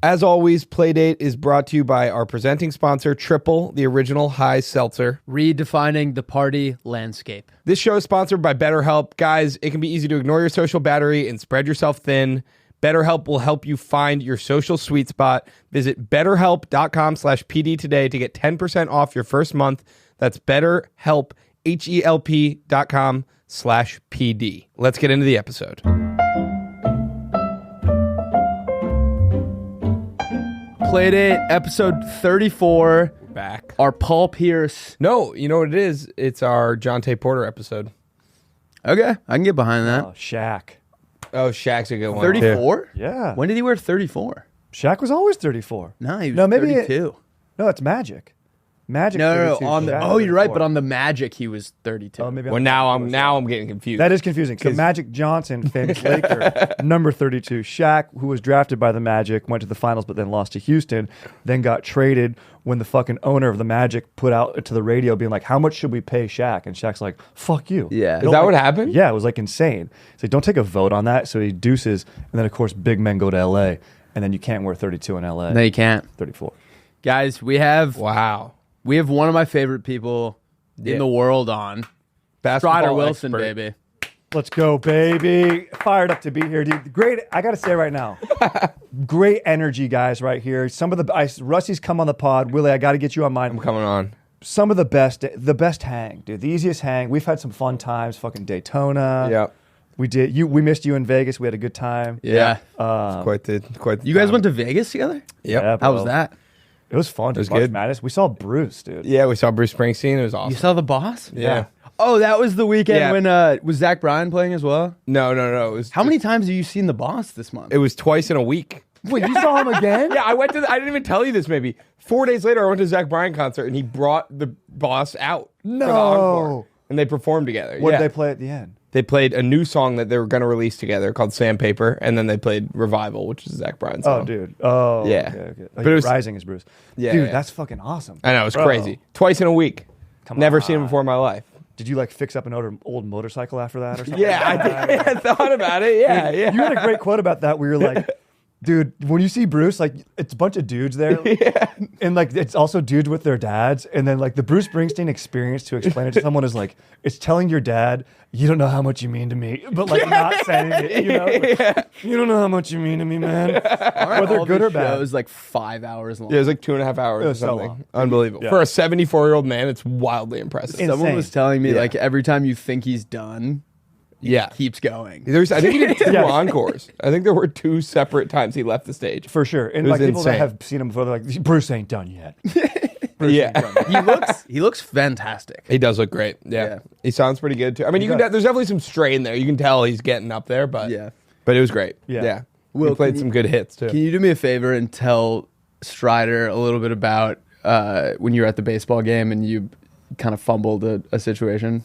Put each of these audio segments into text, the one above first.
As always, Playdate is brought to you by our presenting sponsor, Triple, the original high seltzer. Redefining the party landscape. This show is sponsored by BetterHelp. Guys, it can be easy to ignore your social battery and spread yourself thin. BetterHelp will help you find your social sweet spot. Visit betterhelp.com/PD today to get 10% off your first month. That's BetterHelp, HELP.com/PD. Let's get into the episode. Playdate, episode 34. Back. Our Paul Pierce. No, you know what it is? It's our Jonte Porter episode. Okay, I can get behind that. Oh, Shaq. Oh, Shaq's a good one. 34? Yeah. When did he wear 34? Shaq was always 34. No, he was No, maybe 32. No, it's Magic. Magic. No, 32, on the, Shaq oh, you're right, 34. but on the Magic, he was 32. Oh, maybe Well, now I'm getting confused. That is confusing. So Magic Johnson, famous Laker, number 32. Shaq, who was drafted by the Magic, went to the finals but then lost to Houston, then got traded when the fucking owner of the Magic put out to the radio being like, how much should we pay Shaq? And Shaq's like, fuck you. Yeah. Is that what happened? Yeah, it was like insane. He's like, don't take a vote on that. So he deuces. And then, of course, big men go to L.A. And then you can't wear 32 in L.A. No, you can't. 34. Guys, we have Wow. one of my favorite people in the world on. Basketball Strider Wilson, expert. baby. Let's go, baby. Fired up to be here, dude. Great. I got to say right now, great energy, guys, right here. Some of the, Rusty's come on the pod. Willie, I got to get you on mine. I'm coming on. Some of the best hang, dude. The easiest hang. We've had some fun times, fucking Daytona. Yep. We missed you in Vegas. We had a good time. Yeah. Quite the You guys went to Vegas together? Yep. Yeah, How bro. was that? It was fun. It was March good. Madness. We saw Bruce, dude. Yeah, we saw Bruce Springsteen. It was awesome. You saw the boss? Yeah. Oh, that was the weekend Yeah. when was Zach Bryan playing as well? No. It was How many times have you seen the boss this month? It was twice in a week. Wait, you saw him again? Yeah, I didn't even tell you this maybe. 4 days later, I went to Zach Bryan concert and he brought the boss out for the encore. And they performed together. What Yeah. did they play at the end? They played a new song that they were going to release together called Sandpaper, and then they played Revival, which is Zach Bryan's song. Oh, dude. Oh, Yeah. Okay. But it was- Rising is Bruce. Yeah, Dude, yeah. that's fucking awesome. I know, it was Bro. crazy. Twice in a week. Come Never on. seen him before in my life. Did you like fix up an old motorcycle after that or something? Yeah, I did. I thought about it. Yeah, yeah. You had a great quote about that where you're like, dude, when you see Bruce, like it's a bunch of dudes there. And like it's also dudes with their dads. And then like the Bruce Springsteen experience to explain it to someone is like, it's telling your dad, you don't know how much you mean to me, but like not saying it, you know? Like, you don't know how much you mean to me, man. Whether All good these or bad. shows like 5 hours long. Yeah, it was like 2.5 hours It or was so something. long. Unbelievable. Yeah. For a 74-year-old man, it's wildly impressive. Insane. Someone was telling me Yeah. like every time you think he's done, Yeah. keeps going. I think he did 2 Yeah. encores. I think there were 2 separate times he left the stage. For sure. And It was like people that insane. have seen him before, they're like, Bruce ain't done yet. Bruce Yeah. ain't done yet. He looks fantastic. He does look great. Yeah. Yeah. He sounds pretty good too. I mean, He there's does. definitely some strain there. You can tell he's getting up there, but Yeah. But it was great. Yeah. Yeah. Will, He played can some you- good hits too. Can you do me a favor and tell Strider a little bit about when you were at the baseball game and you kind of fumbled a situation?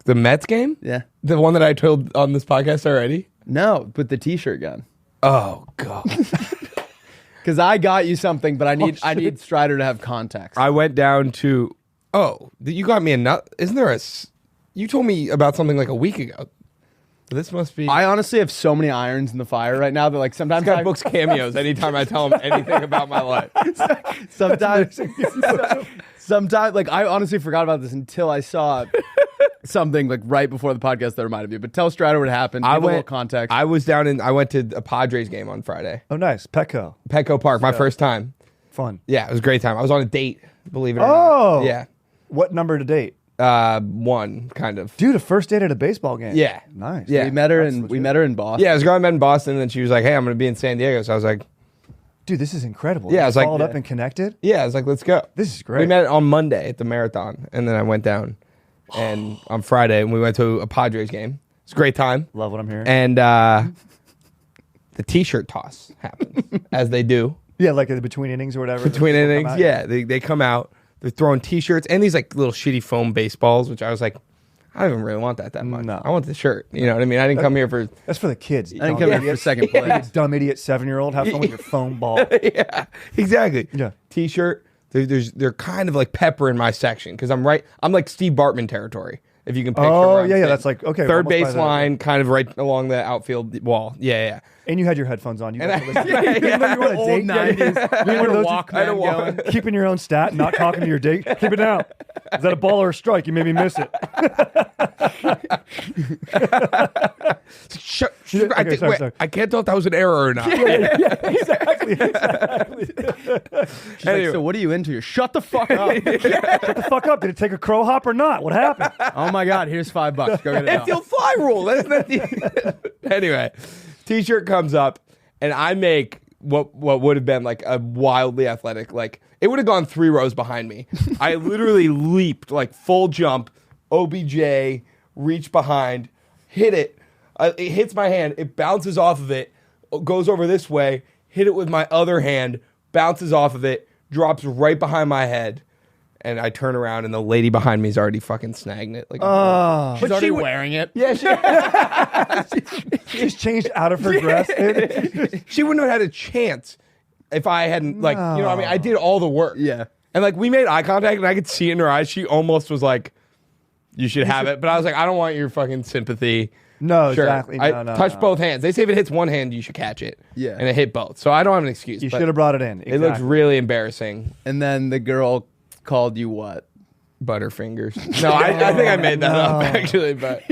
The Mets game? Yeah. The one that I told on this podcast already? No, but the T-shirt gun. Oh god. Because I got you something, but I need shit. Strider to have context. I went down to you got me a nut. Isn't there you told me about something like a week ago. This must be I honestly have so many irons in the fire right now that like sometimes This guy books cameos anytime I tell him anything about my life. sometimes like I honestly forgot about this until I saw something like right before the podcast that reminded me. But tell Strider what happened. Give a little context. I went to a Padres game on Friday. Oh, nice. Petco. Petco Park, my first time. Fun. Yeah, it was a great time. I was on a date, believe it or Oh. not. Yeah. What number to date? One, kind of. Dude, a first date at a baseball game. Yeah. Nice. Yeah. we met her in Boston. Yeah, I was going to in Boston, and then she was like, hey, I'm going to be in San Diego. So I was like, Dude, this is incredible. Yeah, You I was like- followed up and connected. yeah, I was like, let's go. This is We great. met on Monday at the marathon, and then I went down and on Friday, and we went to a Padres game. It's a great time. Love what I'm hearing. And the T-shirt toss happens, as they do. yeah, like between innings or whatever. Between People come innings, out. yeah. They come out. They're throwing T-shirts and these like little shitty foam baseballs, which I was like, I don't even really want that much. No. I want the shirt. You know what I mean? I didn't come here for... That's for the kids. I didn't come here for second You place. dumb idiot 7-year-old. Have fun with your foam ball. Yeah, exactly. Yeah. T-shirt. They're kind of like pepper in my section because I'm like Steve Bartman territory. If you can picture. Oh, where I'm yeah, sitting. that's like, okay. Third almost by base the- line, kind of right along the outfield wall. Yeah. And you had your headphones on. You And got I- to listen. yeah, Even though you were on a Old date, 90s. you were one of those Walkman going. keeping your own stat, not talking to your date. Keep it down. Is that a ball or a strike? You made me miss it. Okay, sorry. I can't tell if that was an error or not. Exactly. She's like, so what are you into? Shut the fuck up. Shut the fuck up. Did it take a crow hop or not? What happened? Oh my God, here's $5. Go get it It's now. your fly rule. Anyway, t-shirt comes up, and I make what would have been like a wildly athletic, like it would have gone 3 rows behind me. I literally leaped like full jump, OBJ, reach behind, hit it. It hits my hand. It bounces off of it, goes over this way, hit it with my other hand, bounces off of it, drops right behind my head. And I turn around, and the lady behind me is already fucking snagging it. Like, She's already wearing it. yeah, She's changed out of her dress. she wouldn't have had a chance if I hadn't, like, you know, I mean, I did all the work. Yeah. And, like, we made eye contact, and I could see it in her eyes. She almost was like, you should have it. But I was like, I don't want your fucking sympathy. No, Sure. exactly. I No. touched both hands. They say if it hits one hand, you should catch it. Yeah. And it hit both. So I don't have an excuse. You but should have brought it in. It looks really embarrassing. And then the girl called you what? Butterfingers. No, I think I made that up, actually. But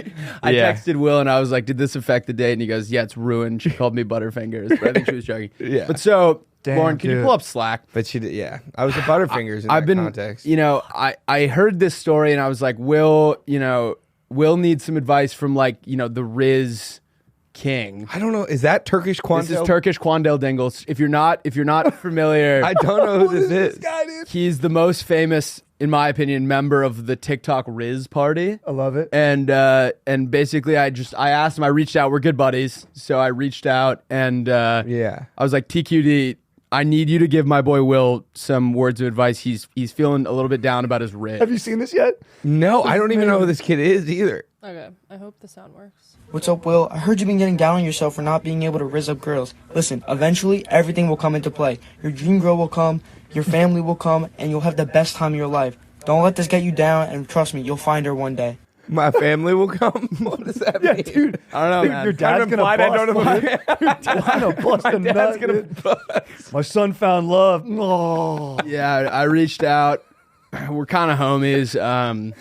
I yeah. texted Will and I was like, did this affect the date? And he goes, yeah, it's ruined. She called me Butterfingers. But I think she was joking. Yeah. But so, Damn, Lauren, can you dude. pull up Slack? But she did, yeah. I was a Butterfingers in I've that been, context. you know, I heard this story and I was like, Will needs some advice from like, you know, the Riz King. I don't know. Is that Turkish Quandale? This is Turkish Quandale Dingle. If you're not familiar, I don't know who this is. guy, dude. he's the most famous, in my opinion, member of the TikTok Riz party. I love it. And basically I asked him, I reached out, we're good buddies. So I reached out and Yeah. I was like, TQD, I need you to give my boy Will some words of advice. He's feeling a little bit down about his Riz. Have you seen this yet? No, I don't even know who this kid is either. Okay, I hope the sound works. What's up, Will? I heard you've been getting down on yourself for not being able to rizz up girls. Listen, eventually, everything will come into play. Your dream girl will come, your family will come, and you'll have the best time of your life. Don't let this get you down, and trust me, you'll find her one day. My family will come. What does that mean? Dude. I don't know, Dude, man. your dad's gonna implied I don't bust. know. Your dad's gonna bust a nut. Dad's gonna Dude. bust. My son found love. Oh. Yeah, I reached out. We're kind of homies.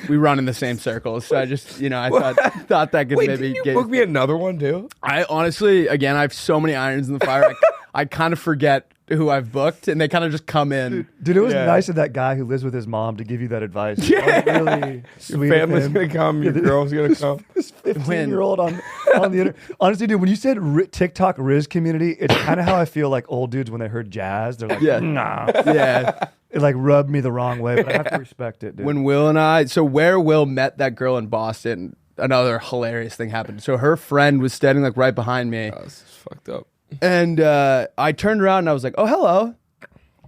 We run in the same circles, so I just, you know, I thought that could Wait, maybe didn't you get. book me another one too? I honestly, again, I have so many irons in the fire. I kind of forget who I've booked, and they kind of just come in. Dude, it was Yeah. nice of that guy who lives with his mom to give you that advice. Yeah. Really sweet. Your of family's him. gonna come. Your girl's gonna come. This 15-year-old on the internet. Honestly, dude, when you said TikTok Riz community, it's kind of how I feel like old dudes when they heard jazz. They're like, Yeah. nah. Yeah. It like rubbed me the wrong way, but I have to respect it, dude. When Will and I, so where Will met that girl in Boston, another hilarious thing happened. So her friend was standing like right behind me. Oh, this is fucked up. And I turned around and I was like, oh, hello.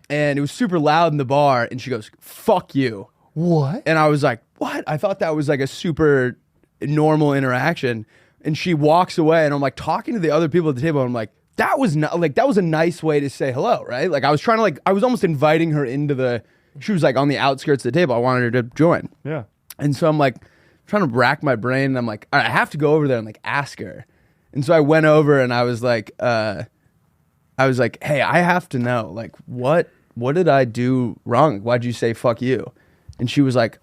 And it was super loud in the bar. And she goes, fuck you. What? And I was like, what? I thought that was like a super normal interaction. And she walks away and I'm like talking to the other people at the table. And I'm like, that was not like, that was a nice way to say hello, right? Like I was trying to like, I was almost inviting her into she was like on the outskirts of the table. I wanted her to join. Yeah. And so I'm like trying to rack my brain. And I'm like, all right, I have to go over there and like ask her. And so I went over and I was like, hey, I have to know, like, what did I do wrong? Why'd you say fuck you? And she was like,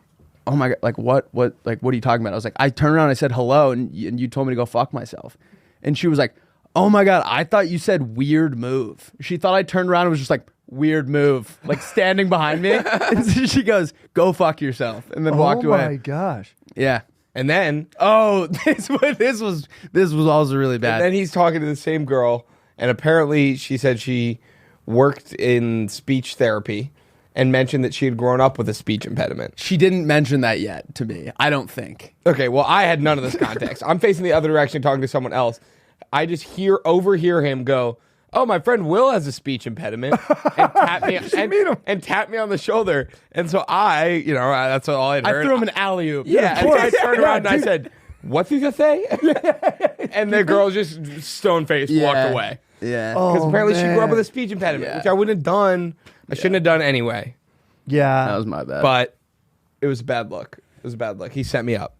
oh my God, like, what are you talking about? I was like, I turned around, I said hello, and you told me to go fuck myself. And she was like, oh my God, I thought you said weird move. She thought I turned around and was just like, weird move, like standing behind me. And so she goes, go fuck yourself, and then walked away. Oh my gosh. Yeah. And then, This was also really bad. and then he's talking to the same girl, and apparently she said she worked in speech therapy and mentioned that she had grown up with a speech impediment. She didn't mention that yet to me. I don't think. Okay, well, I had none of this context. I'm facing the other direction talking to someone else. I just overhear him go, oh, my friend Will has a speech impediment, and tap me on the shoulder. And so that's all I'd I heard. threw him an alley-oop. Yeah, and so I turned around and I said, what did you say? And the girl just stone-faced walked away. Yeah. Because apparently she grew up man. with a speech impediment, Yeah. which I wouldn't have done. I shouldn't have done anyway. Yeah. That was my bad. But it was bad luck. It was bad luck. He set me up.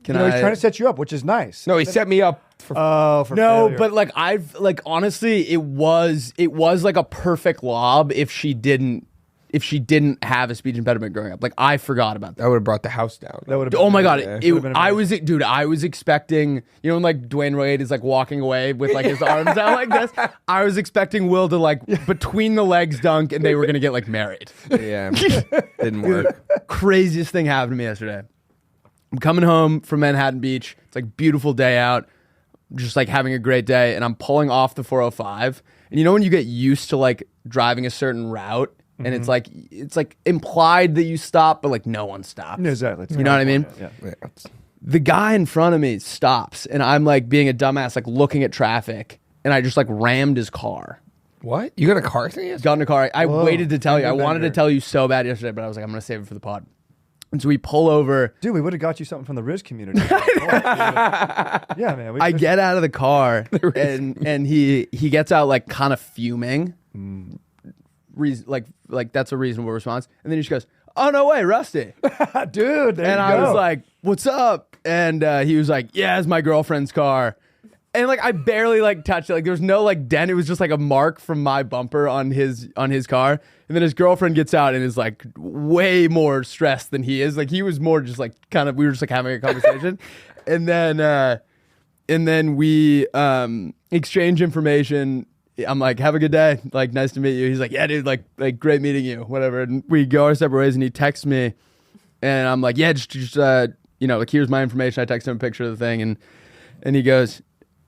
Can You know, I? he's trying to set you up, which is nice. No, he set me up for. For No, failure. but like honestly, it was like a perfect lob if she didn't have a speech impediment growing up. Like I forgot about that. I would have brought the house down. that would have been Oh my god! amazing. Would've been I amazing. was, dude. I was expecting, you know, when like Dwayne Wade is like walking away with like his arms out like this. I was expecting Will to like between the legs dunk, and they were gonna get like married. Yeah, didn't work. Craziest thing happened to me yesterday. I'm coming home from Manhattan Beach. It's like beautiful day out, just like having a great day, and I'm pulling off the 405. And you know when you get used to like driving a certain route, and it's like implied that you stop, but like no one stops. Yeah, exactly. You know what I mean? Yeah. The guy in front of me stops, and I'm like being a dumbass, like looking at traffic, and I just like rammed his car. What? You got a car accident? Got in a car. I Whoa. waited to tell you. I Fender wanted to bender. tell you so bad yesterday, but I was like, I'm gonna save it for the pod. And so we pull over. Dude, we would have got you something from the Riz community. Yeah, man. I get out of the car, and he gets out like kind of fuming. Like that's a reasonable response. And then he just goes, "Oh no way, Rusty." Dude, there And you I go. was like, "What's up?" And he was like, "Yeah, it's my girlfriend's car." And like I barely like touched it. Like there was no like dent. It was just like a mark from my bumper on his car. And then his girlfriend gets out and is like way more stressed than he is. Like he was more just like kind of, we were just like having a conversation. and then we exchange information. I'm like, "Have a good day. Like, nice to meet you." He's like, "Yeah, dude, like great meeting you, whatever." And we go our separate ways, and he texts me, and I'm like, "Yeah, just you know, like here's my information." I text him a picture of the thing, and he goes,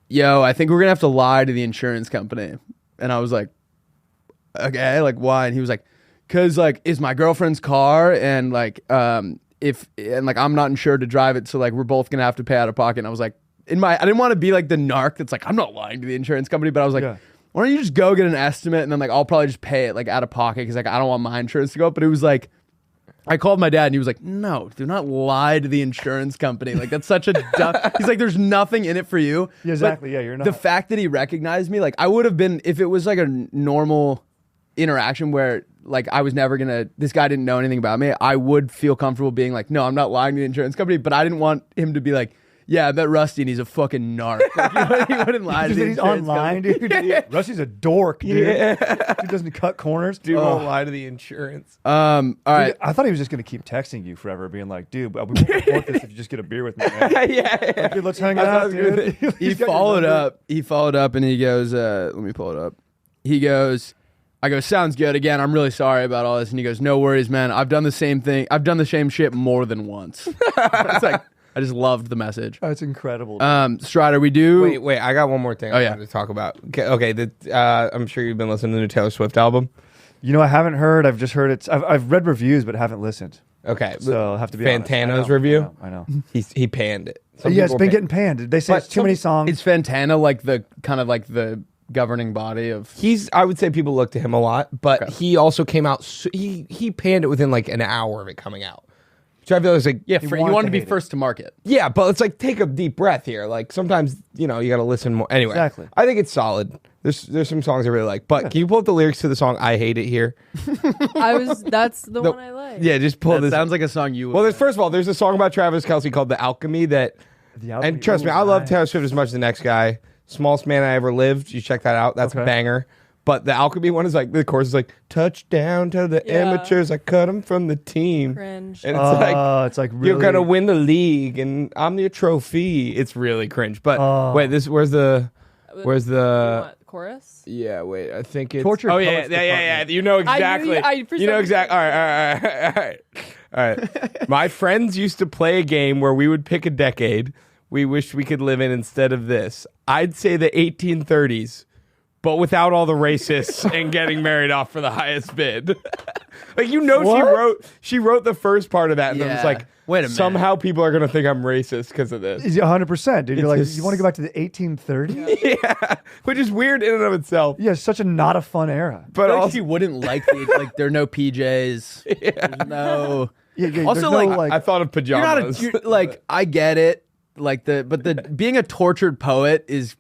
"Yo, I think we're gonna have to lie to the insurance company." And I was like, "Okay, like why?" And he was like, "Cause like it's my girlfriend's car, and like if and like I'm not insured to drive it, so like we're both gonna have to pay out of pocket." And I was like, I didn't want to be like the narc that's like, I'm not lying to the insurance company, but I was like, Yeah. why don't you just go get an estimate, and then like I'll probably just pay it like out of pocket, because like I don't want my insurance to go up. But it was like, I called my dad and he was like, "No, do not lie to the insurance company. Like that's such a dumb." He's like, "There's nothing in it for you." Yeah, exactly. But Yeah, you're not. The fact that he recognized me, like I would have been, if it was like a normal interaction where like I was never gonna, this guy didn't know anything about me, I would feel comfortable being like, "No, I'm not lying to the insurance company." But I didn't want him to be like, "Yeah, I bet Rusty and he's a fucking narc." Like, he wouldn't lie to Just the that he's insurance online, company. dude. Rusty's a dork, dude. He doesn't cut corners. Dude won't lie to the insurance. All right. Dude, I thought he was just gonna keep texting you forever, being like, "Dude, we won't report this if you just get a beer with me." Man. Yeah. Dude, let's hang I thought out, it was gonna dude. be- He He's got your followed number. up. He followed up and he goes, let me pull it up. He goes, I go, "Sounds good. Again, I'm really sorry about all this." And he goes, "No worries, man. I've done the same thing. I've done the same shit more than once." It's like, I just loved the message. That's incredible. Strider, we do. Wait, I got one more thing Oh, I yeah. wanted to talk about. Okay, I'm sure you've been listening to the new Taylor Swift album. You know, I haven't heard. I've just heard it's. I've read reviews, but haven't listened. Okay, So I'll have to be honest. Fantano's I know, review? I know. he panned it. Some Yeah, it's people been pan- getting panned. They say But it's too many songs. It's Fantana, like the kind of like the governing body of. I would say people look to him a lot, but Okay. he also came out. He panned it within like an hour of it coming out. Which I feel is like, Yeah, He you wanted want to to be hate it. first to market. yeah, but it's like take a deep breath here. Like sometimes you got to listen more. Anyway, Exactly. I think it's solid. There's some songs I really like, but can you pull up the lyrics to the song "I Hate It Here"? That's the one I like. Yeah, just pull That this. sounds like a song you would. Well, first of all, there's a song about Travis Kelce called "The Alchemy" that, The Alchemy- and trust me, Ooh, I love nice. Taylor Swift as much as the next guy. Smallest man I ever lived. You check that out. That's a Okay. banger. But the Alchemy one is like the chorus is like touchdown to the Yeah. amateurs. I cut them from the team. Cringe. And it's like really, you're gonna win the league, and I'm your trophy. It's really cringe. But Oh. wait, where's the You want chorus? yeah? Wait, I think it's Tortured Oh yeah, Poets yeah. You know exactly. for You know some exactly. reason- All right. My friends used to play a game where we would pick a decade we wish we could live in instead of this. I'd say the 1830s, but without all the racists and getting married off for the highest bid. Like What? she wrote the first part of that, and then it's Yeah. like, Wait a minute. somehow people are gonna think I'm racist because of this. 100%, dude. You're like, just- you want to go back to the 1830s? Yeah, which is weird in and of itself. Yeah, it's such a not a fun era. But like also, she wouldn't like there are no PJs. There's no. Yeah, Also, there's no, like, I thought of You're not pajamas. you're, like I get it. Like the being a tortured poet is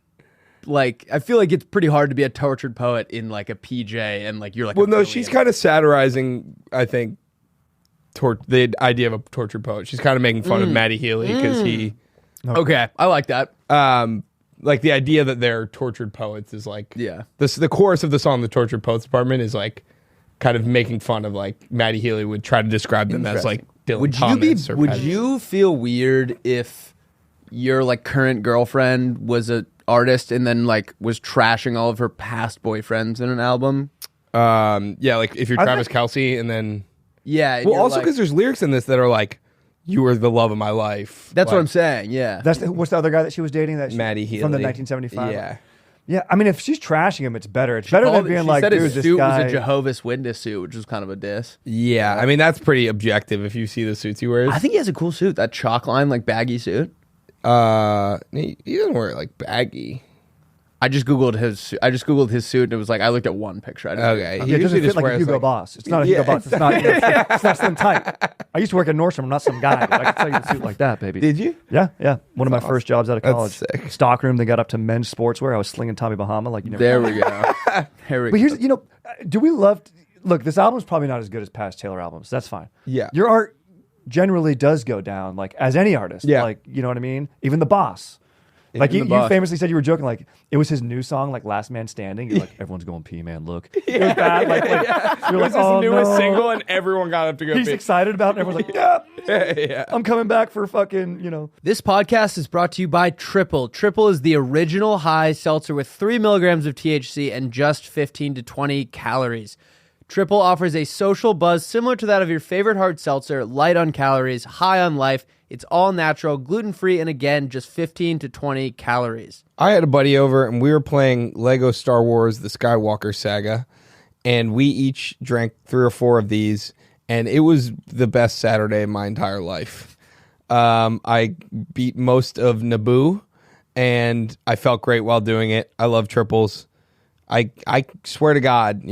like I feel like it's pretty hard to be a tortured poet in like a PJ and like you're like Well, a no, billion. she's kind of satirizing, I think, the idea of a tortured poet. She's kind of making fun of Matty Healy because he, Okay, I like that. like the idea that they're tortured poets is like, Yeah. the chorus of the song, "The Tortured Poets Department," is like kind of making fun of like Matty Healy would try to describe them as like Dylan Thomas. Would you feel weird if your like current girlfriend was a artist and then like was trashing all of her past boyfriends in an album? Yeah, like if you're Travis Kelce and then Yeah. well, also because there's lyrics in this that are like, "You were the love of my life." that's like, what I'm saying. Yeah. What's the other guy that she was dating? Matty Healy from the 1975. Yeah. Yeah, I mean, if she's trashing him, it's better. It's better than being she like, said dude, his this suit guy. was a Jehovah's Witness suit, which was kind of a diss. Yeah, I mean that's pretty objective if you see the suits he wears. I think he has a cool suit, that chalk line like baggy suit. He doesn't wear it like baggy. I just googled his suit and it was like I looked at one picture. I didn't Okay, Yeah, it doesn't fit like a Hugo Boss. It's not a Hugo Boss. It's not. It's not slim tight. I used to work at Nordstrom. I'm not some guy. I can tell you a suit like that, baby. Did you? Yeah, yeah. One of my first jobs out of That's college. sick. Stockroom. They got up to men's sportswear. I was slinging Tommy Bahama like you never. There we go. Here we But go. here's, do we love? Look, this album's probably not as good as past Taylor albums. That's fine. Yeah. Your art generally does go down, like as any artist. Yeah. Like you know what I mean. Even the Boss. Like Even you the Boss. famously said you were joking. Like it was his new song, like "Last Man Standing." You're like, everyone's going pee, man. Look, it was bad. Like you're It was like, oh his newest no. single, and everyone got up to go. He's pee. excited about it. And everyone's like, yeah, Yeah. I'm coming back for fucking. This podcast is brought to you by Triple. Triple is the original high seltzer with 3 milligrams of THC and just 15 to 20 calories. Triple offers a social buzz similar to that of your favorite hard seltzer, light on calories, high on life. It's all natural, gluten-free, and again, just 15 to 20 calories. I had a buddy over, and we were playing Lego Star Wars: The Skywalker Saga, and we each drank 3 or 4 of these, and it was the best Saturday of my entire life. I beat most of Naboo, and I felt great while doing it. I love triples. I swear to God,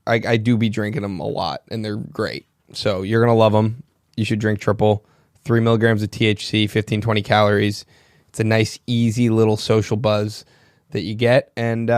I do be drinking them a lot, and they're great. So you're going to love them. You should drink triple. 3 milligrams of THC, 15, 20 calories. It's a nice, easy little social buzz that you get, and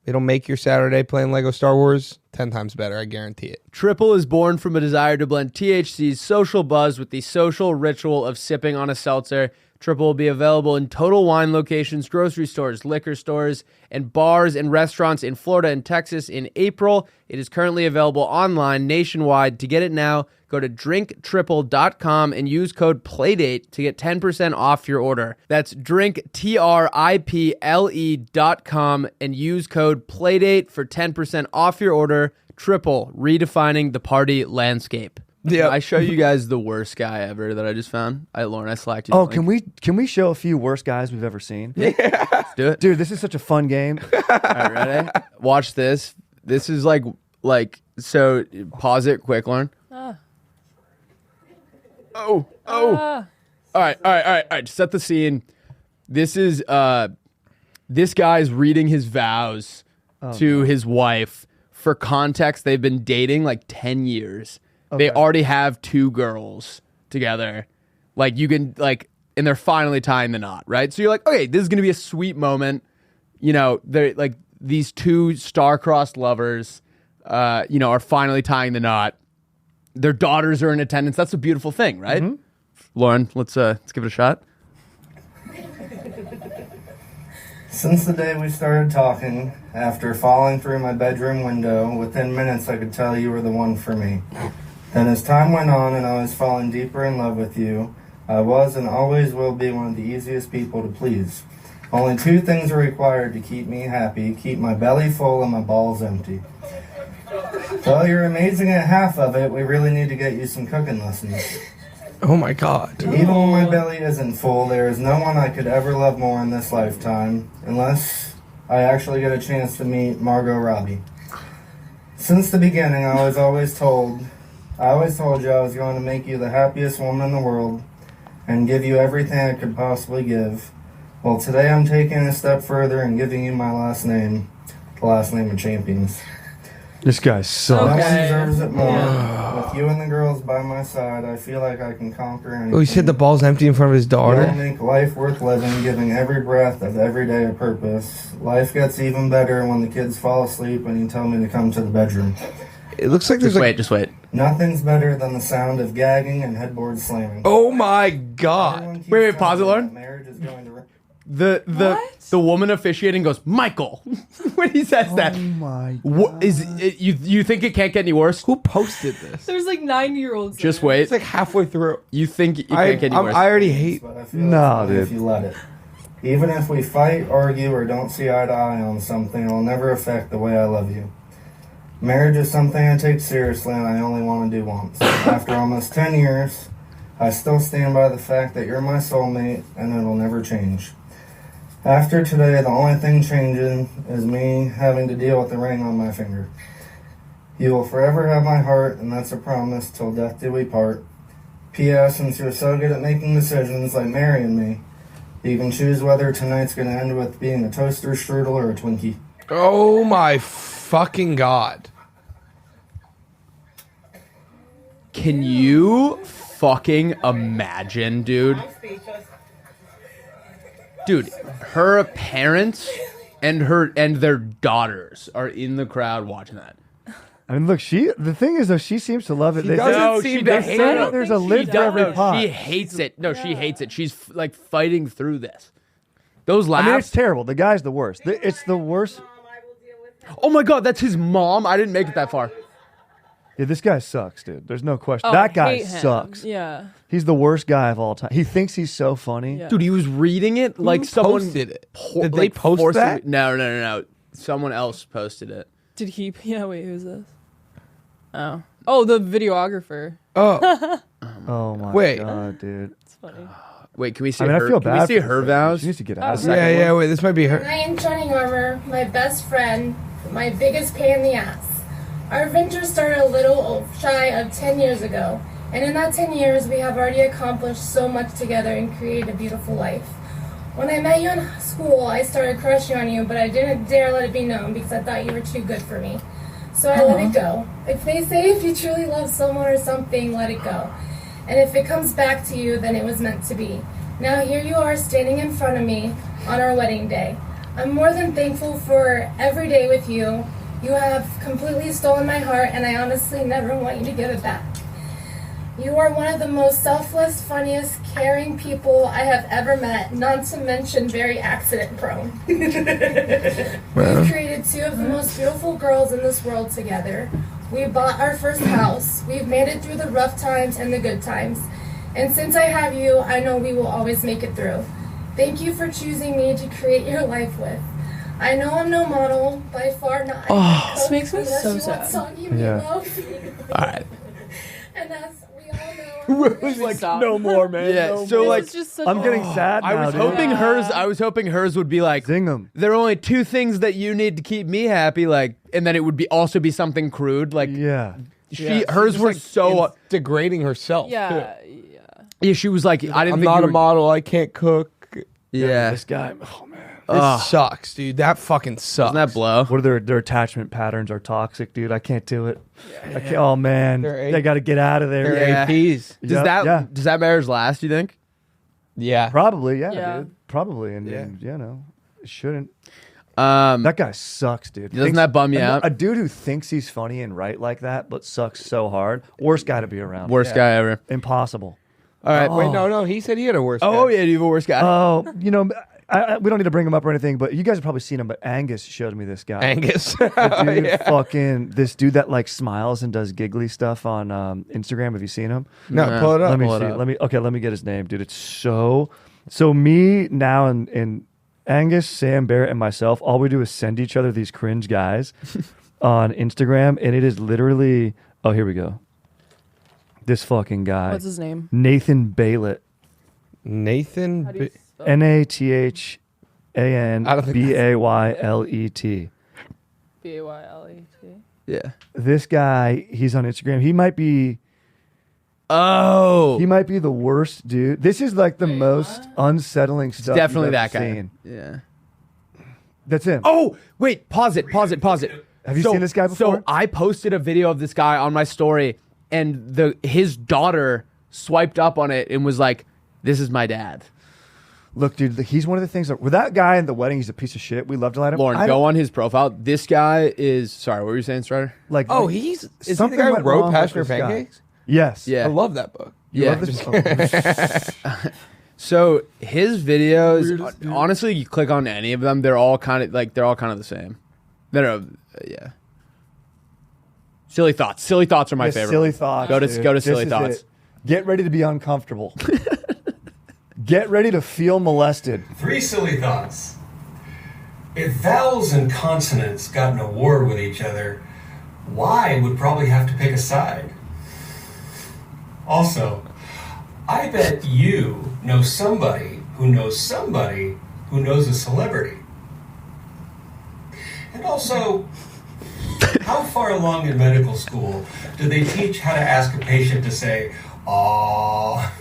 it'll make your Saturday playing Lego Star Wars 10 times better, I guarantee it. Triple is born from a desire to blend THC's social buzz with the social ritual of sipping on a seltzer. Triple will be available in Total Wine locations, grocery stores, liquor stores, and bars and restaurants in Florida and Texas in April. It is currently available online nationwide. To get it now, go to drinktriple.com and use code PLAYDATE to get 10% off your order. That's drinktriple.com and use code PLAYDATE for 10% off your order. Triple, redefining the party landscape. Yeah. I show you guys the worst guy ever that I just found. Lauren, I slacked you. Oh, can we show a few worst guys we've ever seen? Let's do it? Dude, this is such a fun game. All right, ready? Watch this. This is like so. Pause it quick, Lauren. Oh. All right. Set the scene. This is this guy's reading his vows to his wife. For context, they've been dating like 10 years. Okay. They already have 2 girls together. Like you can and they're finally tying the knot, right? So you're like, okay, this is gonna be a sweet moment. They're like these 2 star-crossed lovers, are finally tying the knot. Their daughters are in attendance. That's a beautiful thing, right? Mm-hmm. Lauren, let's give it a shot. Since the day we started talking, after falling through my bedroom window, within minutes I could tell you were the one for me. Then as time went on and I was falling deeper in love with you, I was and always will be one of the easiest people to please. Only 2 things are required to keep me happy: keep my belly full and my balls empty. Though you're amazing at half of it, we really need to get you some cooking lessons. Oh my God. Even when my belly isn't full, there is no one I could ever love more in this lifetime, unless I actually get a chance to meet Margot Robbie. Since the beginning, I always told you I was going to make you the happiest woman in the world and give you everything I could possibly give. Well, today I'm taking a step further and giving you my last name, the last name of champions. This guy sucks. No one Okay. deserves it more. With you and the girls by my side, I feel like I can conquer anything. Oh, he said the ball's empty in front of his You'll daughter. make life worth living, giving every breath of every day a purpose. Life gets even better when the kids fall asleep and you tell me to come to the bedroom. It looks like there's Just wait. Nothing's better than the sound of gagging and headboard slamming. Oh my God. Everyone keeps Wait, pause it, telling me Lauren. that marriage is going to... The woman officiating goes, Michael, when he says that. Oh my What is it, you think it can't get any worse? Who posted this? There's like 9-year-olds. Just there. wait. It's like halfway through. You think it can't get any worse? I already hate. But I feel No, it's fine if dude. you let it. Even if we fight, argue, or don't see eye to eye on something, it'll never affect the way I love you. Marriage is something I take seriously and I only want to do once. After almost 10 years, I still stand by the fact that you're my soulmate and it'll never change. After today, the only thing changing is me having to deal with the ring on my finger. You will forever have my heart, and that's a promise till death do we part. P.S. Since you're so good at making decisions like marrying me, you can choose whether tonight's going to end with being a toaster, strudel, or a Twinkie. Oh my fucking God. Can you fucking imagine, dude? Dude, her parents and their daughters are in the crowd watching that. I mean, look, the thing is, though, she seems to love it. They doesn't say- No, seem she to does hate not. it. There's a She lid for does- every no, pot. She hates it. No, she hates it. She's like fighting through this. Those I mean, it's laughs. terrible. The guy's the worst. It's the worst. Oh my God, that's his mom. I didn't make it that far. Yeah, this guy sucks, dude. There's no question. Oh, that guy hate him. sucks. Yeah. He's the worst guy of all time. He thinks he's so funny. Yeah. Dude, he was reading it like someone posted it? po- Did they like, post forced that? him- No. Someone else posted it. Did he? Yeah. Wait. Who's this? Oh, the videographer. Oh, Oh my Wait. god, dude. It's funny. Wait, can we see I mean, her? I feel Can bad. we see for her this lady. vows? She needs to get out. of Oh. here. yeah. Wait, this might be her. Knight in shining armor, my best friend, my biggest pain in the ass. Our venture started a little shy of 10 years ago, and in that 10 years, we have already accomplished so much together and created a beautiful life. When I met you in school, I started crushing on you, but I didn't dare let it be known because I thought you were too good for me. So I let it go. Like they say, if you truly love someone or something, let it go. And if it comes back to you, then it was meant to be. Now here you are standing in front of me on our wedding day. I'm more than thankful for every day with you. You have completely stolen my heart, and I honestly never want you to give it back. You are one of the most selfless, funniest, caring people I have ever met, not to mention very accident prone. We've created two of the most beautiful girls in this world together. We bought our first house. We've made it through the rough times and the good times. And since I have you, I know we will always make it through. Thank you for choosing me to create your life with. I know I'm no model, by far not. This makes me so sad. Yeah. All right. And as we all know, like, Stop. no more, man. Yeah, no so more. like It's just such I'm getting sad I now, was dude. hoping hers would be like Zing 'em. there are only two things that you need to keep me happy, like, and then it would be also be something crude, like Yeah. hers were so degrading herself. Yeah. too. Yeah. yeah. She was like, I didn't I'm think not you a were- model. I can't cook. Yeah, This guy. Oh man. This sucks, dude. That fucking sucks. doesn't that blow? What are their attachment patterns are toxic, dude. I can't do it. I can't, oh man, They're they got to get out of there. They're Yeah. APs. Does that marriage last? You think? Yeah. Probably, yeah, Yeah. dude. Probably, and Yeah. you know, it shouldn't. Um, That guy sucks, dude. Doesn't that bum you out? A dude who thinks he's funny and right like that, but sucks so hard. Worst guy to be around. worst guy ever. Impossible. All right. Wait, no. He said he had a worse. Oh guy. yeah, you have a worst guy. Oh, you know, we don't need to bring him up or anything, but you guys have probably seen him. But Angus showed me this guy. Angus. The dude, fucking this dude that like smiles and does giggly stuff on Instagram. Have you seen him? No, pull it up. Let me pull it see. up. Let me get his name, dude. It's so me now and Angus, Sam, Barrett, and myself. All we do is send each other these cringe guys on Instagram, and it is literally. Oh, here we go. This fucking guy, What's his name? Nathan Baylett, Nathan. How do you spell? NATHANBAYLET. BAYLET. yeah. This guy, he's on Instagram. He might be Oh, the worst dude. This is like the most unsettling stuff. definitely you've that ever guy. seen. Yeah. That's him. Oh, wait, pause it. Have you seen this guy before? So I posted a video of this guy on my story, and his daughter swiped up on it and was like, "This is my dad." Look, dude, he's one of the things that with that guy in the wedding, he's a piece of shit. We love to let him. Lauren, go on his profile. This guy is sorry. What were you saying, Strider? Like, Oh, is he the something guy who went wrote wrong Passion with or this guy. Pancakes? Yes. Yeah. I love that book. You Yeah. love this? So his videos, honestly, you click on any of them, they're all kind of the same. They're yeah. Silly thoughts. Silly thoughts are my favorite. Silly thoughts. Go to dude. go to This silly is thoughts. it. Get ready to be uncomfortable. Get ready to feel molested. 3 silly thoughts. If vowels and consonants got in a war with each other, Y would probably have to pick a side. Also, I bet you know somebody who knows somebody who knows a celebrity. And also, how far along in medical school do they teach how to ask a patient to say, "Aww"?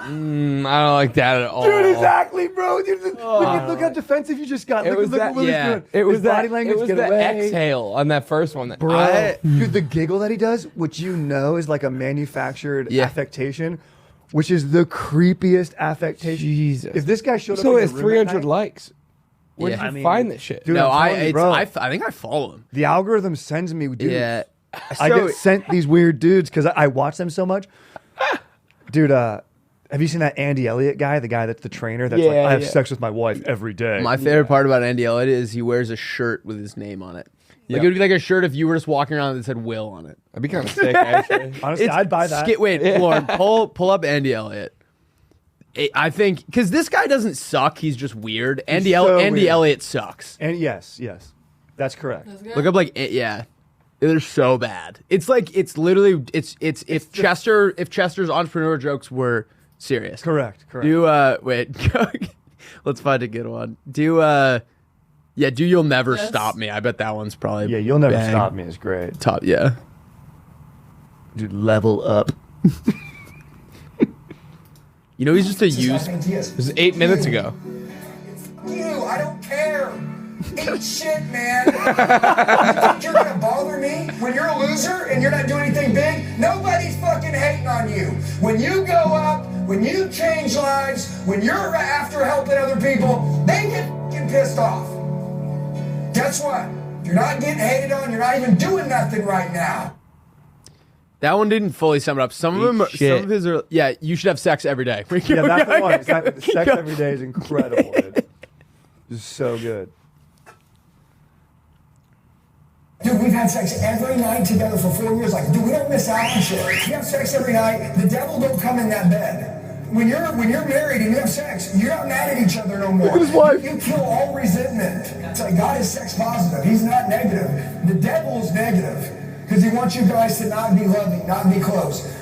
I don't like that at all. Dude, exactly, bro. Dude, look how defensive you just got. It was look that. what Willie's yeah. doing. It was His that. body language. It was get the away. exhale on that first one. Bro, dude, the giggle that he does, which you know is like a manufactured affectation, which is the creepiest affectation. Jesus. If this guy showed So up it in has your room at 300 night, likes. Where Yeah. did you I mean, find this shit? dude, No, I'm telling you, bro. I think I follow him. The algorithm sends me, dude. Yeah. I So- get sent these weird dudes because I watch them so much. Dude, have you seen that Andy Elliott guy? The guy that's the trainer that's like, I have sex with my wife every day. My favorite part about Andy Elliott is he wears a shirt with his name on it. Like it would be like a shirt if you were just walking around that said Will on it. I'd be kind of sick, actually. Honestly, I'd buy that. Wait, Lauren, pull up Andy Elliott. I think because this guy doesn't suck. He's just weird. Andy so Andy weird. Elliott sucks. And yes, that's correct. Look up yeah. They're so bad. It's like it's literally it's if Chester's entrepreneur jokes were serious. Correct. Do wait, let's find a good one. Do You'll Never Stop Me. I bet that one's probably Yeah, You'll Never bang. Stop Me is great. Top, yeah. Dude, level up. You know he's just a used. This is 8 minutes ago. You, I don't care. Eat shit, man. You think you're gonna bother me when you're a loser and you're not doing anything big? Nobody's fucking hating on you. When you go up, when you change lives, when you're after helping other people, they get fucking pissed off. Guess what? You're not getting hated on. You're not even doing nothing right now. That one didn't fully sum it up. Some of them, some of his are. Yeah, you should have sex every day. Yeah, that's the one. Exactly. Sex every day is incredible, dude. It's so good. Dude, we've had sex every night together for 4 years. Like, dude, we don't miss out on shit. We have sex every night. The devil don't come in that bed. When you're married and you have sex, you're not mad at each other no more. Look at his wife. You kill all resentment. It's like God is sex positive. He's not negative. The devil's negative because he wants you guys to not be loving, not be close.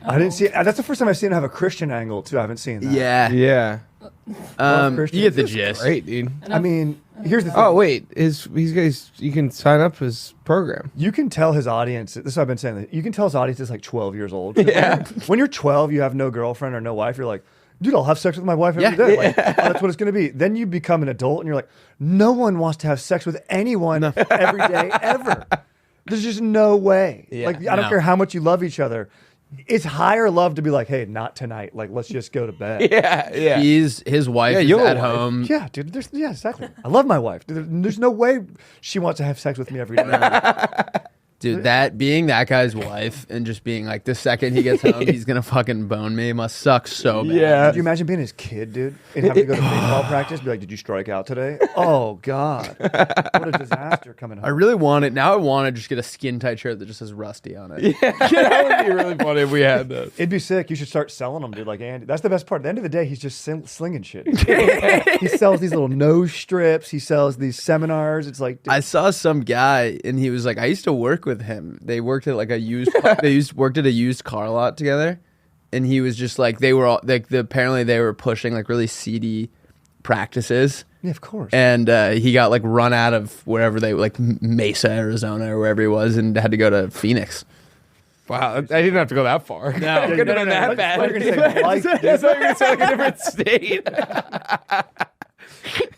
I didn't see. That's the first time I've seen it have a Christian angle too. I haven't seen that. Yeah. Yeah. You get the gist. Great, dude. I mean, here's the thing. Oh, wait. You can sign up his program. You can tell his audience. This is what I've been saying. You can tell his audience is like 12 years old. Yeah. When you're 12, you have no girlfriend or no wife. You're like, dude, I'll have sex with my wife every day. Like, oh, that's what it's going to be. Then you become an adult and you're like, no one wants to have sex with anyone every day ever. There's just no way. Yeah. Like, I don't care how much you love each other. It's higher love to be like, hey, not tonight. Like, let's just go to bed. Yeah. His wife is your at wife. home. Yeah, dude. Exactly. I love my wife. There's no way she wants to have sex with me every day. Dude, being that guy's wife and just being like, the second he gets home, he's gonna fucking bone me must suck so bad. Yeah. Could you imagine being his kid, dude, and having to go to baseball practice? Be like, did you strike out today? Oh God, what a disaster coming home. I really want it. Now I want to just get a skin tight shirt that just says Rusty on it. Yeah, that would be really funny if we had those. It'd be sick. You should start selling them, dude. Like Andy. That's the best part. At the end of the day, he's just slinging shit. He sells these little nose strips. He sells these seminars. It's like, dude, I saw some guy and he was like, I used to work with him. They worked at like a used worked at a used car lot together, and he was just like, they were all like, apparently they were pushing like really seedy practices. yeah, of course. And he got like run out of wherever they like Mesa, Arizona, or wherever he was, and had to go to Phoenix. Wow, I didn't have to go that far. No, it couldn't have been that bad. I thought you were gonna say, like, I thought you were gonna say like a different state.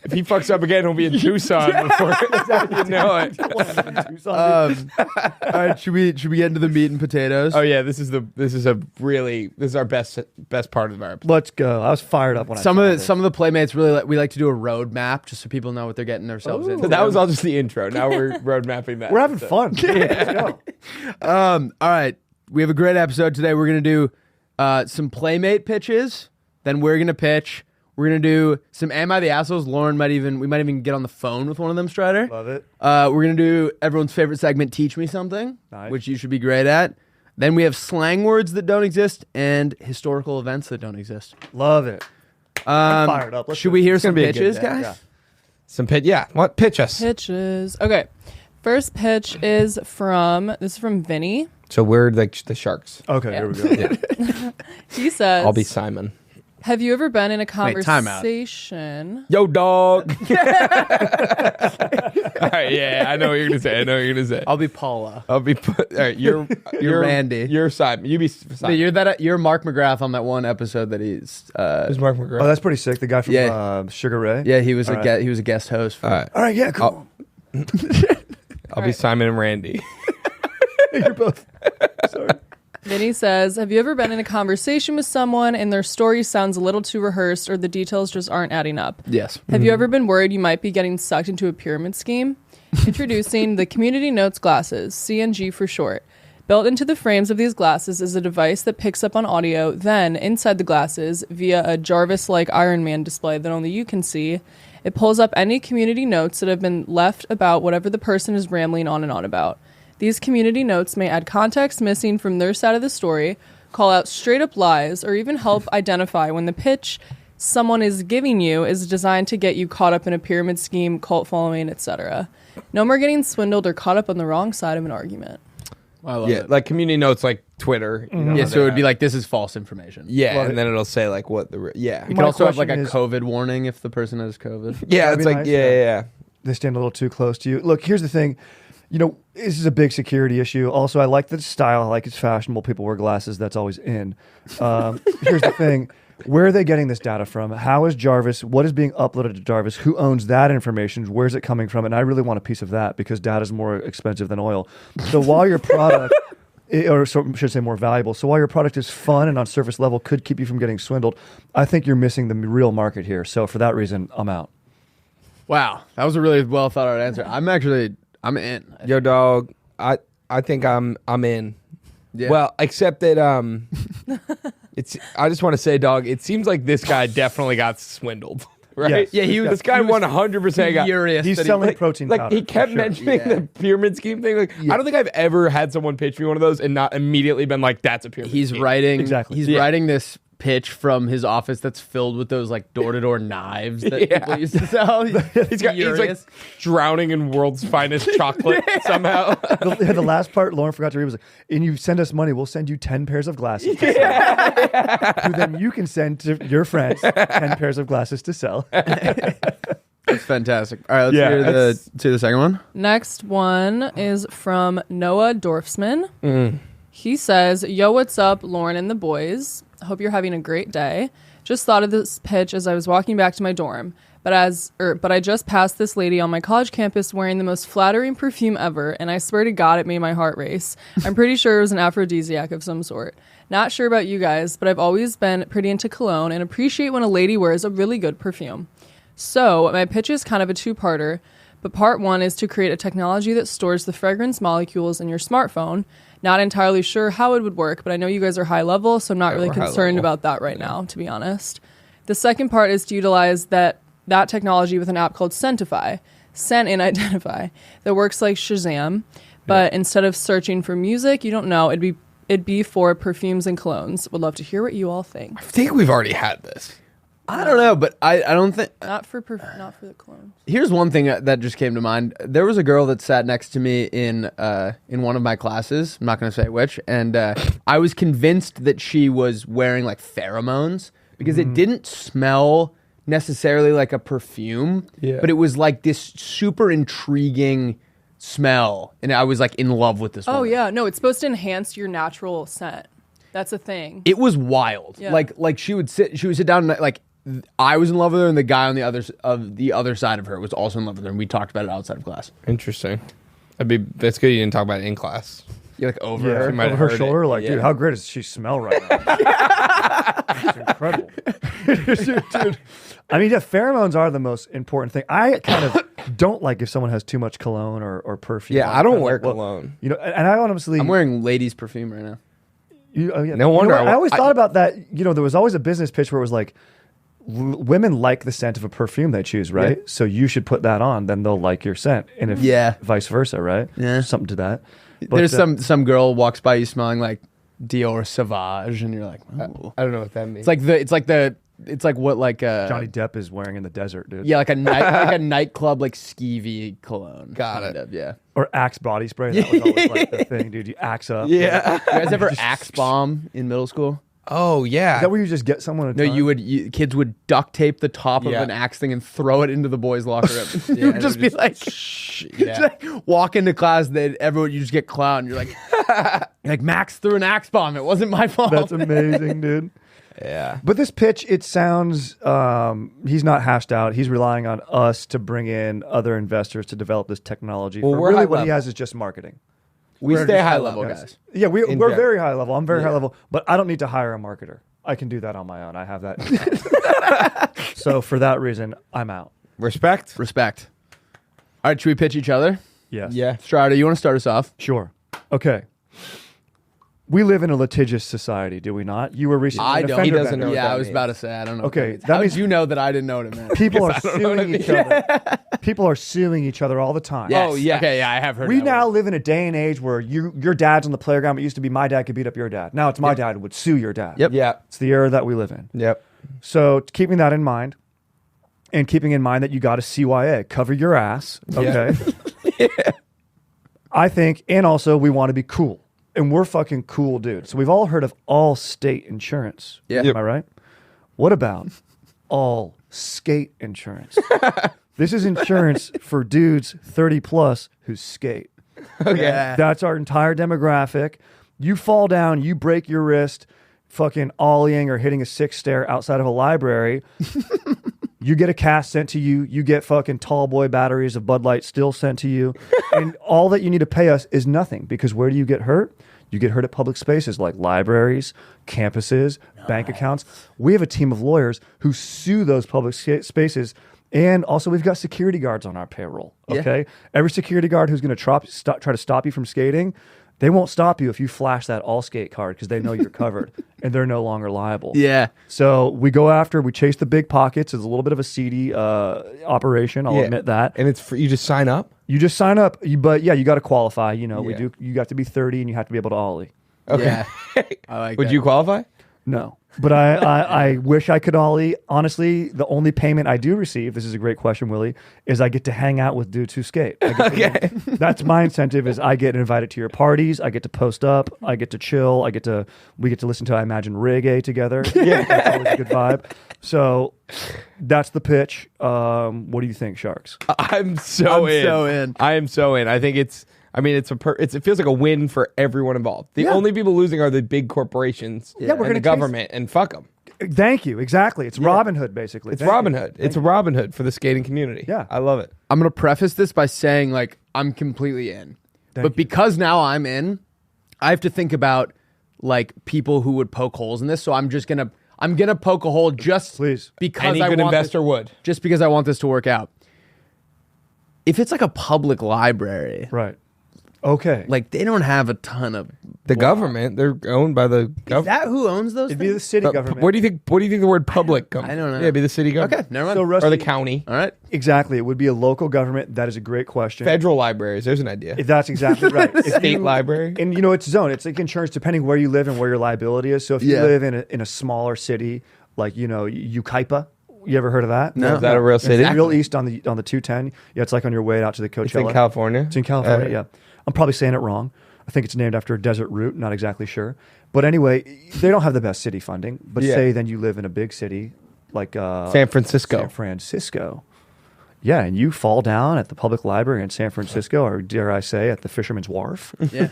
If he fucks up again, he'll be in Tucson before you know it. All right, should we get into the meat and potatoes? Oh yeah, this is our best part of our episode. Let's go. I was fired up when some of the playmates really we like to do a road map just so people know what they're getting themselves into. So that was all just the intro. Now we're road mapping that. We're having fun. Let's go. All right, we have a great episode today. We're gonna do some playmate pitches. Then we're gonna pitch. We're gonna do some Am I the Assholes? Lauren we might even get on the phone with one of them, Strider. Love it. We're gonna do everyone's favorite segment, Teach Me Something, Nice. which you should be great at. Then we have slang words that don't exist and historical events that don't exist. Love it. I'm fired up. Should we hear some be a good pitches, day. guys? Yeah. Some pitch. Yeah. What? Pitch us. Pitches. Okay. First pitch is from Vinny. So we're like the sharks. Okay, here we go. Yeah. He says, I'll be Simon. have you ever been in a time out. conversation? Yo, dog. All right. Yeah, I know what you're gonna say. I'll be Paula. All right. You're Randy. You're Simon. You be Simon. You're Mark McGrath on that one episode that he's. Who's Mark McGrath? Oh, that's pretty sick. The guy from Yeah. Sugar Ray. Yeah, he was All right. he was a guest host. For, All right. All right. Yeah. Cool. I'll be Simon and Randy. You're both. Sorry. Vinny says, have you ever been in a conversation with someone and their story sounds a little too rehearsed or the details just aren't adding up? Yes. Have you ever been worried you might be getting sucked into a pyramid scheme? Introducing the Community Notes glasses, CNG for short. Built into the frames of these glasses is a device that picks up on audio. Then, inside the glasses, via a Jarvis-like Iron Man display that only you can see, it pulls up any community notes that have been left about whatever the person is rambling on and on about. These community notes may add context missing from their side of the story, call out straight-up lies, or even help identify when the pitch someone is giving you is designed to get you caught up in a pyramid scheme, cult following, etc. No more getting swindled or caught up on the wrong side of an argument. I love Yeah, it. like community notes, like Twitter. You know, Yeah, so it would be like, this is false information. yeah, Love and it. then it'll say like what the yeah. You My could also have like a question is- COVID warning if the person has COVID. Yeah, That'd it's be like nice, yeah, yeah. yeah. They stand a little too close to you. Look, here's the thing. You know, this is a big security issue. Also, I like the style. I like it's fashionable. People wear glasses. That's always in. Here's the thing. Where are they getting this data from? How is Jarvis? What is being uploaded to Jarvis? Who owns that information? Where's it coming from? And I really want a piece of that because data is more expensive than oil. So while your product, or should say more valuable, so while your product is fun and on surface level could keep you from getting swindled, I think you're missing the real market here. So for that reason, I'm out. Wow, that was a really well thought out answer. I'm in. Yo, dog. I think I'm in. Yeah. Well, except that it's. I just want to say, dog. It seems like this guy definitely got swindled, right? Yes. Yeah, This guy 100% got. furious. He's that selling protein Like powder. he kept for sure. mentioning Yeah. the pyramid scheme thing. Like I don't think I've ever had someone pitch me one of those and not immediately been like, "That's a pyramid." He's scheme. writing Exactly. He's Yeah. writing this pitch from his office that's filled with those like door-to-door knives that Yeah. people used to sell. He's He's like furious. drowning in world's finest chocolate somehow. The last part Lauren forgot to read was like, and you send us money, we'll send you 10 pairs of glasses to sell. Who then you can send to your friends 10 pairs of glasses to sell. It's fantastic. All right, let's Yeah, hear that's- the second one. Next one is from Noah Dorfsman. He says, yo, what's up, Lauren and the boys? Hope you're having a great day. Just thought of this pitch as I was walking back to my dorm. But I just passed this lady on my college campus wearing the most flattering perfume ever, and I swear to God it made my heart race. I'm pretty sure it was an aphrodisiac of some sort. Not sure about you guys, but I've always been pretty into cologne and appreciate when a lady wears a really good perfume. So my pitch is kind of a two-parter, but part one is to create a technology that stores the fragrance molecules in your smartphone. Not entirely sure how it would work, but I know you guys are high level, so I'm not really we're high concerned level. about that right now, to be honest. The second part is to utilize that technology with an app called Scentify, Scent and Identify, that works like Shazam, but instead of searching for music, you don't know, it'd be for perfumes and colognes. Would love to hear what you all think. I think we've already had this. I don't know, but I don't think. Not for the colognes. Here's one thing that just came to mind. There was a girl that sat next to me in one of my classes. I'm not going to say which, and I was convinced that she was wearing like pheromones because it didn't smell necessarily like a perfume, but it was like this super intriguing smell, and I was like in love with this. Oh woman. yeah, no, it's supposed to enhance your natural scent. That's a thing. It was wild. Yeah. Like she would sit down and like I was in love with her, and the guy on the other side of her was also in love with her, and we talked about it outside of class. Interesting. That's good you didn't talk about it in class. You're like over Yeah, her. over her shoulder. Like, dude, how great does she smell right now? It's incredible. Dude. I mean, yeah, pheromones are the most important thing. I kind of don't like if someone has too much cologne or perfume. Yeah, I don't wear cologne. You know, and I honestly, I'm wearing ladies' perfume right now. Yeah. No wonder. I always thought about that. You know, there was always a business pitch where it was like, women like the scent of a perfume they choose, right? Yeah. So you should put that on, then they'll like your scent. And if vice versa, right? Yeah, something to that. But, there's some girl walks by you smelling like Dior Sauvage, and you're like, oh. I don't know what that means. It's like what Johnny Depp is wearing in the desert, dude. Yeah, like a nightclub like skeevy cologne. Got it. Yeah. Or Axe body spray. That was always like the thing, dude. You axe up. Yeah. You guys ever Axe bomb in middle school? Oh yeah. Is that where you just get someone? Kids would duct tape the top of an Axe thing and throw it into the boys' locker room. You would just be like, like, walk into class, you just get clowned. You're like, Max threw an Axe bomb. It wasn't my fault. That's amazing, dude. Yeah. But this pitch, it sounds he's not hashed out. He's relying on us to bring in other investors to develop this technology. Well, really what he has is just marketing. We stay high level, guys. Yeah, we're very high level. I'm very high level, but I don't need to hire a marketer. I can do that on my own. I have that. So for that reason, I'm out. Respect. All right, should we pitch each other? Yes. Yeah. Strider, you want to start us off? Sure. Okay. We live in a litigious society, do we not? You were recently I an don't. offender He doesn't vendor. know. Yeah, I was about to say I don't know. Okay, How did you know that I didn't know what it meant? People are suing each other. People are suing each other all the time. Yes. Oh, yeah. Okay, yeah, I have heard. We that now word. live in a day and age where your dad's on the playground. It used to be my dad could beat up your dad. Now it's my dad who would sue your dad. Yep. Yeah. It's the era that we live in. Yep. So keeping that in mind, and keeping in mind that you got a CYA, cover your ass. Okay. I think, and also we want to be cool. And we're fucking cool dudes. So we've all heard of all state insurance. Yeah. Am I right? What about all skate insurance? This is insurance for dudes 30 plus who skate. Okay. That's our entire demographic. You fall down, you break your wrist, fucking ollieing or hitting a 6 stair outside of a library. You get a cast sent to you. You get fucking tall boy batteries of Bud Light still sent to you. And all that you need to pay us is nothing, because where do you get hurt? You get hurt at public spaces like libraries, campuses, bank accounts. We have a team of lawyers who sue those public spaces. And also we've got security guards on our payroll. Okay. Yeah. Every security guard who's going to try to stop you from skating, they won't stop you if you flash that all skate card, because they know you're covered and they're no longer liable. Yeah. So we chase the big pockets. It's a little bit of a seedy operation. I'll admit that. And it's free. You just sign up? You just sign up. But yeah, you got to qualify. You know, you got to be 30 and you have to be able to ollie. Okay. Yeah. I like Would that. you qualify? No. But I wish I could ollie. Honestly, the only payment I do receive, this is a great question, Willie, is I get to hang out with dudes who skate. That's my incentive, is I get invited to your parties. I get to post up. I get to chill. We get to listen to, I imagine, reggae together. Yeah. That's always a good vibe. So that's the pitch. What do you think, Sharks? I'm so in. I am so in. I think it feels like a win for everyone involved. The only people losing are the big corporations and the government, and fuck them. Thank you. Exactly. It's Robin Hood, basically. It's Robin Hood. It's a Robin Hood for the skating community. Yeah. I love it. I'm going to preface this by saying, like, I'm completely in. Because now I'm in, I have to think about, like, people who would poke holes in this. So I'm going to poke a hole just because any good investor would. Just because I want this to work out. If it's like a public library. Right. Okay. Like, they don't have a ton of... The government, they're owned by the government. Is that who owns those It'd things? be the city government. What do you think the word public comes? I don't know. Yeah, it'd be the city government. Okay, never mind. So, Rusty, or the county. All right. Exactly. It would be a local government. That is a great question. Federal libraries. There's an idea. That's exactly right. State library. And it's zone. It's like insurance depending where you live and where your liability is. So if you live in a smaller city, like, Ukaipa, you ever heard of that? No. Is that a real city? It's real east on the 210. Yeah, it's like on your way out to the Coachella. It's in California? It's in California, yeah. I'm probably saying it wrong. I think it's named after a desert route, not exactly sure. But anyway, they don't have the best city funding. But say then you live in a big city like San Francisco. Yeah, and you fall down at the public library in San Francisco, or dare I say, at the Fisherman's Wharf. Yeah.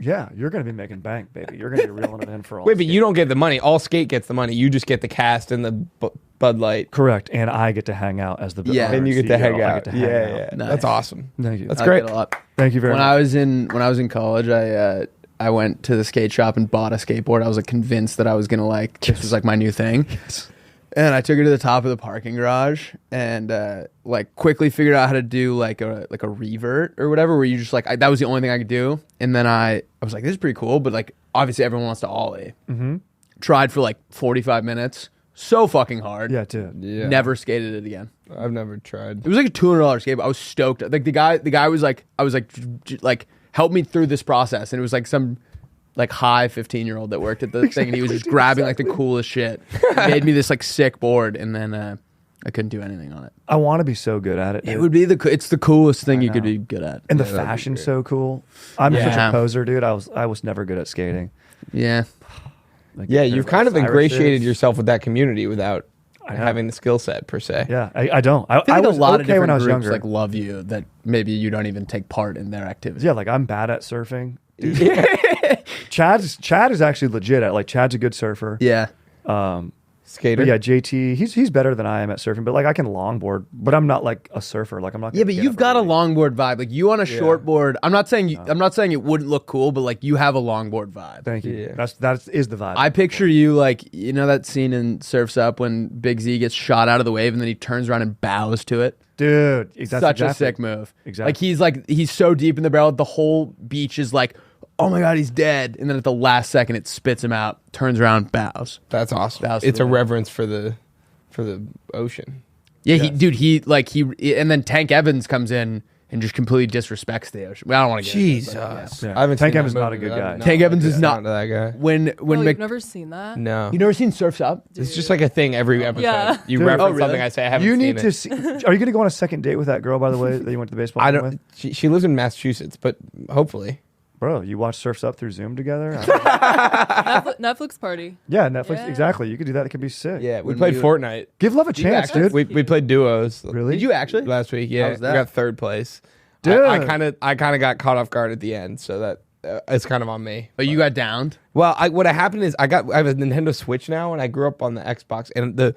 Yeah, you're going to be making bank, baby. You're going to be reeling it in for all. Wait, but you don't get the money. All skate gets the money. You just get the cast and the Bud Light. Correct, and I get to hang out as the Yeah. And you get to CEO. hang I get out. to hang Yeah, out. yeah. Nice. That's awesome. Thank you. That's I great. like it a lot. Thank you very When much. I was in college, I went to the skate shop and bought a skateboard. I was like convinced that I was gonna like this was like my new thing. And I took her to the top of the parking garage and like quickly figured out how to do like a revert or whatever, where you just like that was the only thing I could do. And then I was like, this is pretty cool, but like obviously everyone wants to ollie. Mm-hmm. Tried for like 45 minutes, so fucking hard. Yeah, dude. Yeah. Never skated it again. I've never tried. It was like a $200 skateboard. I was stoked. Like the guy was like, I was like, help me through this process, and it was like some like high 15-year-old that worked at the thing, and he was just grabbing like the coolest shit. He made me this like sick board, and then I couldn't do anything on it. I want to be so good at it. It dude. would be it's the coolest thing I you could know. be good at. And the that'd be fashion's great. so cool. I'm such Yeah. a poser, dude. I was never good at skating. Yeah, Like, Yeah, there's, you've like, kind of ingratiated Irises. yourself with that community without I know. having the skill set per se. Yeah, I don't. I feel like was a lot of okay when different I was groups younger. like love you that maybe you don't even take part in their activity. Yeah, like I'm bad at surfing. Dude. Chad is actually legit at like Chad's a good surfer. Yeah. Skater. But yeah, JT, he's better than I am at surfing. But like I can longboard, but I'm not like a surfer. Like I'm not. Yeah, but you've got a longboard vibe. Like you on a shortboard. I'm not saying I'm not saying it wouldn't look cool, but like you have a longboard vibe. Thank you. Yeah. That is the vibe. I picture you like you know that scene in Surf's Up when Big Z gets shot out of the wave and then he turns around and bows to it. Dude, that's Such a exactly- sick move. Exactly. Like he's so deep in the barrel, the whole beach is like, oh my god, he's dead. And then at the last second, it spits him out, turns around, bows. That's awesome. That was It's the a way. reverence for the ocean. Yeah, Yes. he and then Tank Evans comes in and just completely disrespects the ocean. Well, I don't want to get into it, but, Yeah. I haven't Tank seen Evans that not a movie, good but guy. no, Tank Evans is I'm not that guy. When Oh, Mc, you've never seen that? No, you never seen Surf's Up? it's just like a thing every episode. Yeah. You Dude. reference Oh, really? something I say. I haven't You seen need it. to see. Are you going to go on a second date with that girl, by the way, that you went to the baseball I game don't. with? She lives in Massachusetts, but hopefully. Bro, you watch Surfs Up through Zoom together? Netflix party. Yeah, Netflix. Yeah. Exactly. You could do that. It could be sick. Yeah, we When played we- Fortnite. Give love a you chance, actually- dude. We played duos. Really? Did you actually? Last week? Yeah, was we that? got third place. Dude. I kind of got caught off guard at the end, so that it's kind of on me. Oh, you got downed? Well, what happened is I have a Nintendo Switch now, and I grew up on the Xbox, and Oh,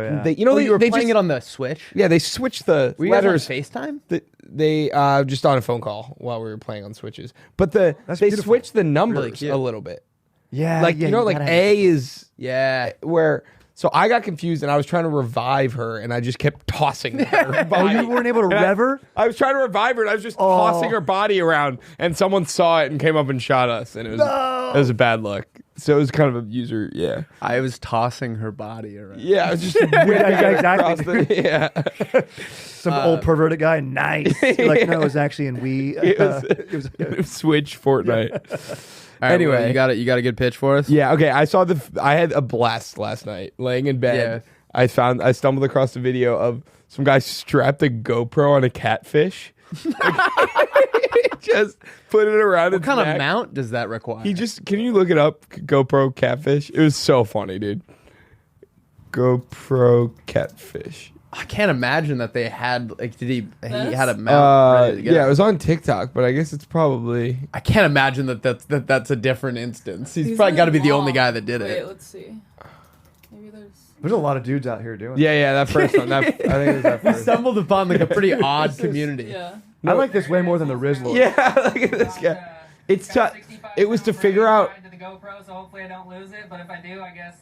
yeah. they, Oh, you were they playing just, it on the Switch? yeah, they switched the Were you guys on letters. FaceTime? They just on a phone call while we were playing on Switches, but they beautiful. switched the numbers cute. a little bit. Yeah. Like yeah, you know, like gotta- A is Yeah. where. So I got confused, and I was trying to revive her, and I just kept tossing her Oh, body. you weren't able to And rev her? I was trying to revive her, and I was just tossing her body around, and someone saw it and came up and shot us, and it was a bad look. So it was kind of a user, yeah. I was tossing her body around. Yeah, I was just Yeah, exactly. across the, yeah. Some old perverted guy. Nice. You're like, no, it was actually in Wii. It was Switch Fortnite. All right, Anyway. well, you got a good pitch for us? Yeah, okay. I had a blast last night, laying in bed. I stumbled across a video of some guy strapped a GoPro on a catfish. Just put it around What its kind of neck. mount does that require? Can you look it up? GoPro catfish. It was so funny, dude. GoPro catfish. I can't imagine that they had like he had a mount ready to go. Yeah, it was on TikTok, but I guess it's probably. I can't imagine that's a different instance. He's These probably are got to be the long. only guy that did Wait, it. let's see. Maybe there's. There's a lot of dudes out here doing Yeah, that first one. I think it was that We first. stumbled upon like a pretty odd community. Yeah. I like this way more than the Rizzler. Yeah, look at this guy. It's it was to figure out. To the GoPro, so hopefully I don't lose it. But if I do, I guess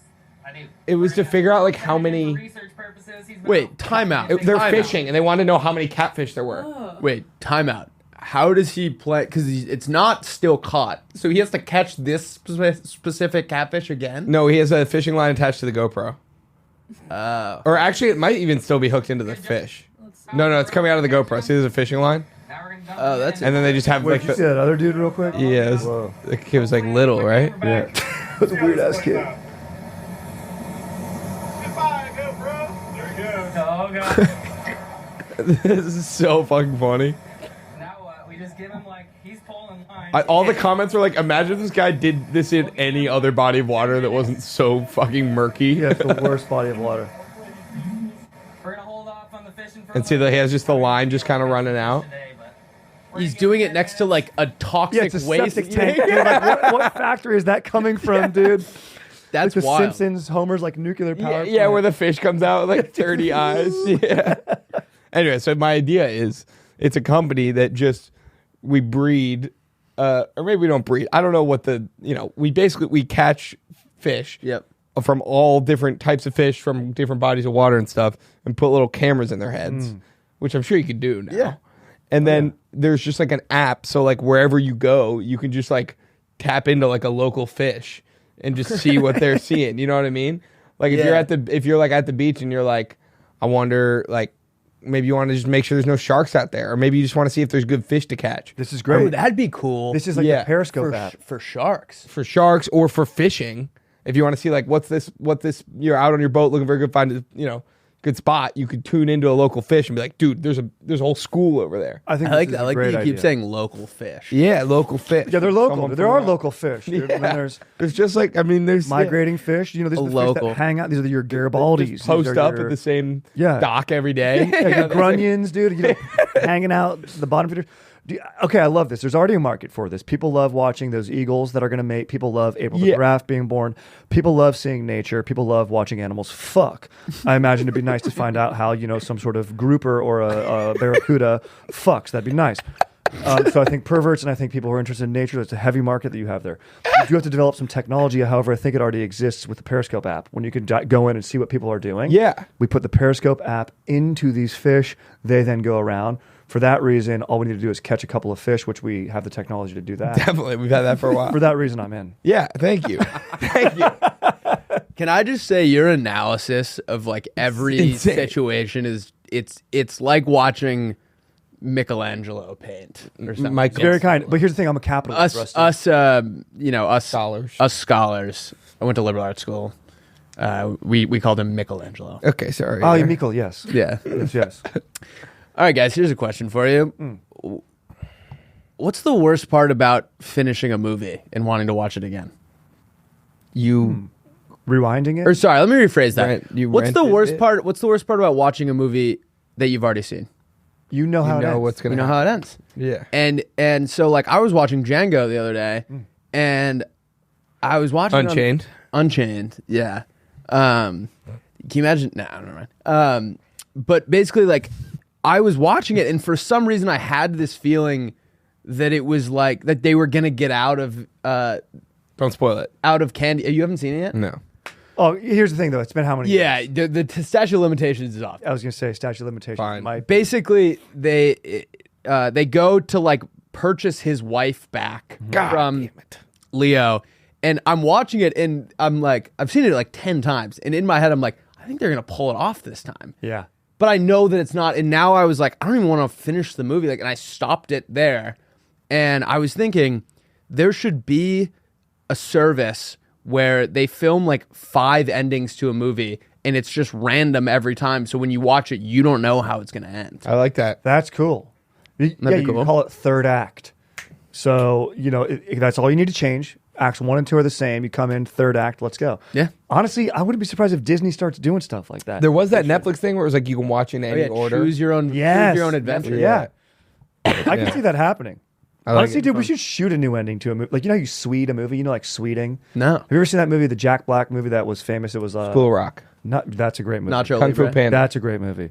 I do. It was to figure out like how For many. research purposes, he's been Wait, timeout. They're Timeout. fishing and they want to know how many catfish there were. Oh. Wait, timeout. How does he play? Because it's not still caught, so he has to catch this specific catfish again. No, he has a fishing line attached to the GoPro. Or actually, it might even still be hooked into the fish. No, it's coming out of the GoPro. See, there's a fishing line, Now we're gonna dump Oh, him that's in. and then they just have Wait, like did you see that other dude real quick? yeah, Whoa. the kid was like little, right? Yeah. That's a weird ass kid. Goodbye, GoPro. There we go. Oh god. This is so fucking funny. Now what? We just give him like he's pulling line. All the comments were like, imagine if this guy did this in any other body of water that wasn't so fucking murky. Yeah, it's the worst body of water. We're gonna hold off on the fishing for And see that he has just the line just kind of running out. today, but He's doing it next to like a toxic Yeah, it's a waste septic tank. Dude, like, what factory is that coming from, dude? That's like the wild. Simpsons, Homer's like nuclear power. Yeah, where the fish comes out with like dirty eyes. Yeah. Anyway, so my idea is it's a company that just we breed, or maybe we don't breed. I don't know what we catch fish. Yep. From all different types of fish from different bodies of water and stuff, and put little cameras in their heads, which I'm sure you could do now. Yeah. And then there's just like an app, so like wherever you go, you can just like tap into like a local fish and just see what they're seeing. You know what I mean? Like if you're like at the beach and you're like, I wonder, like maybe you want to just make sure there's no sharks out there, or maybe you just want to see if there's good fish to catch. This is great. Oh, that'd be cool. This is like the Periscope app for sharks. For sharks or for fishing. If you want to see like what this you're out on your boat looking for a good spot, you could tune into a local fish and be like, dude, there's a whole school over there. I think I like this is that. I a like great that you keep idea. saying local fish. Yeah, local fish. Yeah, they're local. Someone There from are out- local fish, dude. Yeah. And then there's just like there's migrating fish. There's the fish local. that hang out. These are your Garibaldis. just post These are up your- at the same Yeah. dock every day. Yeah, your grunions, dude. Hanging out the bottom feeders. Okay, I love this. There's already a market for this. People love watching those eagles that are going to mate. People love April the Giraffe being born. People love seeing nature. People love watching animals fuck. I imagine it'd be nice to find out how, some sort of grouper or a barracuda fucks. That'd be nice. So I think perverts and I think people who are interested in nature, that's a heavy market that you have there. You do have to develop some technology. However, I think it already exists with the Periscope app when you can go in and see what people are doing. Yeah. We put the Periscope app into these fish. They then go around. For that reason, all we need to do is catch a couple of fish, which we have the technology to do that. Definitely. We've had that for a while. For that reason, I'm in. Yeah, thank you. Thank you. Can I just say your analysis of like every insane. situation is it's like watching Michelangelo paint or something. Michael. Very kind. But here's the thing, I'm a capitalist. Rusty. Us Scholars. Us scholars. I went to liberal arts school. We called him Michelangelo. Okay, sorry. Oh, you Mikkel, yes. Yeah. Yes. All right, guys, here's a question for you. What's the worst part about finishing a movie and wanting to watch it again? Rewinding it? Or sorry, let me rephrase that. What's the rented worst it? part? What's the worst part about watching a movie that you've already seen? You know how it ends. what's going You to know how it ends. Yeah. And so like I was watching Django the other day, and I was watching it on- Unchained. Unchained, yeah. Can you imagine? No, never mind. But basically, like, I was watching it, and for some reason, I had this feeling that it was like that they were gonna get out of Don't spoil it. candy. You haven't seen it yet? No. Oh, here's the thing, though. It's been how many years? Yeah, the statute of limitations is off. I was going to say statute of limitations. Fine. Basically, they go to like purchase his wife back from Leo, and I'm watching it, and I'm like, I've seen it like 10 times, and in my head, I'm like, I think they're gonna pull it off this time. Yeah. But I know that it's not. And now I was like, I don't even want to finish the movie. Like, and I stopped it there. And I was thinking there should be a service where they film like 5 endings to a movie and it's just random every time. So when you watch it, you don't know how it's going to end. I like that. That's cool. be You cool. call it third act. So, that's all you need to change. Acts 1 and 2 are the same. You come in, third act, let's go. Yeah. Honestly, I wouldn't be surprised if Disney starts doing stuff like that. There was that Netflix thing where it was like you can watch in any order. Choose your own, Yes. choose your own adventure. Yeah. I can see that happening. I like Honestly, it. dude, we should shoot a new ending to a movie. Like, how you sweet a movie? Like sweeting? No. Have you ever seen that movie, the Jack Black movie that was famous? It was School of Rock. That's a great movie. Nacho Kung Fu Libre. Panda. That's a great movie.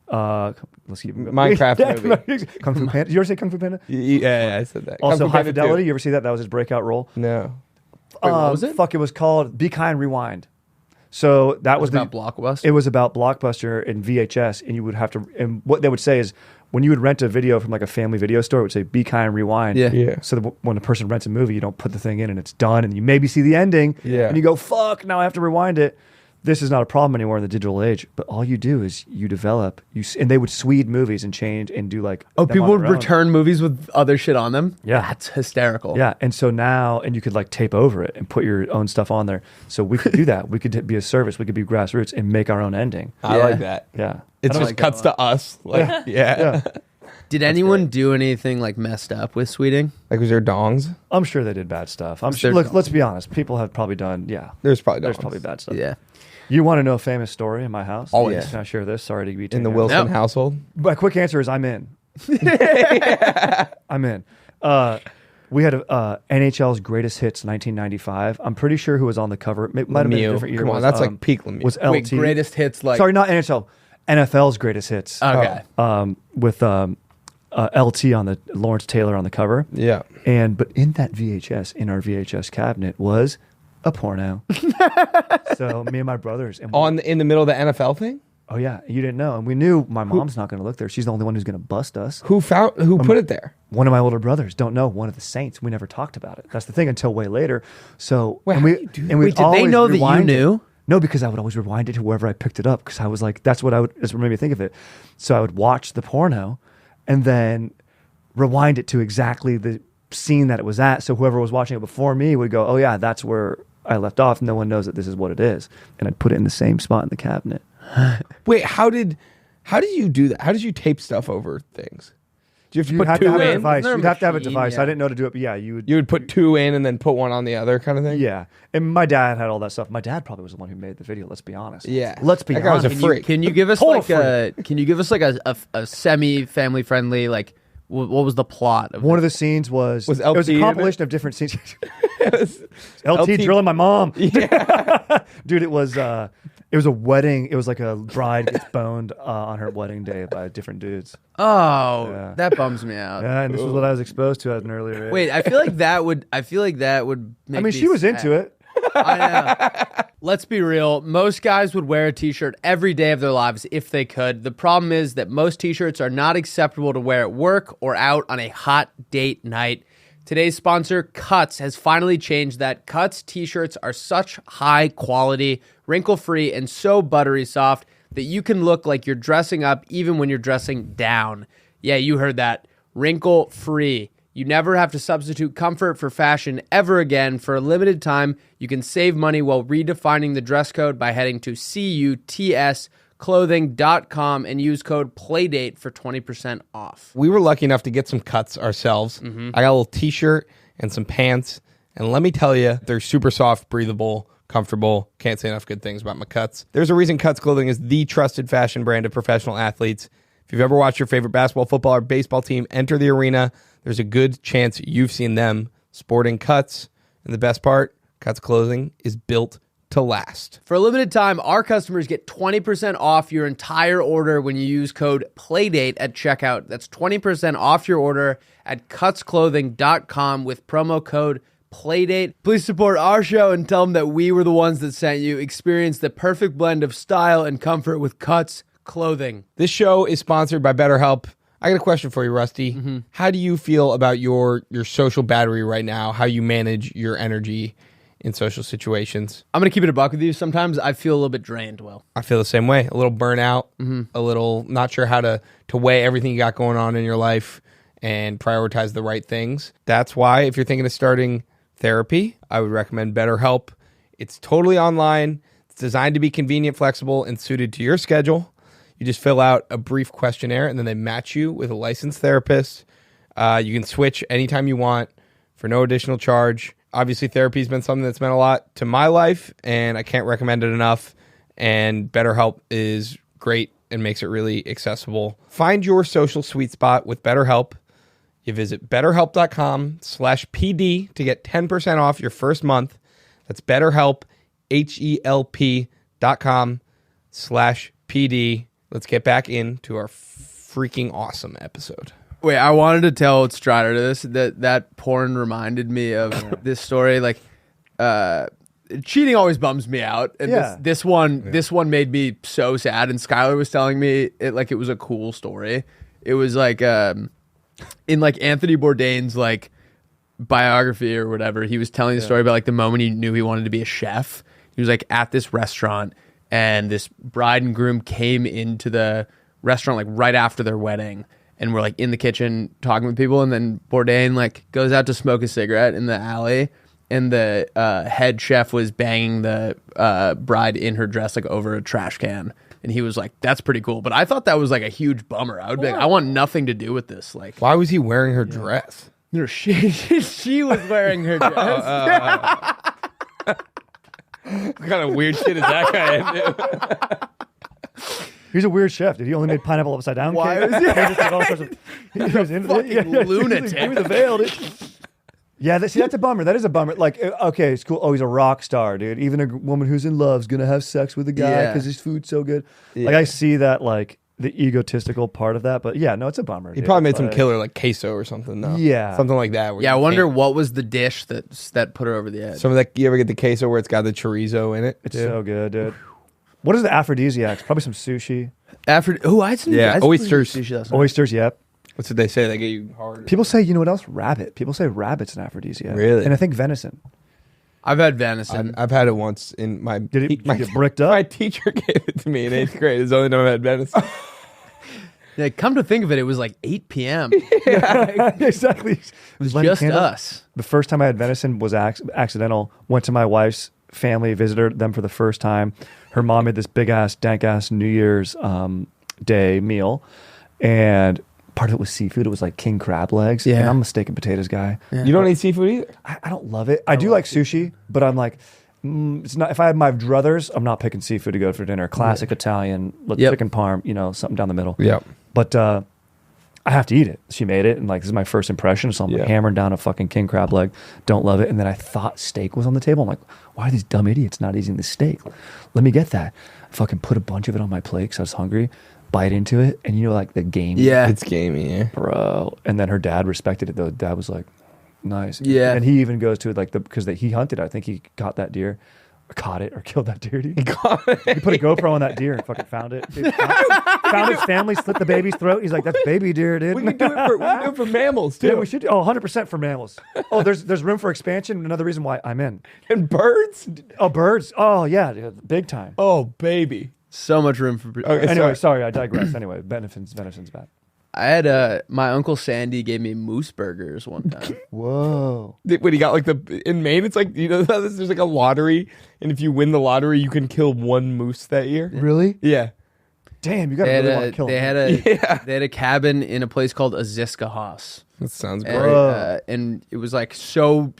Let's see. Minecraft movie. Kung Fu Panda. Did you ever say Kung Fu Panda? Yeah, I said that. Also, Kung Fu High Panda Fidelity. 2. You ever see that? That was his breakout role. No. Wait, what was it? Fuck, it was called Be Kind, Rewind. So that was about Blockbuster? It was about Blockbuster and VHS, and you would have to. And what they would say is, when you would rent a video from like a family video store, it would say "Be Kind, Rewind." Yeah. Yeah. So that when a person rents a movie, you don't put the thing in, and it's done, and you maybe see the ending. Yeah. And you go, "Fuck! Now I have to rewind it." This is not a problem anymore in the digital age. But all you do is you develop. And they would Swede movies and change and do like. Oh, them people on would their own. return movies with other shit on them? Yeah. That's hysterical. Yeah, and so now, and you could like tape over it and put your own stuff on there. So we could do that. We could be a service. We could be grassroots and make our own ending. I Yeah. like that. Yeah, It I don't just like cuts to us. Like, yeah. Did anyone do anything like messed up with sweeting? Like, was there dongs? I'm sure they did bad stuff. I'm There's sure. Look, dongs. let's be honest. People have probably done. Yeah, There's probably dongs. there's probably bad stuff. Yeah. You want to know a famous story in my house? Always. Yeah. Can I share this? Sorry to be In the taken out. Wilson No. household? My quick answer is I'm in. I'm in. We had NHL's Greatest Hits 1995. I'm pretty sure who was on the cover. It might have been a different year. Come on, that's like peak Lemieux. Was LT. Wait, Greatest Hits like... Sorry, not NHL. NFL's Greatest Hits. Okay. With LT on the Lawrence Taylor on the cover. Yeah. But in that VHS, in our VHS cabinet, was a porno. So me and my brothers In the middle of the NFL thing? Oh yeah, you didn't know, and we knew my mom's not going to look there. She's the only one who's going to bust us. Who put it there? One of my older brothers. Don't know. One of the Saints. We never talked about it. That's the thing until way later. So Wait, Wait, did they know that you knew? No, because I would always rewind it to wherever I picked it up because I was like, that's what made me think of it. So I would watch the porno, and then rewind it to exactly the scene that it was at. So whoever was watching it before me would go, "Oh yeah, that's where I left off." No one knows that this is what it is, and I'd put it in the same spot in the cabinet. Wait, how did you do that? How did you tape stuff over things? Do you have to put two in? You'd have to have a device. Yeah. I didn't know to do it, but yeah, you would put two in and then put one on the other kind of thing? Yeah. And my dad had all that stuff. My dad probably was the one who made the video, let's be honest. Yeah. Let's be honest. That guy was a freak. Can you give us a semi family friendly, like, what was the plot of one of the scenes was LT it was a compilation of different scenes. LT drilling my mom. Yeah. Dude, it was a wedding. It was like a bride gets boned on her wedding day by different dudes. Oh, yeah. That bums me out. Yeah, and this was what I was exposed to at an earlier age. Wait, I feel like that would make I mean, she was into it. I know. Let's be real. Most guys would wear a t-shirt every day of their lives if they could. The problem is that most t-shirts are not acceptable to wear at work or out on a hot date night. Today's sponsor, Cuts, has finally changed that. Cuts t-shirts are such high quality, wrinkle-free, and so buttery soft that you can look like you're dressing up even when you're dressing down. Yeah, you heard that. Wrinkle-free. You never have to substitute comfort for fashion ever again. For a limited time, you can save money while redefining the dress code by heading to cutsclothing.com and use code PLAYDATE for 20% off. We were lucky enough to get some Cuts ourselves. Mm-hmm. I got a little t-shirt and some pants, and let me tell you, they're super soft, breathable, comfortable. Can't say enough good things about my Cuts. There's a reason Cuts Clothing is the trusted fashion brand of professional athletes. If you've ever watched your favorite basketball, football, or baseball team enter the arena, there's a good chance you've seen them sporting Cuts. And the best part, Cuts Clothing is built to last. For a limited time, our customers get 20% off your entire order when you use code PLAYDATE at checkout. That's 20% off your order at cutsclothing.com with promo code PLAYDATE. Please support our show and tell them that we were the ones that sent you. Experience the perfect blend of style and comfort with Cuts Clothing. This show is sponsored by BetterHelp. I got a question for you, Rusty. Mm-hmm. How do you feel about your social battery right now? How you manage your energy in social situations? I'm going to keep it a buck with you. Sometimes I feel a little bit drained, Will. I feel the same way. A little burnout, a little not sure how to weigh everything you got going on in your life and prioritize the right things. That's why if you're thinking of starting therapy, I would recommend BetterHelp. It's totally online. It's designed to be convenient, flexible, and suited to your schedule. You just fill out a brief questionnaire, and then they match you with a licensed therapist. You can switch anytime you want for no additional charge. Obviously, therapy has been something that's meant a lot to my life, and I can't recommend it enough. And BetterHelp is great and makes it really accessible. Find your social sweet spot with BetterHelp. You visit BetterHelp.com/PD to get 10% off your first month. That's BetterHelp, HELP.com/PD. Let's get back into our freaking awesome episode. Wait, I wanted to tell Strider this that porn reminded me of this story. Like, cheating always bums me out, and this one made me so sad. And Skylar was telling me it was a cool story. It was like in like Anthony Bourdain's like biography or whatever. He was telling the story about like the moment he knew he wanted to be a chef. He was like at this restaurant, and this bride and groom came into the restaurant like right after their wedding, and we're like in the kitchen talking with people, and then Bourdain like goes out to smoke a cigarette in the alley, and the head chef was banging the bride in her dress like over a trash can, and he was like, "That's pretty cool." But I thought that was like a huge bummer. I would be like, I want nothing to do with this. Like, why was he wearing her dress? No, she was wearing her dress. What kind of weird shit is that guy into? He's a weird chef, dude. He only made pineapple upside down Why cake. was he- He just did all sorts of- he was into it. Fucking lunatic. Give me the veil, dude. Yeah, see, that's a bummer. That is a bummer. Like, okay, it's cool. Oh, he's a rock star, dude. Even a woman who's in love is gonna have sex with a guy Yeah. because his food's so good. Yeah. Like, I see that, like the egotistical part of that. But yeah, no, it's a bummer. He dude. probably made some Like, killer like queso or something. No. Yeah. something like that. where Yeah, I you wonder can't- what was the dish that put her over the edge. Some of that. You ever get the queso where it's got the chorizo in it? It's dude? so good, dude. What is the aphrodisiacs? Probably some sushi, I had some Yeah, I had some oysters. sushi last night. oysters. Yep. What's what they say? They get you hard. People say, you know what else? Rabbit. People say rabbit's an aphrodisiac. Really? And I think venison. I've had venison. I've had it once in my. Did it my, get bricked up? My teacher gave it to me in 8th grade. It's the only time I've had venison. Yeah, come to think of it, it was like 8 p.m. Exactly. It was just us. The first time I had venison was accidental. Went to my wife's family, visited them for the first time. Her mom made this big ass, dank ass New Year's Day meal, and part of it was seafood. It was like king crab legs. Yeah. And I'm a steak and potatoes guy. You don't eat seafood either. I don't love it. I do like sushi, but I'm like, it's not. If I had my druthers, I'm not picking seafood to go for dinner. Classic Italian, Yep. chicken parm, something down the middle. Yeah. But I have to eat it. She made it, and like this is my first impression, so I'm like Yeah. hammering down a fucking king crab leg. Don't love it. And then I thought steak was on the table. I'm like, why are these dumb idiots not eating the steak? Let me get that. Fucking put a bunch of it on my plate because I was hungry. Bite into it, and like the game. Yeah. It's gamey, yeah. Bro. And then her dad respected it though. Dad was like, nice. Yeah. And he even goes to it like because he hunted. I think he caught that deer. Caught it or killed that deer. Dude. He put a GoPro on that deer and fucking found it. Dude, found its family, slit the baby's throat. He's like, that's baby deer, dude. We can do it for mammals too. Yeah, we should. 100% for mammals. Oh, there's room for expansion. Another reason why I'm in. And birds. Oh, birds. Oh, yeah, dude, big time. Oh, baby. So much room for. Okay, Anyway, sorry, I digress. Anyway, venison's bad. I had my uncle Sandy gave me moose burgers one time. Whoa. When he got like in Maine, it's like there's like a lottery, and if you win the lottery, you can kill one moose that year. Really? Yeah. Damn, you gotta really want to kill they him. had a cabin in a place called Aziska Haas. That sounds great. And it was like so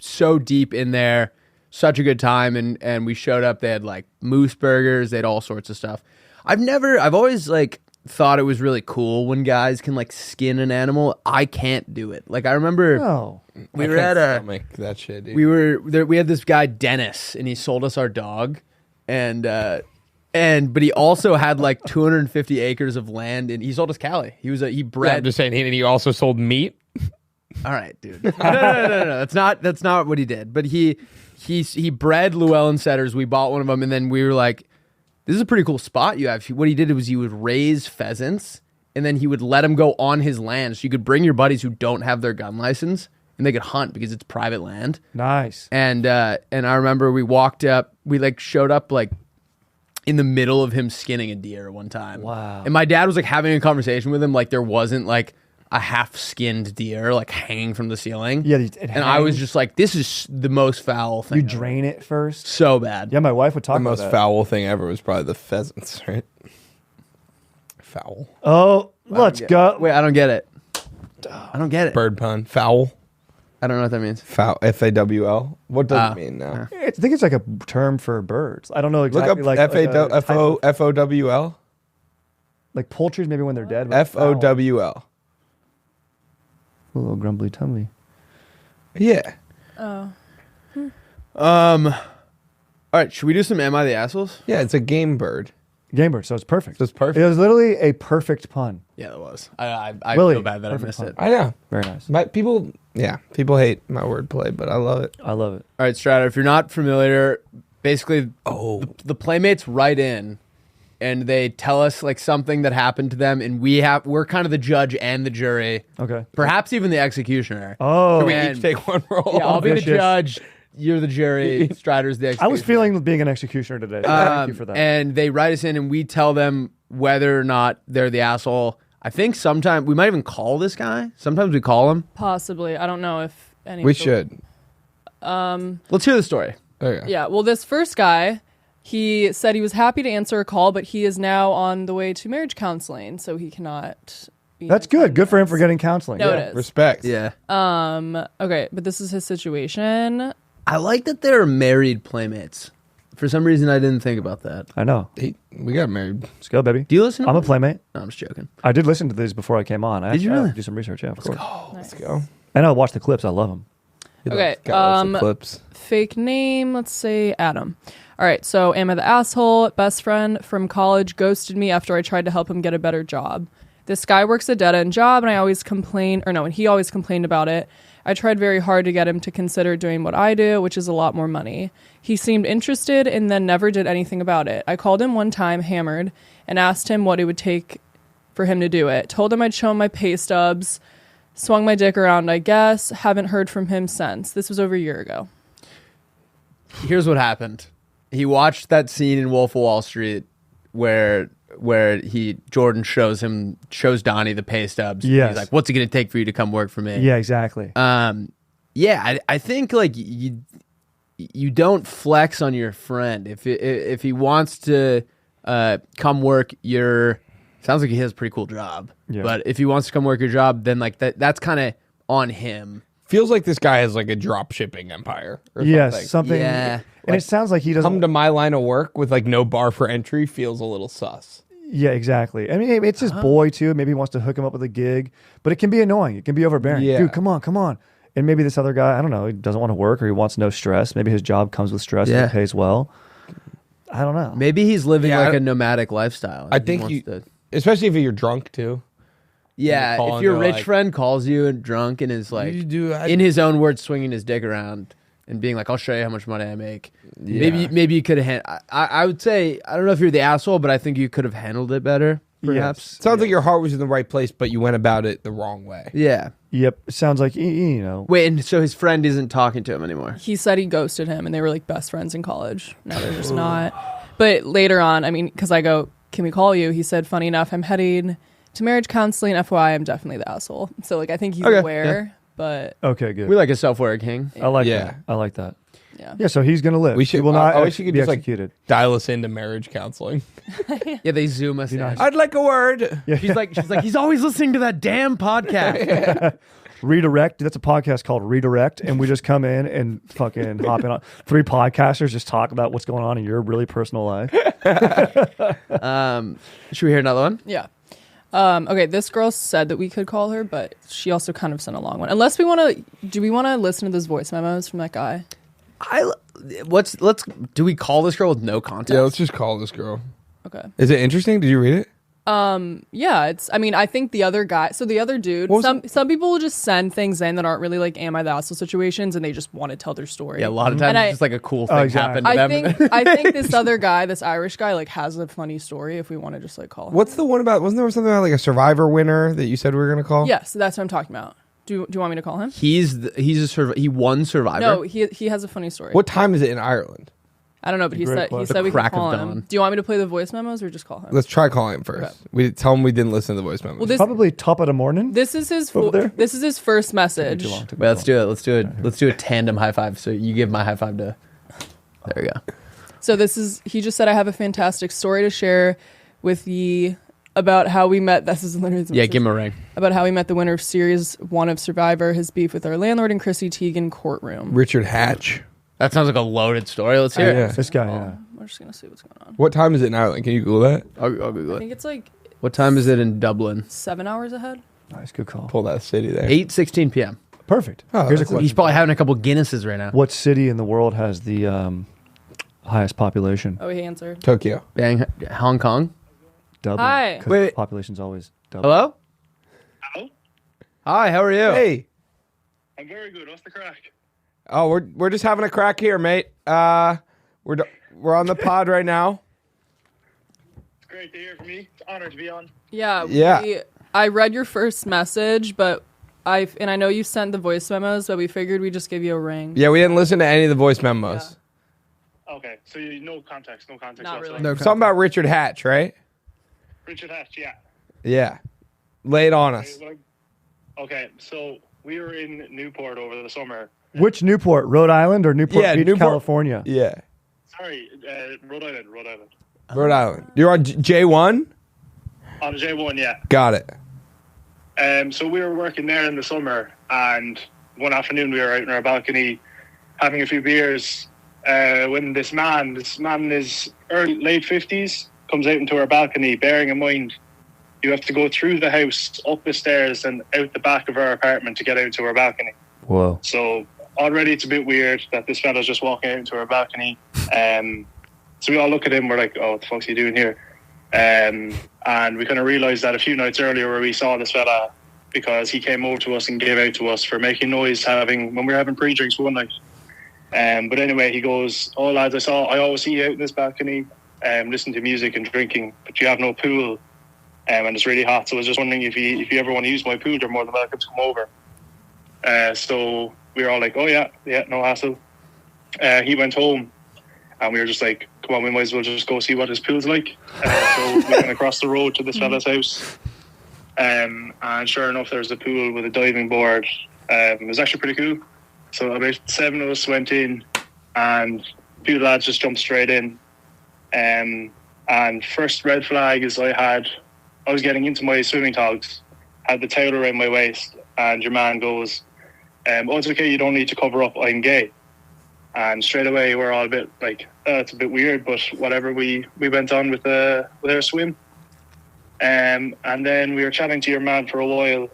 deep in there, such a good time. And we showed up. They had like moose burgers. They had all sorts of stuff. I've always like thought it was really cool when guys can like skin an animal. I can't do it. Like I remember No. we were at a stomach that shit. Dude. we were there. We had this guy Dennis, and he sold us our dog, but he also had like 250 acres of land, and he sold us Cali. He I'm bred. just saying, and he also sold meat. All right, dude. No. That's not what he did. But he bred Llewellyn setters. We bought one of them, and then we were like, "This is a pretty cool spot you have." What he did was he would raise pheasants, and then he would let them go on his land, so you could bring your buddies who don't have their gun license, and they could hunt because it's private land. Nice. And I remember we walked up, we like showed up like in the middle of him skinning a deer one time. Wow. And my dad was like having a conversation with him, like there wasn't like a half-skinned deer like hanging from the ceiling. Yeah, it and I was hangs. just like, this is the most foul thing. You ever. drain it first. So bad. Yeah, my wife would talk The about most that. foul thing ever was probably the pheasants, right? Foul. Oh, let's go. Wait, I don't get it. I don't get it. Bird pun. Foul. I don't know what that means. Foul. FAWL. What does it mean now? I think it's like a term for birds. I don't know Look exactly. up like a type of- FOWL. Like poultry, maybe when they're dead. but fowl. FOWL. A little grumbly tumbly. Yeah. Oh. All right, should we do some Am I the Assholes? Yeah, it's a game bird. Game bird, so it's perfect. So it's perfect. It was literally a perfect pun. Yeah, it was. I Willy, feel bad that I perfect missed pun. it. I know. Very nice. People hate my wordplay, but I love it. I love it. All right, Strider, if you're not familiar, basically the playmates write in and they tell us like something that happened to them, and we're kind of the judge and the jury, Okay. perhaps even the executioner. Oh, We And- each take one roll. Yeah, I'll be the vicious. judge. You're the jury. Strider's the executioner. I was feeling being an executioner today. So thank you for that. And they write us in, and we tell them whether or not they're the asshole. I think sometimes we might even call this guy. Sometimes we call him. Possibly. I don't know if any. We of the- should. Let's hear the story. Okay. Yeah. Well, this first guy, he said he was happy to answer a call, but he is now on the way to marriage counseling, so he cannot. be That's in good. Good for him attendance. for getting counseling. No, Yeah. it is. Respect. Yeah. Okay, but this is his situation. I like that they're married playmates. For some reason, I didn't think about that. I know. We got married. Let's go, baby. Do you listen? I'm a playmate. No, I'm just joking. I did listen to these before I came on. Did you really? Do some research, yeah, of course. Let's go. And I watch the clips. I love them. Okay, Clips. fake name, let's say Adam. All right, so am I the asshole? Best friend from college ghosted me after I tried to help him get a better job. This guy works a dead-end job, and he always complained about it. I tried very hard to get him to consider doing what I do, which is a lot more money. He seemed interested and then never did anything about it. I called him one time, hammered, and asked him what it would take for him to do it. Told him I'd show him my pay stubs. Swung my dick around, I guess. Haven't heard from him since. This was over a year ago. Here's what happened. He watched that scene in Wolf of Wall Street where Jordan shows Donnie the pay stubs. Yes. He's like, what's it going to take for you to come work for me? Yeah, exactly. I think like you don't flex on your friend. If he wants to come work sounds like he has a pretty cool job. Yeah. But if he wants to come work your job, then like that's kind of on him. Feels like this guy has like a drop shipping empire or Yes, something. something. Yeah. And it sounds like he doesn't Come to my line of work with like no bar for entry feels a little sus. Yeah, exactly. I mean, it's his boy too. Maybe he wants to hook him up with a gig, but it can be annoying. It can be overbearing. Yeah. Dude, come on. And maybe this other guy, I don't know, he doesn't want to work or he wants no stress. Maybe his job comes with stress and it pays well. I don't know. Maybe he's living like a nomadic lifestyle. I think especially if you're drunk too. Yeah, if your rich friend calls you and drunk and is like, in his own words, swinging his dick around and being like, I'll show you how much money I make. Yeah. Maybe you could have, I would say, I don't know if you're the asshole, but I think you could have handled it better, perhaps. Yes. Sounds like your heart was in the right place, but you went about it the wrong way. Yeah. Yep. Sounds like, you know. Wait, and so his friend isn't talking to him anymore? He said he ghosted him and they were like best friends in college. Now they're just not. But later on, I mean, because I go, can we call you? He said, funny enough, I'm heading to marriage counseling. FYI, I'm definitely the asshole. So like, I think he's aware, but. Okay, good. We like a self-aware king. I like that. I like that. Yeah. Yeah, so he's going to live. We should, he will not I wish you could be just executed. like dial us into marriage counseling. Yeah, they zoom us in. I'd like a word. Yeah. She's like, he's always listening to that damn podcast. Redirect. That's a podcast called Redirect, and we just come in and fucking hop in on 3 podcasters just talk about what's going on in your really personal life. Should we hear another one? Yeah. Okay, this girl said that we could call her, but she also kind of sent a long one. Unless we want to, do we want to listen to those voice memos from that guy? Do we call this girl with no context? Yeah, let's just call this girl. Okay. Is it interesting? Did you read it? Yeah, I think the other guy, so the other dude, some people will just send things in that aren't really like am I the asshole situations and they just want to tell their story. Yeah, a lot of times it's just like a cool thing happened to them. I think this other guy, this Irish guy, like has a funny story if we want to just like call him. What's the one about, wasn't there something about like a Survivor winner that you said we were going to call? Yes, that's what I'm talking about. Do you want me to call him? He won Survivor. No, he has a funny story. What time is it in Ireland? I don't know, but he said we could call him. Do you want me to play the voice memos or just call him? Let's try calling him first. Okay. We tell him we didn't listen to the voice memos. Well, probably top of the morning. This is his first message. Wait, let's do it. Let's do a tandem high five. So you give my high five to. There we go. So he just said, I have a fantastic story to share with ye about how we met. This is literally his message. Give him a ring. About how we met the winner of Series 1 of Survivor, his beef with our landlord in Chrissy Teigen courtroom. Richard Hatch. That sounds like a loaded story. Let's hear it. This guy, We're just going to see what's going on. What time is it in Ireland? Can you Google that? I'll Google it. I think it's like... What time is it in Dublin? 7 hours ahead. Nice, good call. Pull that city there. 8:16 p.m. Perfect. Oh, Here's a question. He's probably having a couple Guinnesses right now. What city in the world has the highest population? Oh, he answered. Tokyo. Hong Kong? Dublin. Hi. 'Cause Wait. population's always Dublin. Hello? Hello? Hi, how are you? Hey. I'm very good. What's the crack? Oh, we're just having a crack here, mate. We're on the pod right now. It's great to hear from you. It's an honor to be on. Yeah. I read your first message, but I know you sent the voice memos, but we figured we'd just give you a ring. Yeah, we didn't listen to any of the voice memos. Yeah. Okay, so no context Not whatsoever. really. No, something about Richard Hatch, right? Richard Hatch, yeah. Yeah. Lay it on us. Okay, so we were in Newport over the summer. Which Newport? Rhode Island or Newport Beach, Newport, California? Yeah. Sorry, Rhode Island. Rhode Island. You're on J1? On J1, yeah. Got it. So we were working there in the summer, and one afternoon we were out on our balcony having a few beers, when this man in his late 50s, comes out into our balcony. Bearing in mind, you have to go through the house, up the stairs, and out the back of our apartment to get out to our balcony. Whoa. So already it's a bit weird that this fella's just walking out into our balcony. So we all look at him, we're like, oh, what the fuck's he doing here? And we kind of realised that a few nights earlier where we saw this fella, because he came over to us and gave out to us for making noise when we were having pre-drinks one night. But anyway, he goes, oh lads, I always see you out in this balcony, listening to music and drinking, but you have no pool, and it's really hot, so I was just wondering if you ever want to use my pool, you're more than welcome to come over. So we were all like, oh yeah, no hassle. He went home, and we were just like, come on, we might as well just go see what his pool's like. So we went across the road to this fella's house, and sure enough, there's a pool with a diving board. It was actually pretty cool. So about 7 of us went in, and a few lads just jumped straight in. And first red flag is I was getting into my swimming togs, had the towel around my waist, and your man goes, oh, it's okay, you don't need to cover up, I'm gay. And straight away we're all a bit like, it's a bit weird, but whatever, we went on with our swim. And then we were chatting to your man for a while,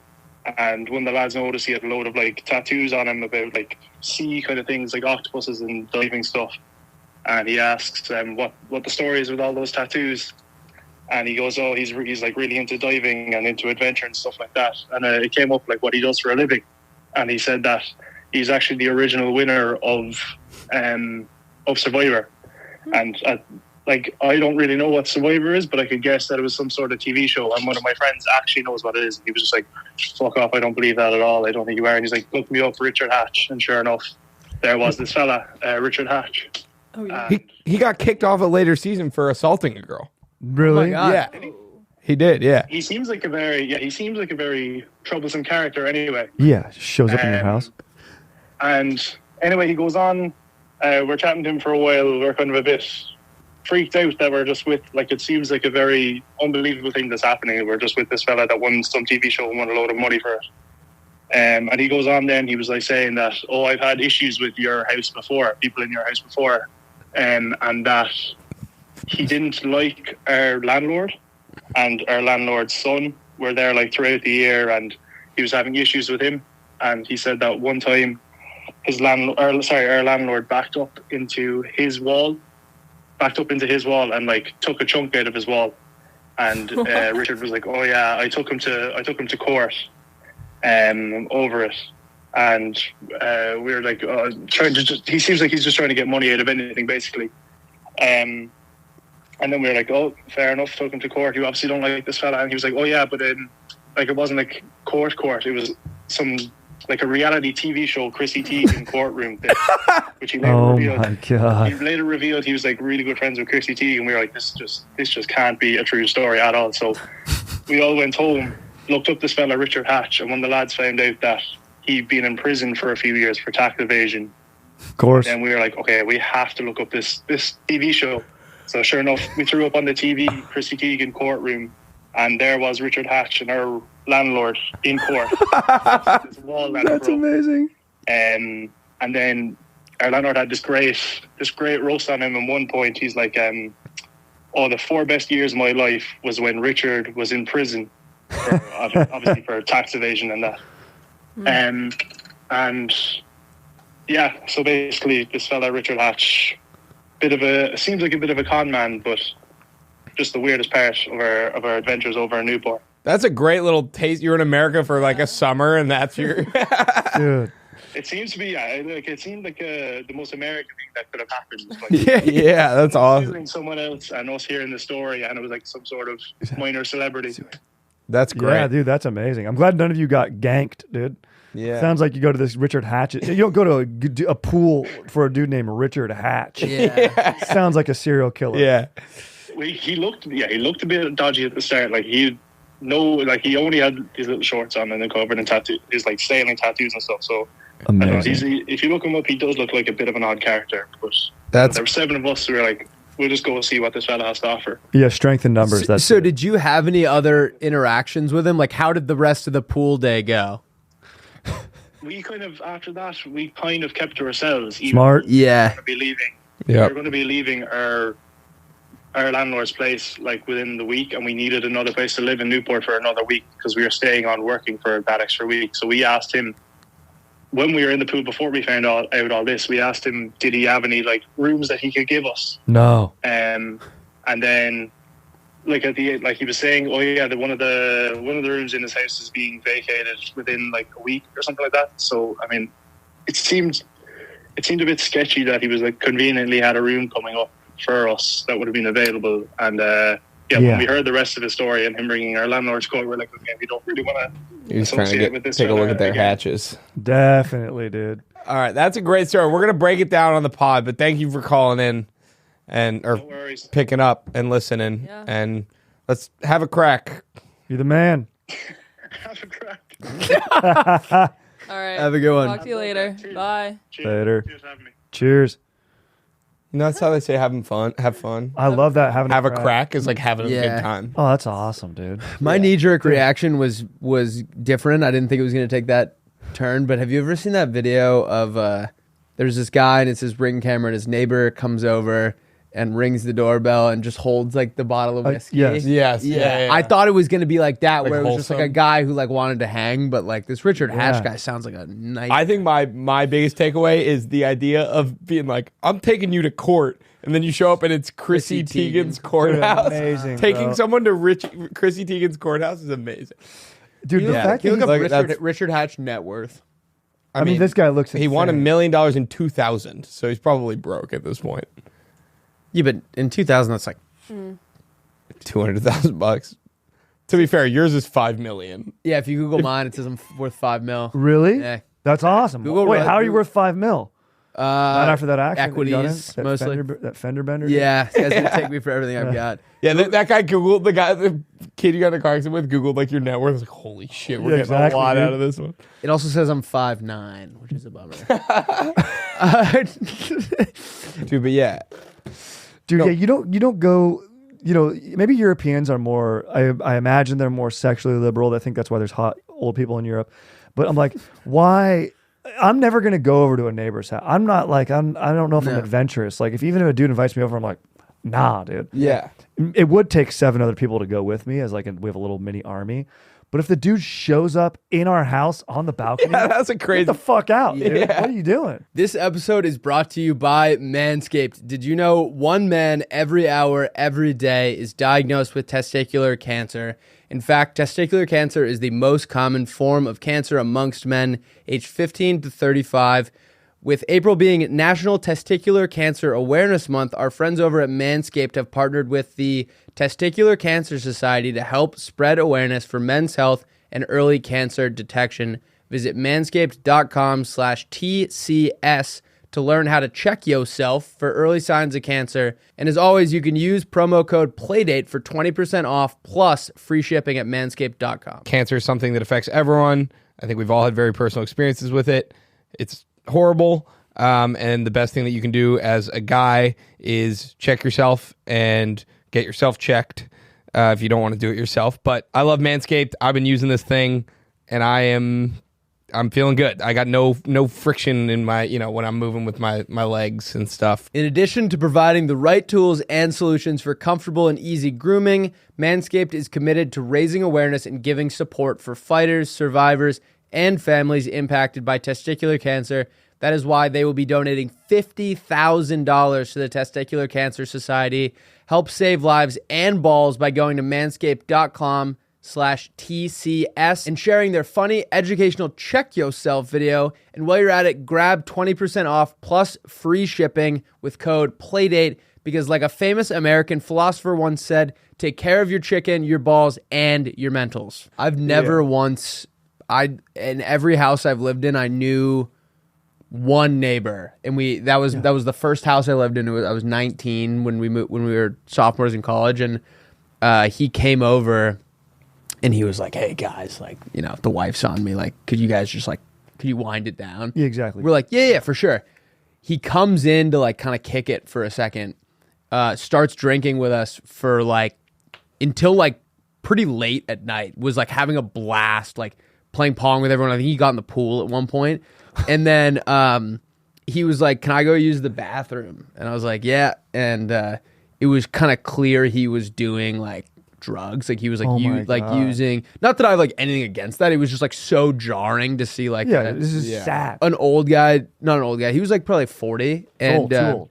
and one of the lads noticed he had a load of like tattoos on him about like sea kind of things, like octopuses and diving stuff. And he asks what the story is with all those tattoos. And he goes, oh, he's like really into diving and into adventure and stuff like that. And it came up like what he does for a living. And he said that he's actually the original winner of Survivor. And like, I don't really know what Survivor is, but I could guess that it was some sort of TV show. And one of my friends actually knows what it is. And he was just like, fuck off, I don't believe that at all. I don't think you are. And he's like, look me up Richard Hatch. And sure enough, there was this fella, Richard Hatch. Oh, yeah. He got kicked off a later season for assaulting a girl. Really? Oh my God. Yeah. He did, yeah. He seems like a very troublesome character anyway. Yeah, shows up in your house. And anyway, he goes on, we're chatting to him for a while, we're kind of a bit freaked out that we're just with, like, it seems like a very unbelievable thing that's happening. We're just with this fella that won some TV show and won a load of money for it. And he goes on then, he was like saying that, oh, I've had issues with your house before, people in your house before, and that he didn't like our landlord, and our landlord's son were there like throughout the year, and he was having issues with him. And he said that one time our landlord backed up into his wall and like took a chunk out of his wall. And Richard was like, oh yeah, I took him to court over it. And we were like, he seems like he's just trying to get money out of anything, basically. And then we were like, oh, fair enough, took him to court. You obviously don't like this fella. And he was like, oh yeah, but like it wasn't like court. It was some like a reality TV show, Chrissy Teigen courtroom thing, which he later revealed. Oh my God. He later revealed he was like really good friends with Chrissy Teigen. And we were like, this just can't be a true story at all. So we all went home, looked up this fella Richard Hatch, and one of the lads found out that he'd been in prison for a few years for tax evasion. Of course. And we were like, okay, we have to look up this TV show. So sure enough, we threw up on the TV, Chrissy Teigen courtroom, and there was Richard Hatch and our landlord in court. That's amazing. And then our landlord had this great roast on him. At one point, he's like, the 4 best years of my life was when Richard was in prison, obviously for tax evasion and that. And yeah, so basically this fella Richard Hatch, seems like a bit of a con man, but just the weirdest part of our adventures over in Newport. That's a great little taste. You're in America for like a summer, and that's your dude. It seems to be, it seemed like the most American thing that could have happened. Like, yeah, that's awesome. Someone else and us hearing the story, and it was like some sort of minor celebrity. That's great. Yeah, dude, that's amazing. I'm glad none of you got ganked, dude. Yeah. Sounds like you go to this Richard Hatch. You don't go to a pool for a dude named Richard Hatch. Yeah. Sounds like a serial killer. Yeah. He looked a bit dodgy at the start. Like he only had these little shorts on and then covered in tattoos, his like sailing tattoos and stuff. So amazing. If you look him up, he does look like a bit of an odd character. But there were 7 of us who were like, we'll just go see what this fella has to offer. Yeah, strength in numbers. So did you have any other interactions with him? Like, how did the rest of the pool day go? We kind of, after that, we kind of kept to ourselves. Smart. Yeah. We were going to be leaving. Yep. We're going to be leaving our landlord's place like within the week, and we needed another place to live in Newport for another week because we were staying on working for that extra week. So we asked him, when we were in the pool before we found out all this, we asked him, did he have any like rooms that he could give us? No. And then like at the like he was saying, oh yeah, one of the rooms in his house is being vacated within like a week or something like that. So I mean, it seemed a bit sketchy that he was like conveniently had a room coming up for us that would have been available. And when we heard the rest of the story and him bringing our landlord's code, we're like, okay, we don't really want to. He's trying to take a look at their hatches. Definitely, dude. All right, that's a great story. We're gonna break it down on the pod, but thank you for calling in or picking up and listening. Yeah. And let's have a crack. You're the man. Have a crack. All right. Have a good one. Talk to you later. Bye. Later. Cheers for having me. Cheers. You know, that's how they say have fun. I love that. Have a crack is like having a good time. Oh, that's awesome, dude. My knee-jerk reaction was different. I didn't think it was going to take that turn, but have you ever seen that video of there's this guy and it's his Ring camera and his neighbor comes over and rings the doorbell and just holds like the bottle of whiskey? Yes. Yeah. I thought it was going to be like that, Like where it was just like a wholesome. guy who like wanted to hang, but like this Richard Hatch Yeah. guy sounds like a nice. I think my biggest takeaway is the idea of being like, I'm taking you to court, and then you show up and it's Chrissy Teigen's courthouse. Amazing, Taking bro. someone to Chrissy Teigen's courthouse is amazing. Dude, the fact Can you that look he's, up that's- Richard Hatch net worth? I mean, this guy looks He won $1 insane. million in 2000, so he's probably broke at this point. Yeah, but in 2000, that's like $200,000. To be fair, yours is $5 million. yeah. If you Google mine, it says I'm worth $5 million. Really? Yeah. That's awesome. Google Wait, Red- how are you worth $5 million? Not after that accident that you got in? equities, That mostly. that fender bender. Yeah, this guy's gonna take me for everything I've got. Yeah, that guy Googled, the kid you got in a car accident with, Googled like your net worth. Like, holy shit, we're Yeah, getting exactly, a lot dude. out of this one. It also says I'm 5'9", which is a bummer. Dude, but yeah. Dude, No. yeah, you don't go. You know, maybe Europeans are more. I imagine they're more sexually liberal. I think that's why there's hot old people in Europe. But I'm like, why? I'm never gonna go over to a neighbor's house. I'm not like I don't know if I'm No. adventurous. Like if even if a dude invites me over, I'm like, nah, dude. Yeah. It would take 7 other people to go with me, as like we have a little mini army. But if the dude shows up in our house on the balcony, Yeah, that's a crazy. get the fuck out, dude. Yeah. What are you doing? This episode is brought to you by Manscaped. Did you know one man every hour, every day is diagnosed with testicular cancer? In fact, testicular cancer is the most common form of cancer amongst men aged 15 to 35. With April being National Testicular Cancer Awareness Month, our friends over at Manscaped have partnered with the Testicular Cancer Society to help spread awareness for men's health and early cancer detection. Visit manscaped.com/TCS to learn how to check yourself for early signs of cancer. And as always, you can use promo code PLAYDATE for 20% off plus free shipping at manscaped.com. Cancer is something that affects everyone. I think we've all had very personal experiences with it. It's horrible. And the best thing that you can do as a guy is check yourself and get yourself checked if you don't want to do it yourself. But I love Manscaped. I've been using this thing, and I'm feeling good. I got no friction in my, when I'm moving with my legs and stuff. In addition to providing the right tools and solutions for comfortable and easy grooming, Manscaped is committed to raising awareness and giving support for fighters, survivors, and families impacted by testicular cancer. That is why they will be donating $50,000 to the Testicular Cancer Society. Help save lives and balls by going to manscaped.com/TCS and sharing their funny educational check yourself video. And while you're at it, grab 20% off plus free shipping with code PLAYDATE, because like a famous American philosopher once said, take care of your chicken, your balls, and your mentals. I've never once, in every house I've lived in, I knew one neighbor, and that was the first house I lived in. I was 19 when we were sophomores in college, and he came over, and he was like, "Hey guys, like, the wife's on me. Like, could you guys just could you wind it down?" Yeah, exactly. We're like, yeah, for sure. He comes in to like kind of kick it for a second, starts drinking with us for like until like pretty late at night. Was like having a blast, like playing pong with everyone. I think he got in the pool at one point. And then he was like, "Can I go use the bathroom?" And I was like, "Yeah." And it was kind of clear he was doing like drugs. Like he was like using. Not that I have like anything against that. It was just like so jarring to see like this is sad. An old guy, not an old guy. He was like probably 40, and too old.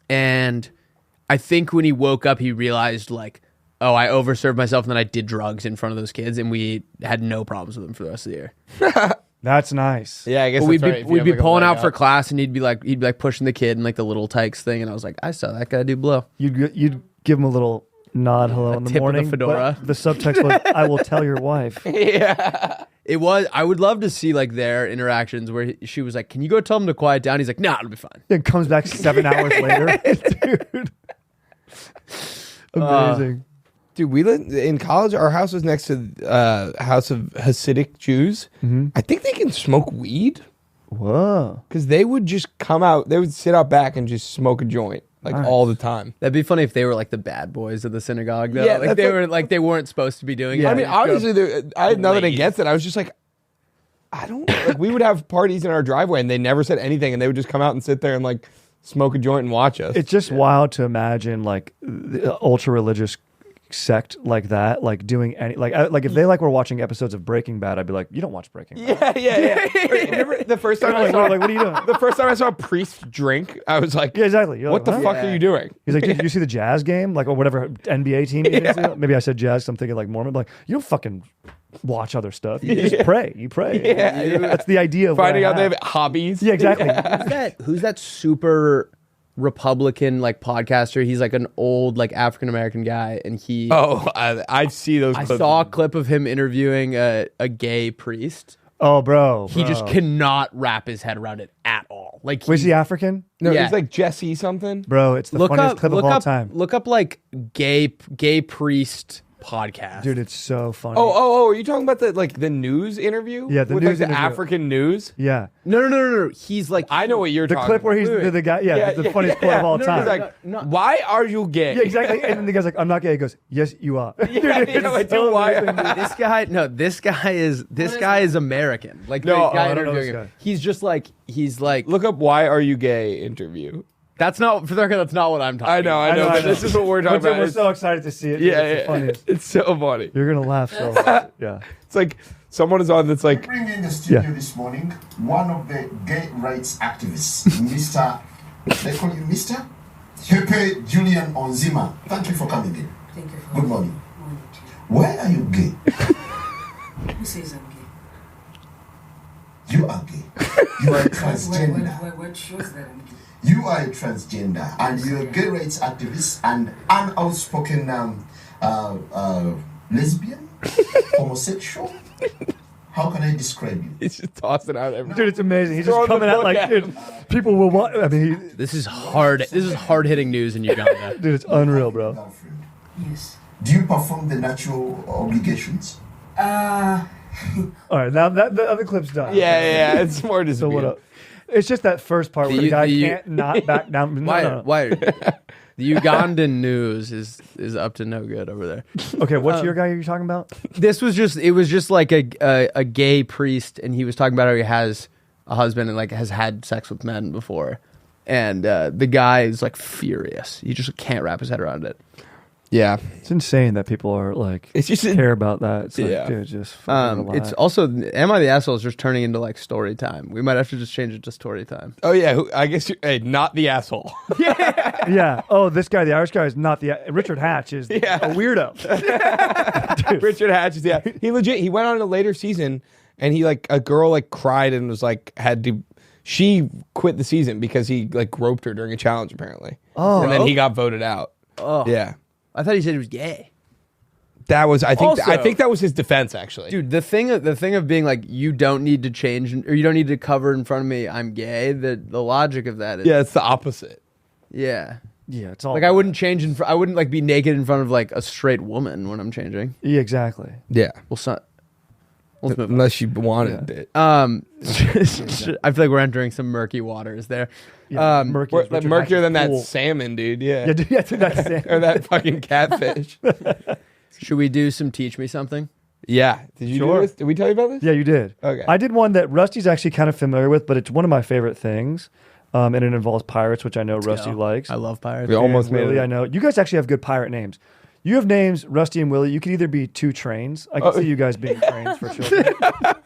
And I think when he woke up, he realized like, oh, I overserved myself, and then I did drugs in front of those kids, and we had no problems with him for the rest of the year. That's nice. Yeah, I guess But that's we'd be like, pulling out for class, and he'd be like pushing the kid in like the little tykes thing, and I was like, I saw that guy do blow. You'd give him a little nod, hello in the tip of the morning. fedora. But the subtext was, "I will tell your wife." Yeah. It was. I would love to see like their interactions where she was like, "Can you go tell him to quiet down?" He's like, "Nah, it'll be fine." It comes back 7 hours later. Dude. Amazing. Dude, we lived in college. Our house was next to house of Hasidic Jews. I think they can smoke weed Whoa. because they would just come out. They would sit out back and just smoke a joint like all the time. That'd be funny if they were like the bad boys of the synagogue. Though. Yeah, like that's they like- were like they weren't supposed to be doing it. I mean, obviously, I had nothing Blaze. against it. I was just like, I don't like. We would have parties in our driveway, and they never said anything, and they would just come out and sit there and like smoke a joint and watch us. It's just wild to imagine like ultra religious sect like that, like doing any like if they like were watching episodes of Breaking Bad, I'd be like, you don't watch Breaking Bad. yeah. Remember the first time I saw like, what are you doing? the first time I saw a priest drink, I was like, Yeah, exactly. You're what like, the huh? fuck are you doing? He's like, did you see the Jazz game? Like, or whatever NBA team he's into? Maybe I said Jazz, so I'm thinking like Mormon. Like, you don't fucking watch other stuff. You just pray. You pray. Yeah. That's the idea of Finding what I out they have have. hobbies. Yeah, exactly. Who's that super Republican like podcaster? He's like an old like African American guy, and he. Oh, I see those. I clips. saw a clip of him interviewing a gay priest. Oh, bro. He just cannot wrap his head around it at all. Like, Was he African? No, Yeah. he's like Jesse something. Bro, it's the funniest clip of all time. Look up like gay priest podcast. Dude, it's so funny. Oh, are you talking about the news interview? Yeah, the with news like the interview. African news. Yeah. No. He's like, I know what you're The talking clip where about. he's the guy, the funniest clip of all He's time. like, why are you gay? Yeah, exactly. And then the guy's like, I'm not gay. He goes, yes, you are. this guy is American. Like No, the guy I don't know interviewing this him. guy. He's like Look up why are you gay interview. that's not for the record. That's not what I'm talking. I know, but this is what we're talking about. We're It's- so excited to see it. yeah, It's the funniest. it's so funny. You're going to laugh so hard. Yeah. It's like someone is on that's like, Bring in the studio this morning one of the gay rights activists, Mr. They call you Mr. Hepe Julian Onzima. Thank you for coming in. Thank you for Good morning. morning. Why are you gay? Who says I'm gay? You are gay. You are a transgender. What shows that I'm gay? You are a transgender, and you're a gay rights activist and an outspoken lesbian, homosexual. How can I describe you? he's just tossing out everything. Dude, it's amazing. He's Throwing just the coming out book like, at dude, him. people will want. I mean, This is hard. This is hard hitting news in Uganda. dude, it's unreal, bro. Girlfriend. Yes. Do you perform the natural obligations? All right, now that the other clip's done. Yeah, it's more just So what up? It's just that first part where the guy can't not back down. No, no. Why? The Ugandan news is up to no good over there. Okay, what's your guy you're talking about? It was just like a gay priest, and he was talking about how he has a husband and like has had sex with men before, and the guy is like furious. He just can't wrap his head around it. Yeah, It's insane that people are like, it's just care about that. It's like, Yeah. dude, just fucking relax. It's also Am I the Asshole is just turning into like story time. We might have to just change it to story time. Oh yeah, I guess hey, not the asshole. Yeah. Oh, this guy, the Irish guy, is not the Richard Hatch is a weirdo. Richard Hatch is he went on in a later season and he like a girl like cried and was like she quit the season because he like groped her during a challenge apparently. Oh. And then he got voted out. Oh, Yeah. I thought he said he was gay. That was I think Also- that was his defense actually. Dude, the thing of being like, you don't need to change or you don't need to cover in front of me, I'm gay. The logic of that is Yeah, it's the opposite. yeah. Yeah, it's all Like I wouldn't change I wouldn't like be naked in front of like a straight woman when I'm changing. Yeah, exactly. Yeah. Let's move on. Unless you wanted it. I feel like we're entering some murky waters there. Yeah, murky is Like Richard murkier than Hatch's that pool. salmon, dude. Yeah. Yeah, dude, yeah, dude, that's it. Or that fucking catfish. Should we do some teach me something? Yeah. Did you Sure. do this? Did we tell you about this? Yeah, you did. Okay. I did one that Rusty's actually kind of familiar with, but it's one of my favorite things. And it involves pirates, which I know Rusty likes. I love pirates. We almost made Willy, it. I know. You guys actually have good pirate names. You have names, Rusty and Willy. You could either be two trains. I could see you guys being trains for children.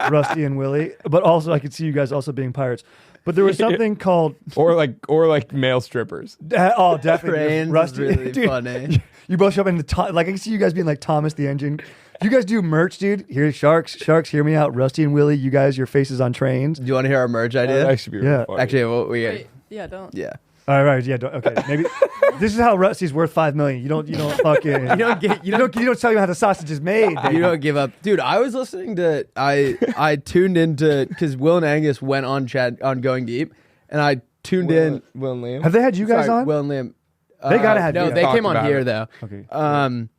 Rusty and Willy. But also I could see you guys also being pirates. But there was something called or like male strippers. oh, definitely. Trains is Rusty, really dude, funny. You both show up in the like I can see you guys being like Thomas the Engine. You guys do merch, dude. Here, sharks, hear me out. Rusty and Willy, you guys, your faces on trains. Do you want to hear our merch idea? That actually be really funny. Actually, what we Wait, yeah, don't. yeah. All right, yeah, okay. Maybe this is how Rusty's worth $5 million. You don't fucking you don't tell you how the sausage is made. Baby. You don't give up, dude. I was listening to I tuned into because Will and Angus went on Going Deep, and I tuned in. Will and Liam. Have they had you guys on? Will and Liam. They gotta have. No, you they guys. came on about here it. though. Okay.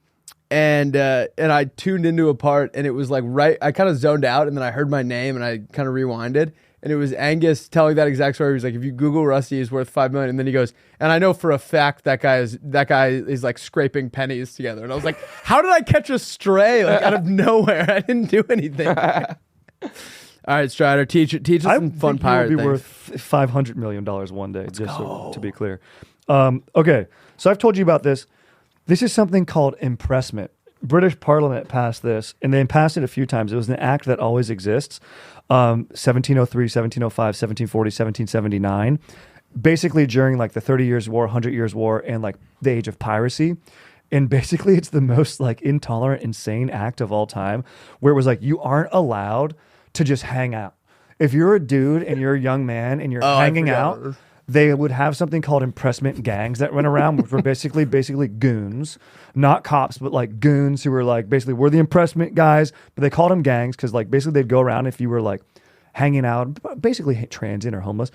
And I tuned into a part, and it was like I kind of zoned out, and then I heard my name, and I kind of rewinded, and it was Angus telling that exact story. He was like, "If you Google Rusty, he's worth $5 million," and then he goes, "And I know for a fact that guy is like scraping pennies together." And I was like, "How did I catch a stray like out of nowhere? I didn't do anything." All right, Strider, teach us some fun pirate things. I would be worth $500 million one day. So, to be clear. Okay, so I've told you about this. This is something called impressment. British Parliament passed this, and they passed it a few times. It was an act that always exists. 1703, 1705, 1740, 1779. Basically during like the 30 Years' War, 100 Years' War, and like the age of piracy. And basically it's the most like intolerant, insane act of all time, where it was like you aren't allowed to just hang out. If you're a dude and you're a young man and you're hanging out, they would have something called impressment gangs that went around, which were basically goons, not cops, but like goons who were like basically we're the impressment guys, but they called them gangs because like basically they'd go around if you were like hanging out, basically transient or homeless,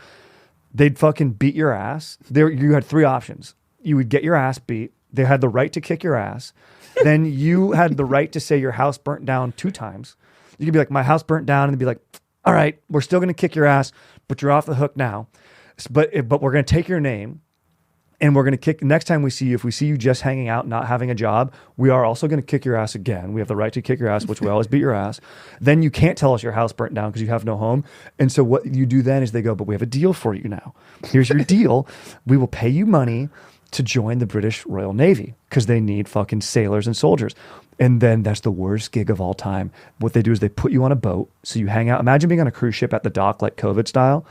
they'd fucking beat your ass. You had three options. You would get your ass beat. They had the right to kick your ass. Then you had the right to say your house burnt down 2 times. You could be like, my house burnt down, and they'd be like, all right, we're still going to kick your ass, but you're off the hook now. But we're going to take your name, and we're going to kick. Next time we see you, if we see you just hanging out, not having a job, we are also going to kick your ass again. We have the right to kick your ass, which we always beat your ass. Then you can't tell us your house burnt down because you have no home. And so what you do then is they go, but we have a deal for you now. Here's your deal. We will pay you money to join the British Royal Navy because they need fucking sailors and soldiers. And then that's the worst gig of all time. What they do is they put you on a boat. So you hang out. Imagine being on a cruise ship at the dock, like COVID style,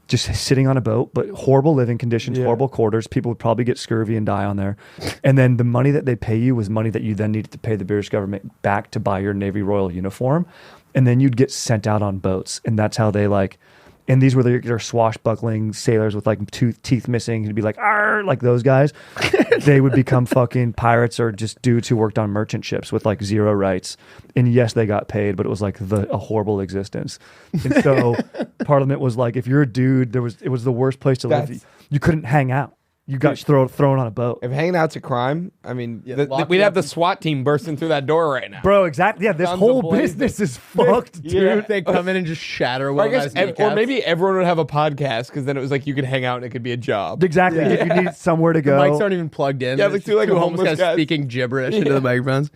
just sitting on a boat, but horrible living conditions, horrible quarters. People would probably get scurvy and die on there. And then the money that they pay you was money that you then needed to pay the British government back to buy your Navy Royal uniform. And then you'd get sent out on boats. And that's how they like, and these were their swashbuckling sailors with like teeth missing. It'd be like, arr, like those guys. They would become fucking pirates or just dudes who worked on merchant ships with like 0 rights. And yes, they got paid, but it was like a horrible existence. And so Parliament was like, if you're a dude, it was the worst place to live. You couldn't hang out. You got thrown on a boat. If hanging out's a crime, I mean, we'd have the SWAT team bursting through that door right now. Bro, exactly. Yeah, this whole business is fucked, dude. Yeah. They come in and just shatter one of those or maybe everyone would have a podcast because then it was like you could hang out and it could be a job. Exactly. Yeah. If you need somewhere to go. The mics aren't even plugged in. Yeah, like two homeless guys speaking gibberish into the microphones.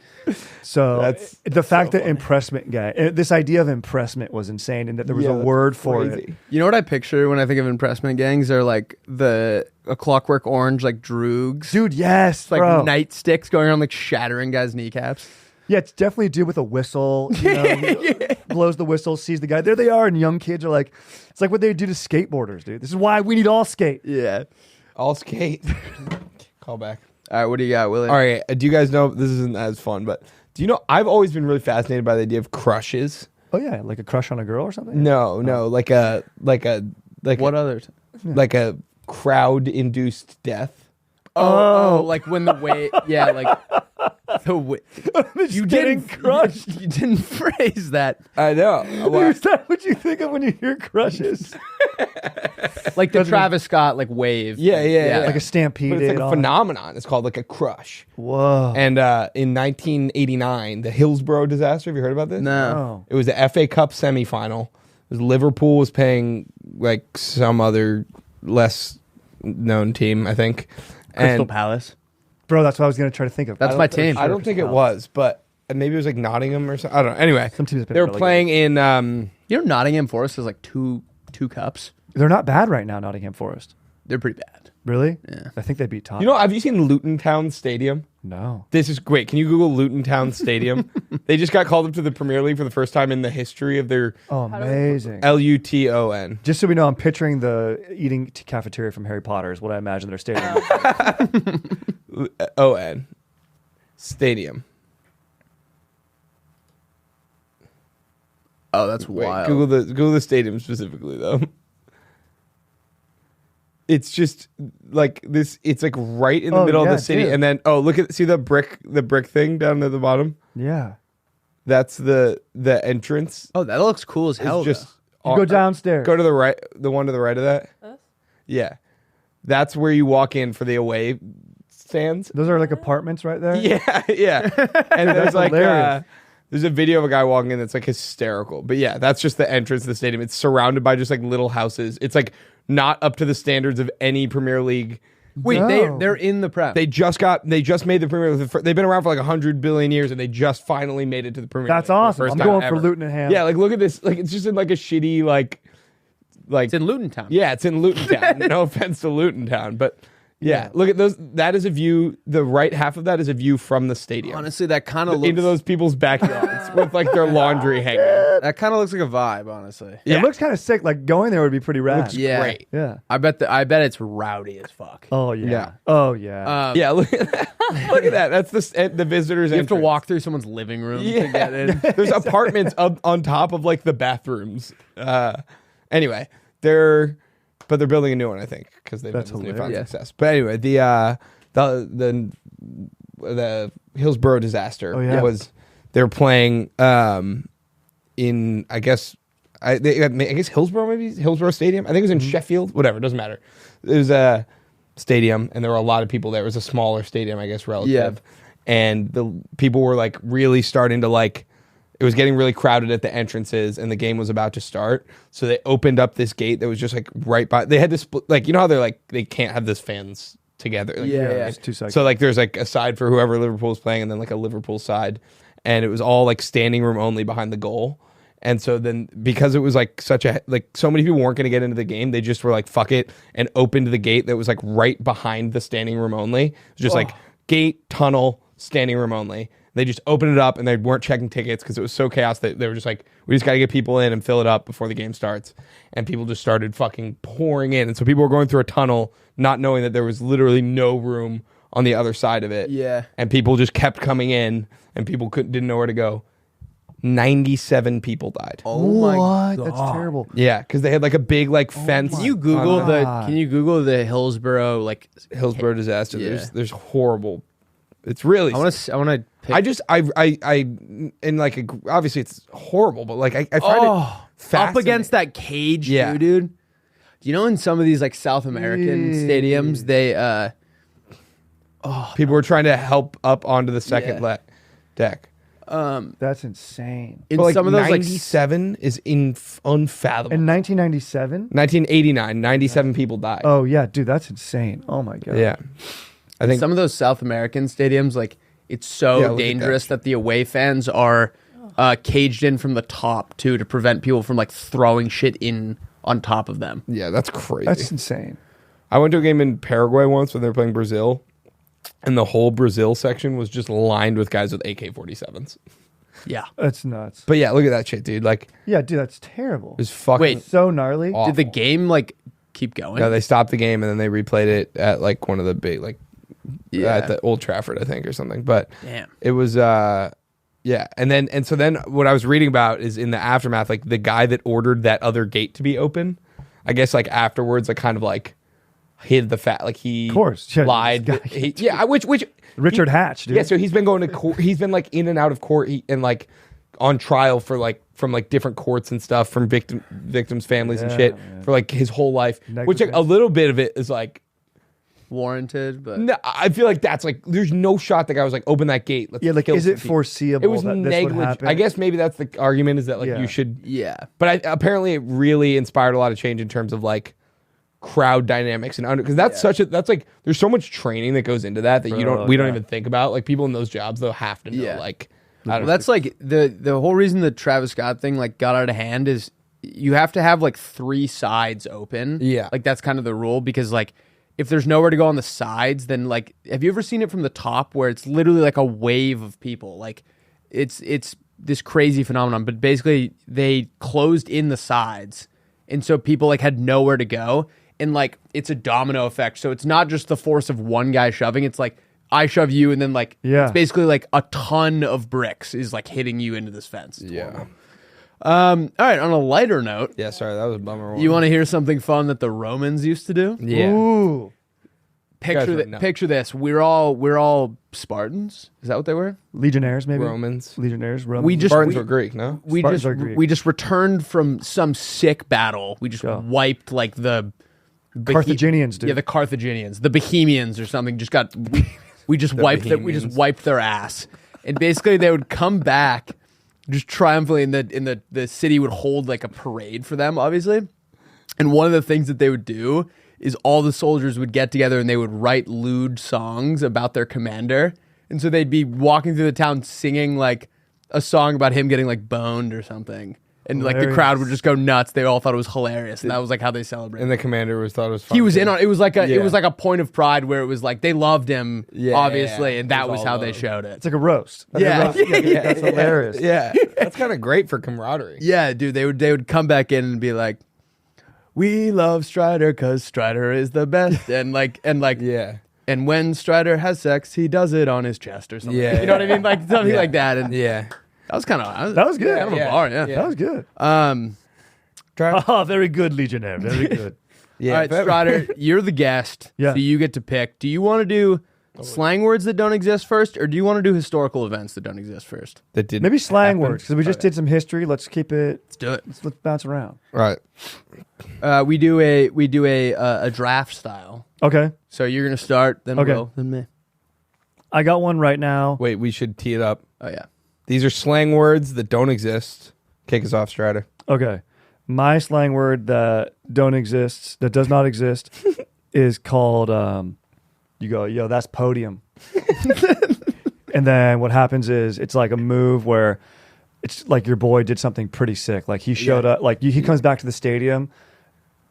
So That's the fact so that impressment guy, this idea of impressment was insane, and that there was a word for it. You know what I picture when I think of impressment gangs? Are like a Clockwork Orange, like droogs. Dude, yes, it's like bro. nightsticks going around like shattering guys' kneecaps. Yeah, it's definitely a dude with a whistle. You know, blows the whistle, sees the guy. There they are, and young kids are like, it's like what they do to skateboarders, dude. This is why we need all skate. Yeah, all skate. Call back. All right, what do you got, Willy? All right, do you guys know this isn't as fun, but do you know I've always been really fascinated by the idea of crushes. Oh yeah, like a crush on a girl or something. No, like others? Like a crowd-induced death. Oh, like when the way, yeah, like the way. You didn't crush. You didn't phrase that. I know. Is that what you think of when you hear crushes? Like the Travis Scott like wave. Yeah. Like a stampede. But it's like a phenomenon. It's called like a crush. Whoa. And in 1989, the Hillsborough disaster. Have you heard about this? No. It was the FA Cup semifinal. It was Liverpool was paying like some other less known team, I think. Crystal Palace. Bro, that's what I was going to try to think of. That's my team. I don't think it was, but maybe it was like Nottingham or something. I don't know. Anyway, Some teams have been they were really playing in. You know, Nottingham Forest has like two cups. They're not bad right now, Nottingham Forest. They're pretty bad. Really? Yeah. I think they beat Tottenham. You know, have you seen Luton Town Stadium? No. This is great. Can you Google Luton Town Stadium? They just got called up to the Premier League for the first time in the history of their Oh, amazing. Luton. Just so we know, I'm picturing the eating cafeteria from Harry Potter is what I imagine their stadium. ON Stadium. Oh, that's Wait, wild. Google the stadium specifically though. It's just like this. It's like right in the middle of the city, dude. and then see the brick thing down at the bottom. Yeah. That's the entrance. Oh, that looks cool as It's hell. just You go downstairs. Go to the right, the one to the right of that. Yeah, that's where you walk in for the away stands. Those are like apartments right there. Yeah, yeah. And there's That's like hilarious. there's a video of a guy walking in that's like hysterical. But yeah, that's just the entrance to the stadium. It's surrounded by just like little houses. It's like not up to the standards of any Premier League. Wait, No. they're in the Prem. They just made the Premier League. They've been around for like 100 billion years, and they just finally made it to the Premier League. That's for the awesome. first I'm time going ever. for Luton and Ham. Yeah, like look at this. Like it's just in like a shitty like it's in Luton Town. yeah, it's in Luton Town. No offense to Luton Town, but yeah, look at those. That is a view. The right half of that is a view from the stadium. Honestly, that kind of looks into those people's backyards with like their laundry hanging. That kind of looks like a vibe, honestly. Yeah. It looks kind of sick. Like going there would be pretty rad. Yeah. Great. Yeah. I bet it's rowdy as fuck. Oh yeah. Yeah. Oh yeah. Yeah, look at that. Look at that. That's the visitors. You have to entrance. walk through someone's living room to Yeah. get in. There's apartments up on top of like the bathrooms. Anyway, they're building a new one, I think, because they've That's had this newfound hilarious. success. But anyway, the Hillsborough disaster was they were playing in I guess Hillsborough, maybe Hillsborough Stadium. I think it was in Sheffield. Whatever, it doesn't matter. It was a stadium, and there were a lot of people there. It was a smaller stadium, I guess, relative. Yeah. And the people were like really starting to like. It was getting really crowded at the entrances, and the game was about to start. So they opened up this gate that was just like right by. They had this like, you know how they're like they can't have this fans together. Like, Yeah, it's 2 seconds. So like there's like a side for whoever Liverpool's playing, and then like a Liverpool side, and it was all like standing room only behind the goal. And so then because it was like such a like so many people weren't going to get into the game, they just were like fuck it and opened the gate that was like right behind the standing room only. It was just like gate, tunnel, standing room only. They just opened it up and they weren't checking tickets because it was so chaos that they were just like, we just got to get people in and fill it up before the game starts. And people just started fucking pouring in. And so people were going through a tunnel not knowing that there was literally no room on the other side of it. Yeah. And people just kept coming in and people didn't know where to go. 97 people died. Oh my what? god. That's terrible. Yeah, because they had like a big like fence. Can you Google my the God. Can you Google the Hillsborough like Hillsborough disaster? Yeah. There's horrible. It's really. I want to I just and like obviously it's horrible, but like I find it up fascinating. against that cage, Yeah. too, dude. Do you know in some of these like South American stadiums they People were trying to help up onto the second Yeah. deck. That's insane. in But like some of those like 97 is unfathomable. In 1997. 1989, 97 people died. Oh yeah, dude, that's insane. Oh my god. Yeah, I think some of those South American stadiums, like it's Yeah, so look at dangerous that. that the away fans are caged in from the top too to prevent people from like throwing shit in on top of them. yeah, that's crazy. That's insane. I went to a game in Paraguay once when they were playing Brazil, and the whole Brazil section was just lined with guys with AK-47s. Yeah. That's nuts. But yeah, look at that shit, dude. Like, Yeah, dude, that's terrible. it was fucking. Wait. So gnarly. awful. Did the game like keep going? No, they stopped the game and then they replayed it at like one of the big like Yeah. at the Old Trafford, I think, or something. But Damn. it was yeah. And so then what I was reading about is in the aftermath, like the guy that ordered that other gate to be open, I guess like afterwards, like kind of like hid the fact, like he Of course. Yeah, lied. this guy- Yeah, which Richard Hatch, dude. Yeah, so he's been going to court. He's been like in and out of court and like on trial for like from like different courts and stuff from victims' families and Yeah, shit man. for like his whole life. Which like, a Negligence. little bit of it is like. Warranted, but No, I feel like that's like there's no shot the guy was like open that gate. Let's Yeah, like kill is some it people. foreseeable It was that this would negligent. happen? I guess maybe that's the argument is that like Yeah. you should. yeah. But apparently it really inspired a lot of change in terms of like crowd dynamics and because that's that's like there's so much training that goes into that we don't yeah. even think about. Like people in those jobs though have to know Yeah. like Well, that's like the whole reason the Travis Scott thing like got out of hand is you have to have like 3 sides open. Yeah. Like that's kind of the rule because like if there's nowhere to go on the sides, then like have you ever seen it from the top where it's literally like a wave of people? Like it's this crazy phenomenon, but basically they closed in the sides. And so people like had nowhere to go. And like it's a domino effect. So it's not just the force of one guy shoving, it's like I shove you, and then like it's basically like a ton of bricks is like hitting you into this fence. It's horrible. All right. On a lighter note, sorry, that was a bummer one. you want to hear something fun that the Romans used to do? Yeah. Ooh. Picture this. We're all Spartans. Is that what they were? Legionnaires, maybe. Romans. Legionnaires. Romans. Spartans were Greek, no? We just returned from some sick battle. We just wiped like the Carthaginians, dude. Yeah, the Carthaginians, the Bohemians or something. Just got we just wiped it. We just wiped their ass, and basically they would come back just triumphantly, and the city would hold like a parade for them, obviously. And one of the things that they would do is all the soldiers would get together and they would write lewd songs about their commander. And so they'd be walking through the town singing like a song about him getting like boned or something. And like the crowd would just go nuts. They all thought it was hilarious. And that was like how they celebrated. And the commander thought it was fun. He was in on it. Was like a point of pride where it was like they loved him, obviously, and that was how they showed it. It's like a roast. That's hilarious. Yeah. That's kind of great for camaraderie. Yeah, dude. They would come back in and be like, "We love Strider because Strider is the best," and and when Strider has sex, he does it on his chest or something. Yeah, you know what I mean, like something like that. And yeah, that was kind of that was good. Kind of a bar. Yeah, that was good. Very good, Legionnaire. Very good. All right, Strider, you're the guest. Yeah. So you get to pick. Do you want to do slang words that don't exist first, or do you want to do historical events that don't exist first? That did maybe slang words because we just did some history. Let's keep it. Let's do it. Let's bounce around. Right. We do a draft style. Okay. So you're gonna start, then Will, then me. I got one right now. Wait, we should tee it up. Oh yeah. These are slang words that don't exist. Kick us off, Strider. Okay. My slang word that does not exist, is called. You go, yo, that's podium. And then what happens is it's like a move where it's like your boy did something pretty sick. Like he showed up, like he comes back to the stadium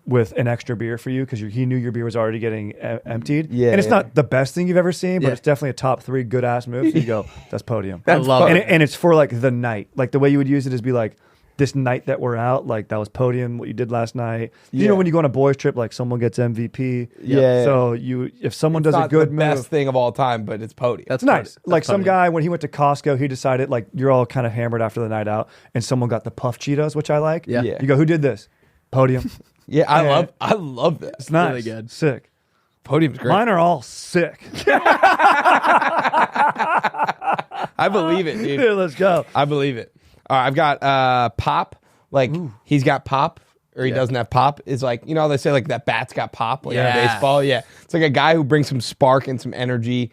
with an extra beer for you because he knew your beer was already getting emptied. Yeah, and it's not the best thing you've ever seen, but it's definitely a top 3 good ass move. So you go, that's podium. I love it. And it's for like the night. Like the way you would use it is be like, this night that we're out, like that was podium, what you did last night. You know when you go on a boys trip, like someone gets MVP. Yeah. So if someone does a good the best thing of all time, but it's podium. That's nice. Like some guy, when he went to Costco, he decided like you're all kind of hammered after the night out, and someone got the puff Cheetos, which I like. Yeah. You go, who did this? Podium. Yeah, I love this. It's nice. Really good. Sick. Podium's great. Mine are all sick. I believe it, dude. Here, let's go. I believe it. All right, I've got pop. Like he's got pop, or he doesn't have pop. Is like, you know, they say like that bat's got pop, like in baseball. Yeah, it's like a guy who brings some spark and some energy,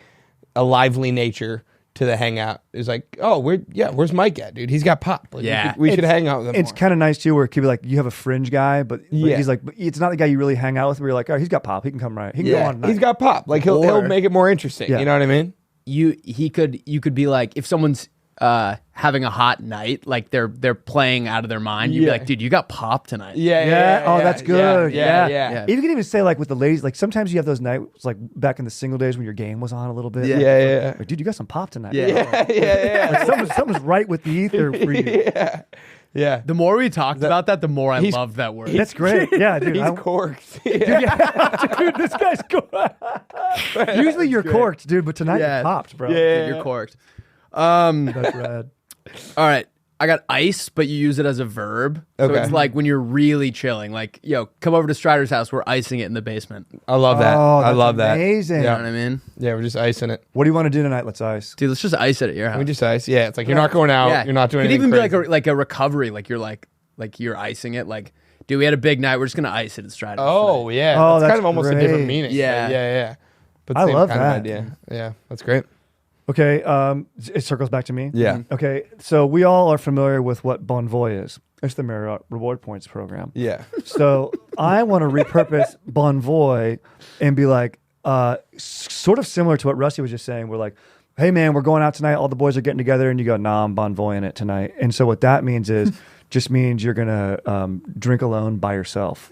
a lively nature to the hangout. Is like, oh, where's Mike at, dude? He's got pop. Like, we should hang out with him. It's kind of nice too, where it could be like you have a fringe guy, but he's like, but it's not the guy you really hang out with. Where you're like, oh, he's got pop. He can come right. He can go on. He's got pop. Like he'll make it more interesting. You know what I mean? You could be like, if someone's having a hot night, like they're playing out of their mind, you'd be like, dude, you got pop tonight. Oh, that's good. Yeah. You can even say like with the ladies, like sometimes you have those nights like back in the single days when your game was on a little bit. Like, dude, you got some pop tonight. Like something's right with the ether for you. Yeah. The more we talked about that, the more I loved that word. That's great. Yeah, dude. He's corked. Dude, this guy's corked. Usually you're corked, dude, but tonight you're popped, bro. Yeah, you're corked. That's rad. All right. I got ice, but you use it as a verb. So it's like when you're really chilling, like, yo, come over to Strider's house. We're icing it in the basement. I love that. I love that. Amazing. You know what I mean? Yeah, we're just icing it. What do you want to do tonight? Let's ice. Dude, let's just ice it at your house. We just ice. Yeah, it's like you're not going out. Yeah. You're not doing it could anything even crazy. be like a recovery. Like you're icing it. Like, dude, we had a big night. We're just gonna ice it at Strider's. Oh tonight. yeah. Oh, that's kind that's of almost a great. different meaning. Yeah. Yeah. But I same love kind that. of idea. Yeah, that's great. Okay, it circles back to me. Yeah. Okay, so we all are familiar with what Bon Voy is. It's the Marriott Reward Points program. Yeah. So I want to repurpose Bon Voy and be like, sort of similar to what Rusty was just saying. We're like, hey man, we're going out tonight. All the boys are getting together, and you go, nah, I'm bon voying it tonight. And so what that means is just means you're gonna drink alone by yourself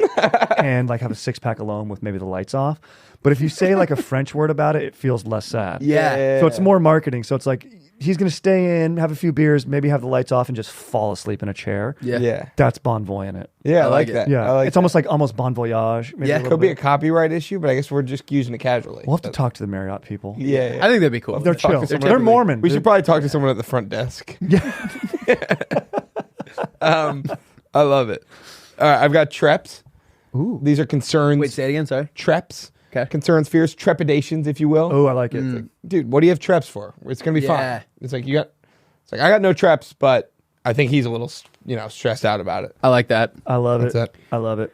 and like have a 6-pack alone with maybe the lights off. But if you say like a French word about it, it feels less sad. Yeah. So it's more marketing. So it's like he's gonna stay in, have a few beers, maybe have the lights off, and just fall asleep in a chair. Yeah. That's bon voying it. Yeah, I like it. that. Yeah, I like it's that. almost bon voyage. Maybe Yeah, a little Could be a bit. copyright issue, but I guess we're just using it casually. We'll have to talk to the Marriott people. Yeah, I think that'd be cool. They're chill. to They're someone. Mormon. We should probably talk to someone at the front desk. I love it. All right, I've got treps. Ooh. These are concerns. Wait, say it again. Sorry. Treps. Okay. Concerns, fears, trepidations, if you will. Oh, I like it. Dude, what do you have treps for? It's gonna be Yeah. fine. It's like I got no treps, but I think he's a little, stressed out about it. I like that. I love That's it. it. I love it.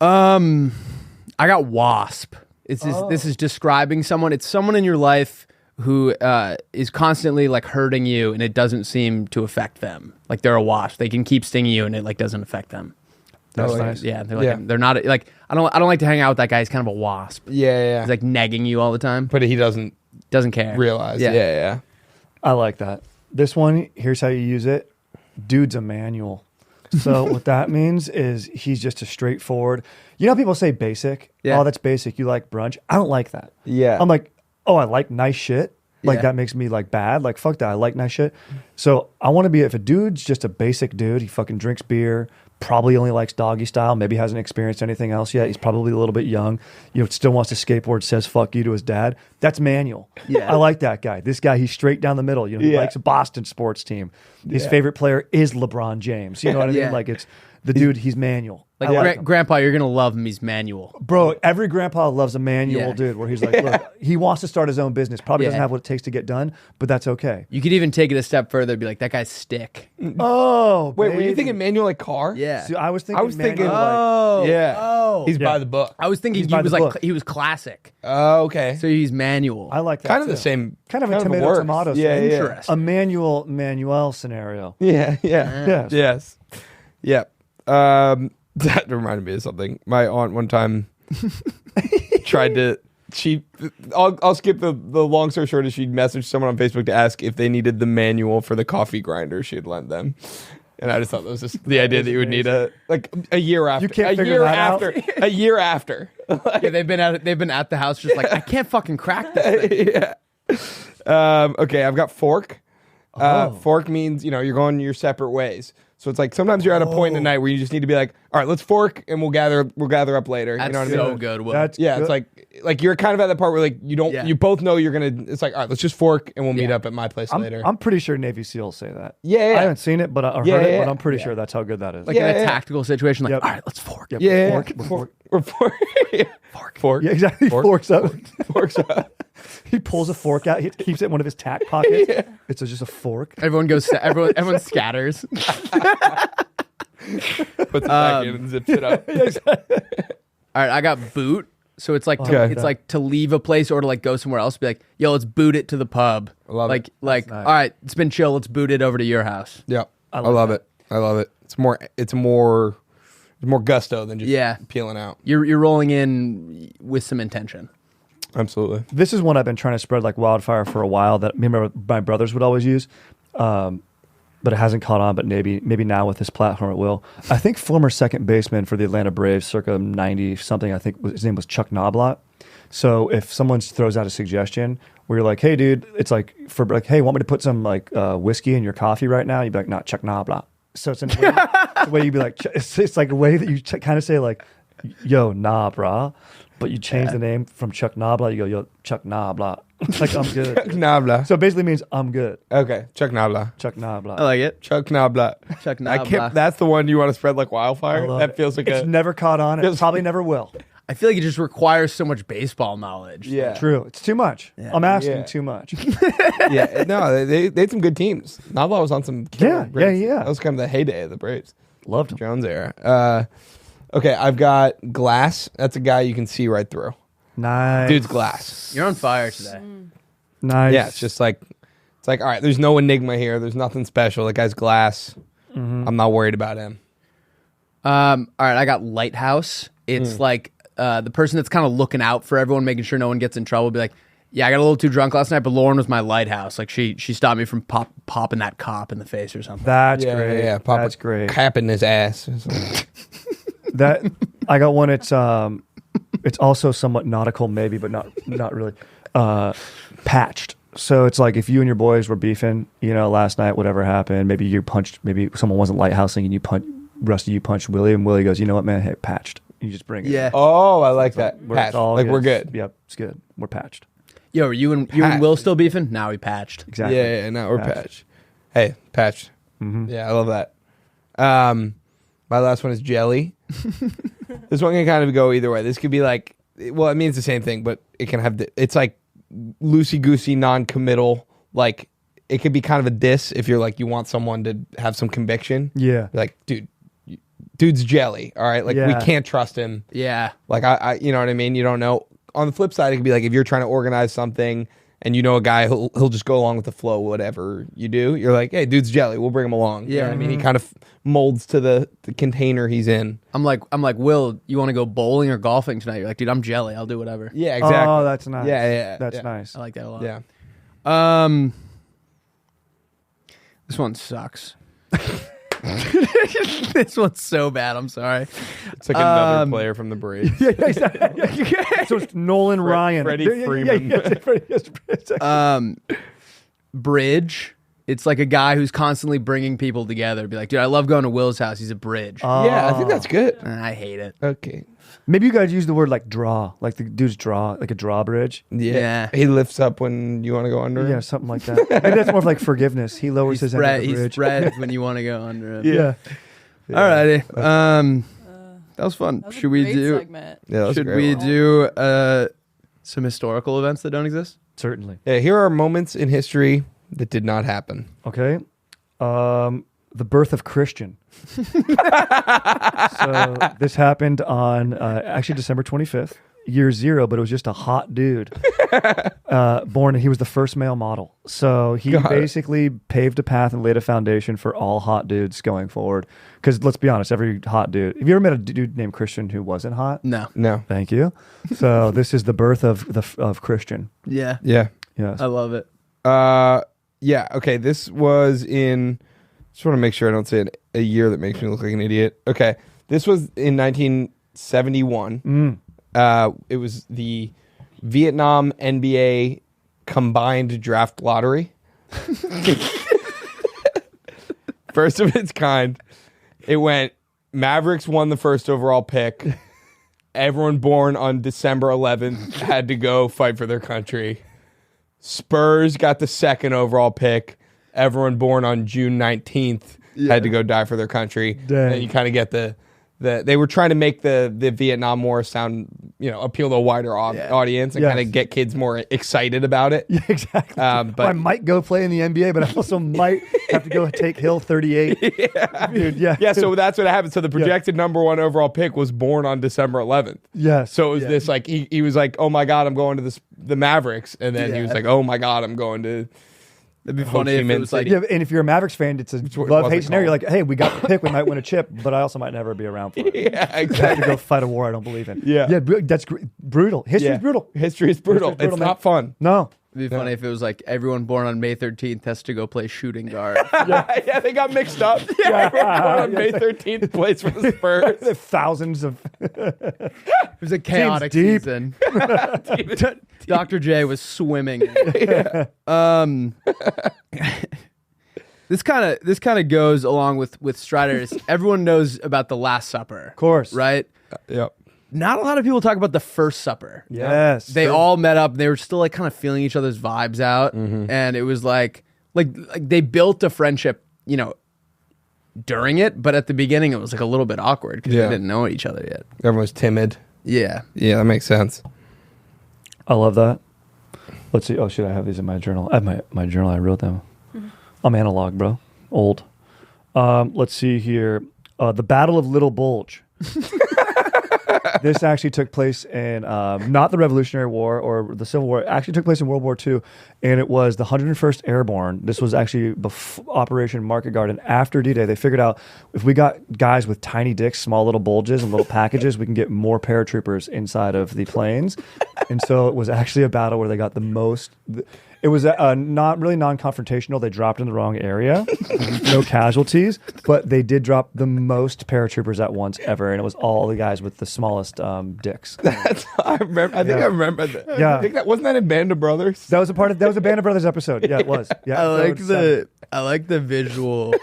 I got wasp. This is describing someone. It's someone in your life who is constantly like hurting you, and it doesn't seem to affect them. Like they're a wasp. They can keep stinging you, and it like doesn't affect them. That's nice. Yeah, they're not like I don't like to hang out with that guy. He's kind of a wasp. Yeah. He's like negging you all the time, But he doesn't care. realize. Yeah. I like that. This one, here's how you use it. Dude's a manual. So what that means is he's just a straightforward. You know how people say basic? Yeah. Oh, that's basic. You like brunch? I don't like that. Yeah. I'm like, oh, I like nice shit. Like Yeah. that makes me like bad. Like fuck that. I like nice shit. So I want to be, if a dude's just a basic dude, he fucking drinks beer, probably only likes doggy style, maybe hasn't experienced anything else yet. He's probably a little bit young. Still wants to skateboard, says fuck you to his dad. That's manual. Yeah. I like that guy. This guy, he's straight down the middle. He Yeah. likes a Boston sports team. His favorite player is LeBron James. You know what I mean? Yeah. Like it's the dude, he's manual. Like I like him. grandpa, you're gonna love him. He's manual. Bro, every grandpa loves a manual Yeah. dude where he's like, look, he wants to start his own business. Probably doesn't Yeah. have what it takes to get done, but that's okay. You could even take it a step further. Be like, that guy's stick. Oh, Wait, were you baby. thinking manual like car? Yeah. See, I was thinking. thinking, manual, Oh. Yeah. Oh. He's Yeah. by the book. I was thinking He's he by was the like book. he was classic. Oh, okay. So he's manual. I like that. Kind of too. the same. Kind of a tomato works. tomato. Yeah, thing. yeah. Interesting. A Manuel scenario. Yeah. Yes. Yes. Yep. That reminded me of something. My aunt one time tried to. I'll skip the long story short. Is she messaged someone on Facebook to ask if they needed the manual for the coffee grinder she had lent them, and I just thought that was just the idea that you would need a year after. You can't a figure year that out? after. A year after. Yeah, they've been at the house just like I can't fucking crack this thing. Yeah. Okay, I've got fork. Oh. Fork means you're going your separate ways. So it's like sometimes you're at a point in the night where you just need to be like, all right, let's fork and we'll gather up later. That's you know what I so mean? good. Will. That's Yeah, good. it's like you're kind of at that part where like you both know you're gonna. It's like, all right, let's just fork and we'll meet up at my place later. I'm pretty sure Navy SEALs say that. Yeah. I haven't seen it, but or Yeah, heard it, yeah, but I'm pretty yeah. sure that's how good that is. like Yeah, in a yeah. tactical situation, like Yep. all right, let's fork. Yep. yeah, Fork. fork. Yeah, exactly. He Fork. forks up. Forks up. He pulls a fork out. He keeps it in one of his tack pockets. It's just a fork. Everyone goes. Everyone scatters. Puts it back in and zips it up. All right, I got boot. So it's like Okay. it's like to leave a place or to like go somewhere else. Be like, yo, let's boot it to the pub. I love like it. like nice. all right, it's been chill. Let's boot it over to your house. Yeah, I love love it. I love it. It's more gusto than just peeling out. You're rolling in with some intention. Absolutely. This is one I've been trying to spread like wildfire for a while that my brothers would always use. But it hasn't caught on, but maybe now with this platform it will. I think former second baseman for the Atlanta Braves circa 90-something, I think his name was Chuck Knoblauch. So if someone throws out a suggestion where you're like, hey, dude, it's like, hey, want me to put some like whiskey in your coffee right now? You'd be like, not Chuck Knoblauch. So it's a way you'd be like, it's like a way that you kind of say like, yo, nah, brah. But you change the name from Chuck Knoblauch, you go, yo, Chuck Knoblauch. Like, I'm good. Chuck Knoblauch. So it basically means I'm good. Okay, Chuck Knoblauch. Chuck Knoblauch. I like it. Chuck Knoblauch. Chuck I Knoblauch. that's the one you want to spread like wildfire. I love That it. feels like it's never caught on. It probably never will. I feel like it just requires so much baseball knowledge. Yeah. True. It's too much. I'm asking too much. Yeah, no, they had some good teams. Knoblauch was on some killer Braves. yeah. That was kind of the heyday of the Braves. Loved him. Jones era. Okay, I've got glass. That's a guy you can see right through. Nice. Dude's glass. You're on fire today. Nice. Yeah, it's like, all right, there's no enigma here. There's nothing special. That guy's glass. I'm not worried about him. All right, I got lighthouse. It's like the person that's kind of looking out for everyone, making sure no one gets in trouble. Be like, Yeah, I got a little too drunk last night, but Lauren was my lighthouse. Like she stopped me from popping that cop in the face or something. That's great. Yeah, pop That's great. Cap in his ass. That I got one. It's also somewhat nautical, maybe, but not really. Patched. So it's like if you and your boys were beefing, last night, whatever happened, maybe someone wasn't lighthousing and you punched Willy, and Willy goes, you know what, man, hey, patched. You just bring it. Yeah. Oh, I like that. Patched. We're good. Yep, it's good. We're patched. Yo, are you and Will still beefing? Now we patched. Exactly. Yeah, now we're patched. Hey, patched. Mm-hmm. Yeah, I love that. My last one is jelly. This one can kind of go either way. This could be like, well, it means the same thing, but it can have, it's like loosey-goosey, non-committal. Like, it could be kind of a diss if you're like, you want someone to have some conviction. Yeah. Like, dude's jelly, all right? Like, we can't trust him. Yeah. Like, I you know what I mean? You don't know. On the flip side, it could be like if you're trying to organize something and a guy, he'll just go along with the flow, whatever you do. You're like, hey, dude's jelly. We'll bring him along. You know what I mean? He kind of molds to the container he's in. I'm like, Will, you want to go bowling or golfing tonight? You're like, dude, I'm jelly. I'll do whatever. Yeah, exactly. Oh, that's nice. Yeah. That's nice. I like that a lot. Yeah. This one sucks. This one's so bad. I'm sorry. It's like another player from the Braves. Yeah, exactly. So it's Nolan Ryan. Freddie Freeman. Bridge. It's like a guy who's constantly bringing people together. Be like, dude, I love going to Will's house. He's a bridge. Yeah, I think that's good. I hate it. Okay. Maybe you guys use the word like draw, like the dude's draw, like a drawbridge. Yeah. He lifts up when you want to go under. Yeah, something like that. Maybe that's more of like forgiveness. He lowers his end of the bridge. He's spread when you want to go under it. Yeah. Alrighty. That was fun. That was Should a we great do? segment. Yeah, that was Should great. we do some historical events that don't exist? Certainly. Yeah, here are moments in history that did not happen. Okay. The birth of Christian. So this happened on actually December 25th, year 0, but it was just a hot dude born. He was the first male model. So he basically paved a path and laid a foundation for all hot dudes going forward. Because let's be honest, every hot dude. Have you ever met a dude named Christian who wasn't hot? No. Thank you. So this is the birth of Christian. Yeah. Yeah. Yes. I love it. Yeah. Okay. This was in. Just want to make sure I don't say a year that makes me look like an idiot. Okay. This was in 1971. It was the Vietnam NBA combined draft lottery. First of its kind. It went Mavericks won the first overall pick. Everyone born on December 11th had to go fight for their country. Spurs got the second overall pick. Everyone born on June 19th had to go die for their country. Dang. And you kind of get the they were trying to make the Vietnam War sound, appeal to a wider audience and kind of get kids more excited about it. Yeah, exactly. But I might go play in the NBA, but I also might have to go take Hill 38. Yeah. Dude, yeah. Yeah, so that's what happened. So the projected number 1 overall pick was born on December 11th. Yes. So it was this like he was like, oh my God, I'm going to the Mavericks. And then he was like, oh my God, I'm going to It'd be funny if it was like, yeah, and if you're a Mavericks fan, it's a love-hate scenario. You're like, hey, we got the pick, we might win a chip, but I also might never be around for it. Yeah, exactly. I have to go fight a war I don't believe in. Yeah. That's brutal. History's brutal. History is brutal. It's not fun. No. it'd be funny if it was like everyone born on May 13th has to go play shooting guard. Yeah, they got mixed up. Yeah, everyone born on May 13th plays for the Spurs. Thousands of. It was a chaotic deep. season. Dr. J was swimming. This kind of goes along with Strider's. Everyone knows about the Last Supper, Of course. right? Yep. Not a lot of people talk about the First Supper. Yes. They all met up. They were still like kind of feeling each other's vibes out, and it was like they built a friendship, during it. But at the beginning, it was like a little bit awkward because they didn't know each other yet. Everyone's timid. Yeah. Yeah, that makes sense. I love that. Let's see. Oh, should I have these in my journal? I have my journal. I wrote them. I'm analog, bro. Old. Let's see here. The Battle of Little Bulge. This actually took place in not the Revolutionary War or the Civil War. It actually took place in World War II, and it was the 101st Airborne. This was actually Operation Market Garden. After D-Day, they figured out if we got guys with tiny dicks, small little bulges, and little packages, we can get more paratroopers inside of the planes. And so it was actually a battle where they got the most. It was not really non-confrontational. They dropped in the wrong area. No casualties, but they did drop the most paratroopers at once ever, and it was all the guys with the smallest dicks. I remember. I think I remember that. Yeah. I think wasn't that in Band of Brothers? That was a Band of Brothers episode. Yeah, it was. Yeah, I like the visual.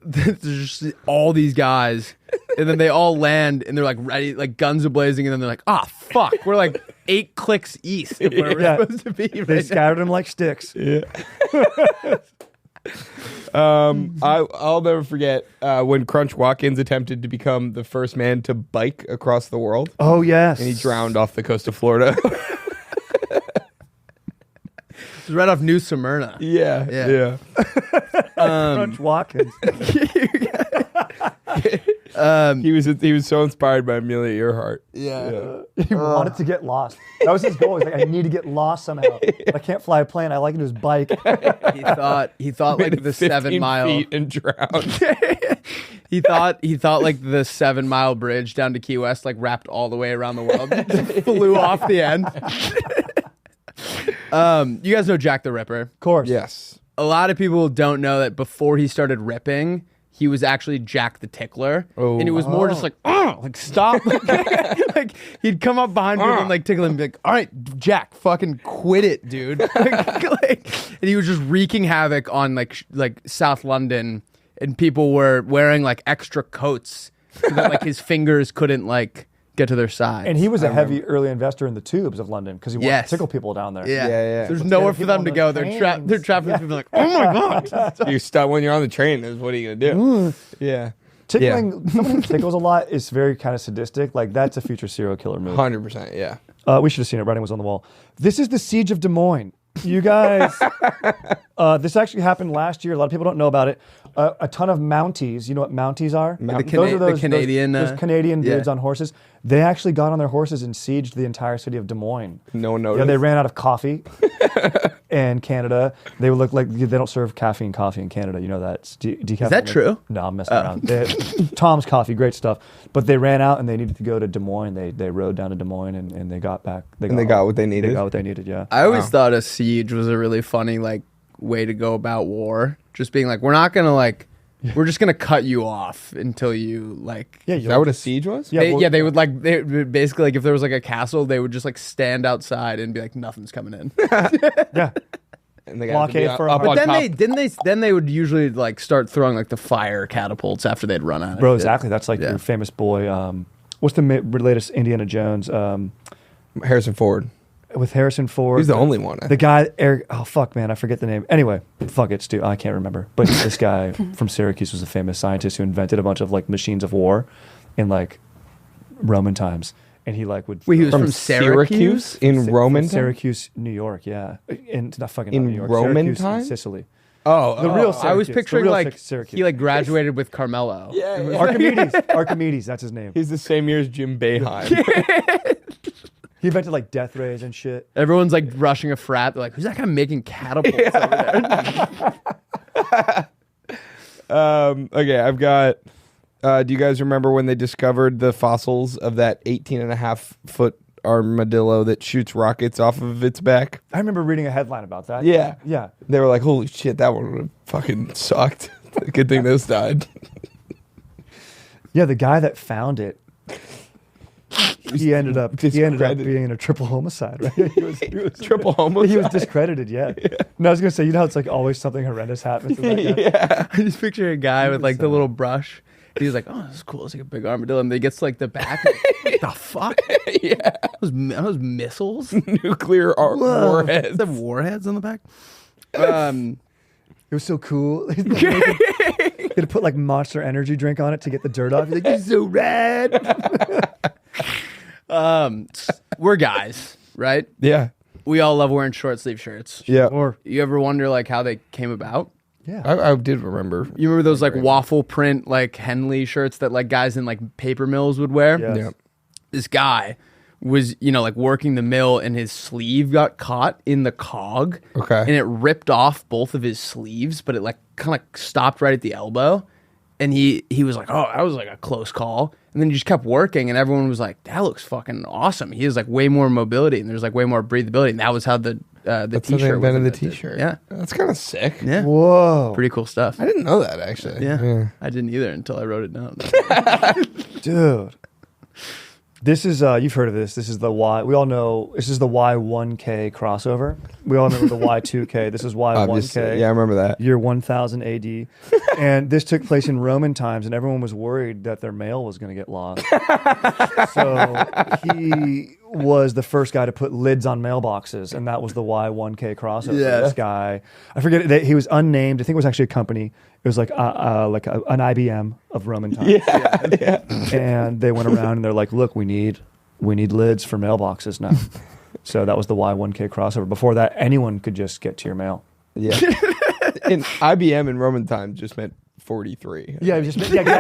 There's just all these guys, and then they all land, and they're like ready, like guns are blazing, and then they're like, "Ah, fuck, we're like 8 clicks east of where we're supposed to be." They scattered them like sticks. Yeah. I'll never forget when Crunch Watkins attempted to become the first man to bike across the world. Oh yes, and he drowned off the coast of Florida. It's right off New Smyrna. Yeah. Crunch Watkins. He was so inspired by Amelia Earhart. Yeah. He wanted to get lost. That was his goal. He's like, I need to get lost somehow. I can't fly a plane. I like it to his bike. He thought like the 7 mile feet and drowned. He thought like the 7 mile bridge down to Key West like wrapped all the way around the world. Just flew off the end. You guys know Jack the Ripper? Of course. Yes. A lot of people don't know that before he started ripping, he was actually Jack the Tickler. And it was more just like, like stop. Like he'd come up behind people and like tickle him and be like, all right, Jack, fucking quit it, dude. And he was just wreaking havoc on like South London, and people were wearing like extra coats so that like his fingers couldn't like get to their side. And he was a heavy early investor in the tubes of London because he wanted to tickle people down there. Yeah. There's nowhere for them to go. They're trapped with people like, oh my God. You're stuck when you're on the train. What are you going to do? Yeah. Tickling, someone who tickles a lot is very kind of sadistic. Like, that's a future serial killer movie. 100%, yeah. We should have seen it. Writing was on the wall. This is the Siege of Des Moines. You guys, this actually happened last year. A lot of people don't know about it. A ton of Mounties. You know what Mounties are? The Canadian. Those Canadian dudes on horses. They actually got on their horses and sieged the entire city of Des Moines. No one noticed. Yeah, they ran out of coffee in Canada. They would look like they don't serve caffeine coffee in Canada. You know that. Decaf. Is that true? No, I'm messing around. Tom's Coffee, great stuff. But they ran out and they needed to go to Des Moines. They rode down to Des Moines and they got back. They got what they needed. They got what they needed. Yeah. I always thought a siege was a really funny like way to go about war. Just being like, we're not gonna like. We're just gonna cut you off until you like. Yeah, is that what a siege was? Yeah, they would like. They would basically like if there was like a castle, they would just like stand outside and be like, nothing's coming in. Yeah, and they blockade for. But then they would usually like start throwing like the fire catapults after they'd run out. Bro, exactly. That's like your famous boy. What's the latest Indiana Jones? Harrison Ford. With Harrison Ford. He's the only one. The guy, Eric, oh fuck, man, I forget the name. Anyway, fuck it, Stu, I can't remember. But this guy from Syracuse was a famous scientist who invented a bunch of like machines of war in like Roman times. And he like would. Wait, he was from Syracuse? In Roman times? Syracuse, New York, yeah. Not fucking in New York. Roman Syracuse, times? Sicily. Oh, the real Syracuse. I was picturing like Syracuse. he like graduated with Carmelo. Yeah. Archimedes, that's his name. He's the same year as Jim Boeheim. He invented like death rays and shit. Everyone's like rushing a frat. They're like, who's that guy making catapults over there? Okay, I've got. Do you guys remember when they discovered the fossils of that 18.5-foot armadillo that shoots rockets off of its back? I remember reading a headline about that. Yeah. Yeah. They were like, holy shit, that one would have fucking sucked. Good thing those died. Yeah, the guy that found it. He ended up being in a triple homicide, right? He was triple homicide. He was discredited, yeah. No, I was gonna say, you know how it's like always something horrendous happens to that guy? Yeah. I just picture a guy with like the little brush. He's like, oh, this is cool. It's like a big armadillo. And then he gets to like the back. What the fuck? Yeah. Those missiles? Nuclear warheads. They have warheads on the back? It was so cool. He had to put like Monster Energy drink on it to get the dirt off. He's like, "This is so rad." We're guys, right? Yeah. We all love wearing short sleeve shirts. Yeah. Or you ever wonder like how they came about? Yeah. I did remember. You remember those like waffle print like Henley shirts that like guys in like paper mills would wear? Yes. Yeah. this guy was, like working the mill, and his sleeve got caught in the cog. Okay. And it ripped off both of his sleeves, but it like kind of stopped right at the elbow. And he was like, oh, that was like a close call. And then he just kept working, and everyone was like, that looks fucking awesome. He has like way more mobility, and there's like way more breathability. And that was how the That's t-shirt how they was invented the invented. t-shirt. Yeah. That's kind of sick. Yeah. Whoa. Pretty cool stuff. I didn't know that, actually. Yeah. I didn't either until I wrote it down. Dude. This is you've heard of this. This is the Y. We all know this is the Y1K crossover. We all remember the Y2K. This is Y1K. Obviously. Yeah, I remember that. Year 1000 AD. And this took place in Roman times, and everyone was worried that their mail was going to get lost. So he was the first guy to put lids on mailboxes, and that was the Y1K crossover. Yeah. This guy, I forget, he was unnamed. I think it was actually a company. It was like an IBM of Roman times. Yeah. And they went around and they're like, look, we need lids for mailboxes now. So that was the Y1K crossover. Before that, anyone could just get to your mail. Yeah. In IBM in Roman times just meant 43. Yeah, it was just exactly.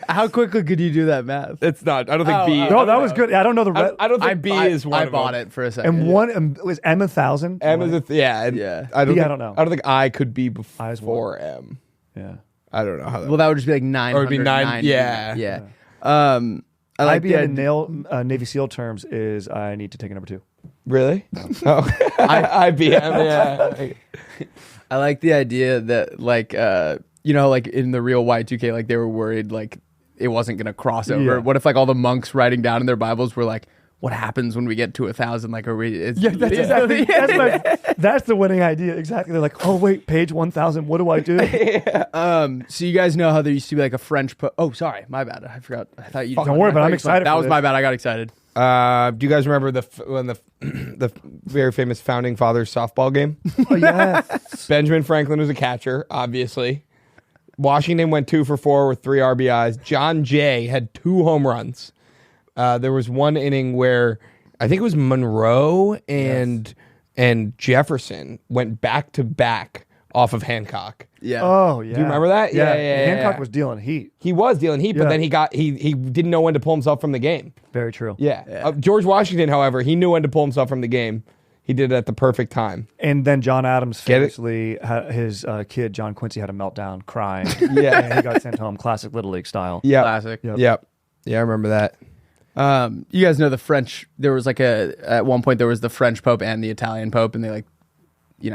How quickly could you do that math? It's not. I don't think B. No, that was good. I don't know the rest. I don't think B is one I of bought them. it for a second. And one was M 1000. M is Yeah. I don't. B, Think, I don't know. I don't think I could be I is before M. Yeah. I don't know how that. Well, that would just be like 900. Or it'd be 9. Yeah. Yeah. I like the IBM in Navy SEAL terms is I need to take a number 2. Really? Oh, IBM. Yeah. I like the idea that like like in the real Y2K, like they were worried like it wasn't gonna cross over. Yeah. What if like all the monks writing down in their Bibles were like, what happens when we get to 1,000? Like, are we? Yeah, that's exactly. That's the winning idea. Exactly. They're like, oh wait, page 1000. What do I do? So you guys know how there used to be like a French. Oh, sorry, my bad. I forgot. I thought you. Don't worry about it. I'm excited. That for was this. my bad. I got excited. Do you guys remember when the very famous founding fathers softball game? Oh yes. Benjamin Franklin was a catcher, obviously. Washington went 2 for 4 with 3 RBIs. John Jay had 2 home runs. There was one inning where I think it was Monroe and Jefferson went back to back off of Hancock. Yeah. Oh yeah. Do you remember that? Yeah. Hancock was dealing heat. He was dealing heat, but Yeah. then he didn't know when to pull himself from the game. Very true. Yeah. George Washington, however, he knew when to pull himself from the game. He did it at the perfect time. And then John Adams Get it? famously, his kid John Quincy had a meltdown, crying. Yeah. And he got sent home, classic Little League style. Yeah. Classic. Yep. Yep. Yeah, I remember that. You guys know the French. There was like at one point there was the French Pope and the Italian Pope, and they like, they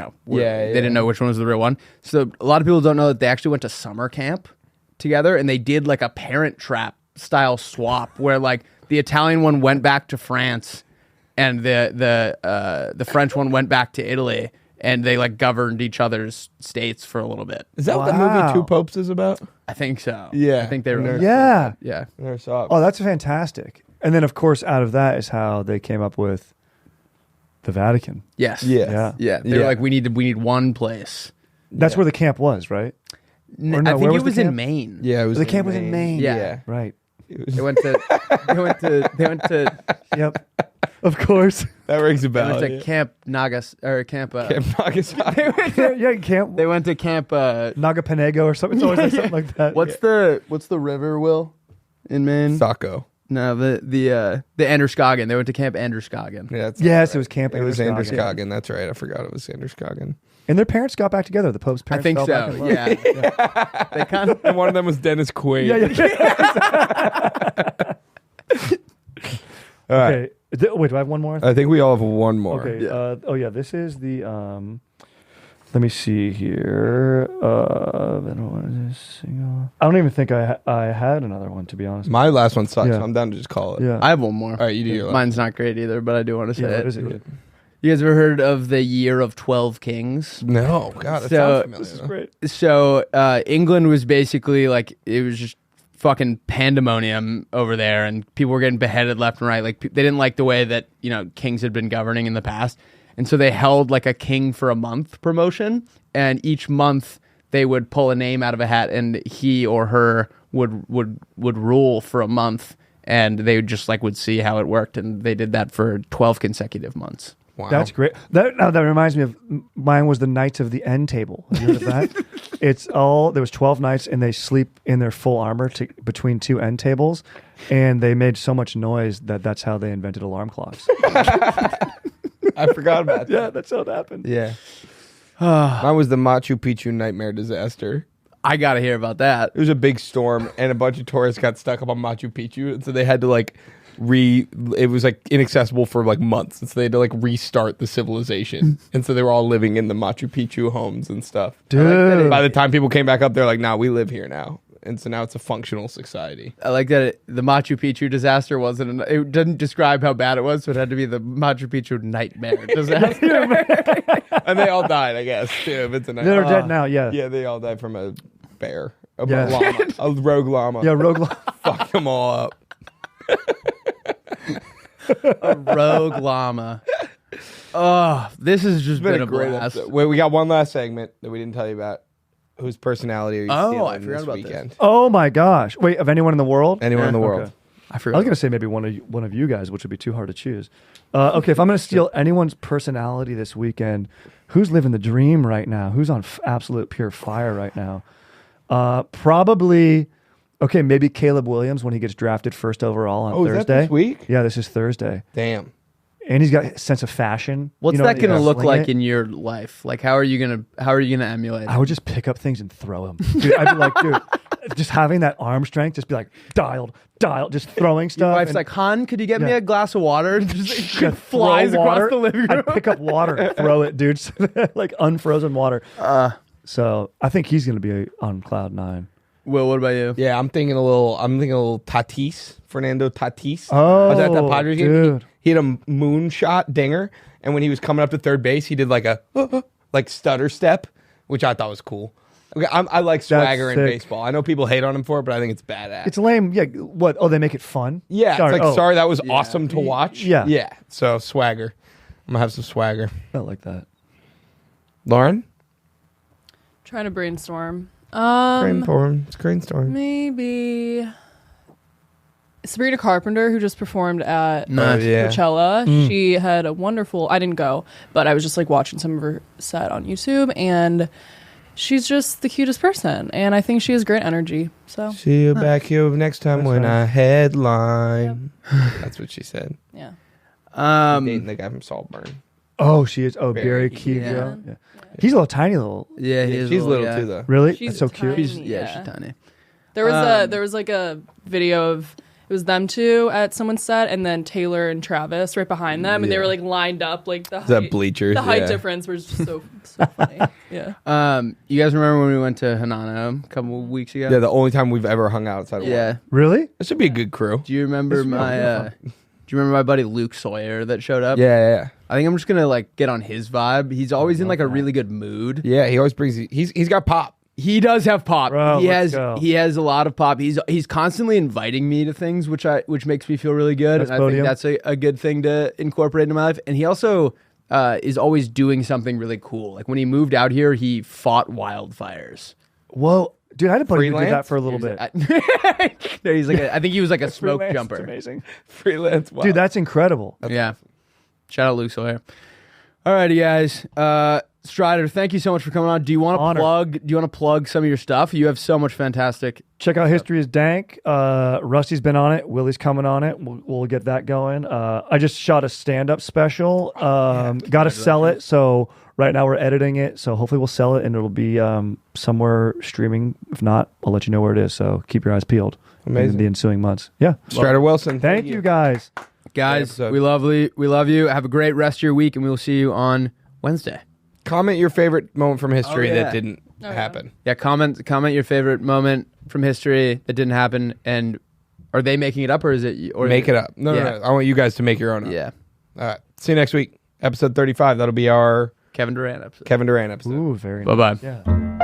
didn't know which one was the real one. So a lot of people don't know that they actually went to summer camp together, and they did like a Parent Trap style swap where like the Italian one went back to France, and the French one went back to Italy, and they like governed each other's states for a little bit. Is that what the movie Two Popes is about? I think so. Yeah. I think they were. Yeah. Yeah. I never saw it. Oh, that's fantastic. And then, of course, out of that is how they came up with the Vatican. Yes. Yeah. Yeah. They were like, we need one place. That's where the camp was, right? Or no, I where think it the was in camp? Maine. Yeah, it was. The camp was in Maine. Yeah. Right. They went to Yep. Of course. That rings a they bell. went to Camp Nagas or Camp. Camp Nagasaki. Yeah, camp. They went to Camp. Nagapanego or something. It's always like something like that. What's the river, Will, in Maine? Saco. No, the Androscoggin. They went to Camp Androscoggin. Yeah, that's Yes, it was Camp It was Androscoggin. Androscoggin. That's right. I forgot it was Androscoggin. And their parents got back together. The Pope's I parents. think fell back so. in love. Yeah. They kind of. And one of them was Dennis Quaid. Yeah. All right. Okay. Wait, do I have one more? I think we all have one more. Okay. This is the. Let me see here. I don't even think I had another one, to be honest. My last one sucks. Yeah. So I'm down to just call it. Yeah. I have one more. All right, you do your last. Mine's not great either, but I do want to say Yeah, it. what is it? You guys ever heard of the Year of 12 Kings? No, God, that So- sounds familiar. This is great. So England was basically like, it was just fucking pandemonium over there, and people were getting beheaded left and right. Like they didn't like the way that kings had been governing in the past, and so they held like a king for a month promotion, and each month they would pull a name out of a hat, and he or her would rule for a month, and they would just would see how it worked, and they did that for 12 consecutive months. Wow. That's great. That reminds me of mine was the Knights of the End table. Have you heard of that? There was 12 knights and they sleep in their full armor between two end tables, and they made so much noise that's how they invented alarm clocks. I forgot about that. Yeah, that's how it happened. Yeah. Mine was the Machu Picchu nightmare disaster. I gotta hear about that. It was a big storm, and a bunch of tourists got stuck up on Machu Picchu, and so they had to it was like inaccessible for like months, and so they had to like restart the civilization, and so they were all living in the Machu Picchu homes and stuff. Dude. By the time people came back up, they're like, "Nah, we live here now," and so now it's a functional society. I like that the Machu Picchu disaster wasn't. It didn't describe how bad it was, so it had to be the Machu Picchu nightmare disaster. And they all died, I guess. Too, if it's a They're dead now. Yeah. Yeah, they all died from a bear, Yeah. llama, a rogue llama. Yeah, rogue llama. Fuck them all up. A rogue llama. Oh, this has just been a great blast. episode. Wait, we got one last segment that we didn't tell you about. Whose personality are you Oh, stealing I forgot this about weekend? this. Oh my gosh! Wait, of anyone in the world? Anyone in the world? Okay. I I forgot. was gonna say maybe one of you guys, which would be too hard to choose. Okay, if I'm gonna steal anyone's personality this weekend, who's living the dream right now? Who's on absolute pure fire right now? Probably. Okay, maybe Caleb Williams when he gets drafted first overall on Thursday. Is that this week? Yeah, this is Thursday. Damn. And he's got a sense of fashion. What's You know, that going to he's look sling like it. in your life? Like, how are you gonna emulate? I would just pick up things and throw them. Dude, I'd be like, dude, just having that arm strength, just be like, dialed, just throwing Your stuff. wife's and- like, "Hon, could you get me Yeah. a glass of water?" And just Yeah, flies throw across water. the living room. I'd pick up water and throw it, dude. Like unfrozen water. So I think he's going to be on cloud 9. Will, what about you? Yeah, I'm thinking a little Tatis, Fernando Tatis. Oh, I was at the Padres game. dude. He had a moonshot dinger, and when he was coming up to third base, he did like a like stutter step, which I thought was cool. Okay, I like swagger in sick. baseball. I know people hate on him for it, but I think it's badass. It's lame. Yeah. What? Oh, they make it fun? Yeah, Sorry. it's like, Oh, sorry, that was awesome to watch. Yeah. Yeah. So swagger. I'm gonna have some swagger. I like that. Lauren? Trying to brainstorm. Screenstorm. Maybe Sabrina Carpenter, who just performed at Nice. Yeah. Coachella. She had a wonderful. I didn't go, but I was just like watching some of her set on YouTube, and she's just the cutest person, and I think she has great energy. So See you back here next time That's when right. I headline. That's what she said. yeah, Dating the guy from Saltburn. Oh, she is. Oh, Barry Barry Keogh. yeah. Yeah. He's a little tiny little. Yeah, he is She's little guy. too, though. Really? She's That's so cute. tiny. She's tiny. There was like a video of it was them two at someone's set, and then Taylor and Travis right behind them, and they were like lined up, like the The height, bleachers. the height yeah. difference was just so funny. Yeah. You guys remember when we went to Hanano a couple of weeks ago? Yeah, the only time we've ever hung out outside of work. Yeah. Really? That should be a good crew. Do you remember Do you remember my buddy Luke Sawyer that showed up? Yeah. I think I'm just gonna like get on his vibe. He's always in like a really good mood. Yeah, he always brings. He's got pop. He does have pop. Bro, he let's has go. he has a lot of pop. He's constantly inviting me to things, which makes me feel really good. That's and I think podium. that's a good thing to incorporate into my life. And he also is always doing something really cool. Like when he moved out here, he fought wildfires. Whoa. Dude, I had a buddy who did Freelance? that for a little bit. No, he's like I think he was like a smoke Freelance, jumper. it's amazing. Freelance. Wow. Dude, that's incredible. Yeah. Shout out Luke Sawyer. Alrighty, guys. Strider, thank you so much for coming on. Do you want to plug some of your stuff? You have so much fantastic. Check out History is Dank. Rusty's been on it. Willy's coming on it. We'll get that going. I just shot a stand-up special. Got to sell it. So right now we're editing it. So hopefully we'll sell it and it'll be somewhere streaming. If not, I'll let you know where it is. So keep your eyes peeled. Amazing. In the ensuing months. Yeah. Strider Wilson. Thank you guys. Guys, episode. we love you. Have a great rest of your week, and we will see you on Wednesday. Comment your favorite moment from history yeah. that didn't happen. Yeah, comment your favorite moment from history that didn't happen, and are they making it up or is it? Or Make it up. No. I want you guys to make your own up. Yeah. All right. See you next week. Episode 35. That'll be our Kevin Durant episode. Kevin Durant episode. Ooh, very Bye-bye. nice. Yeah.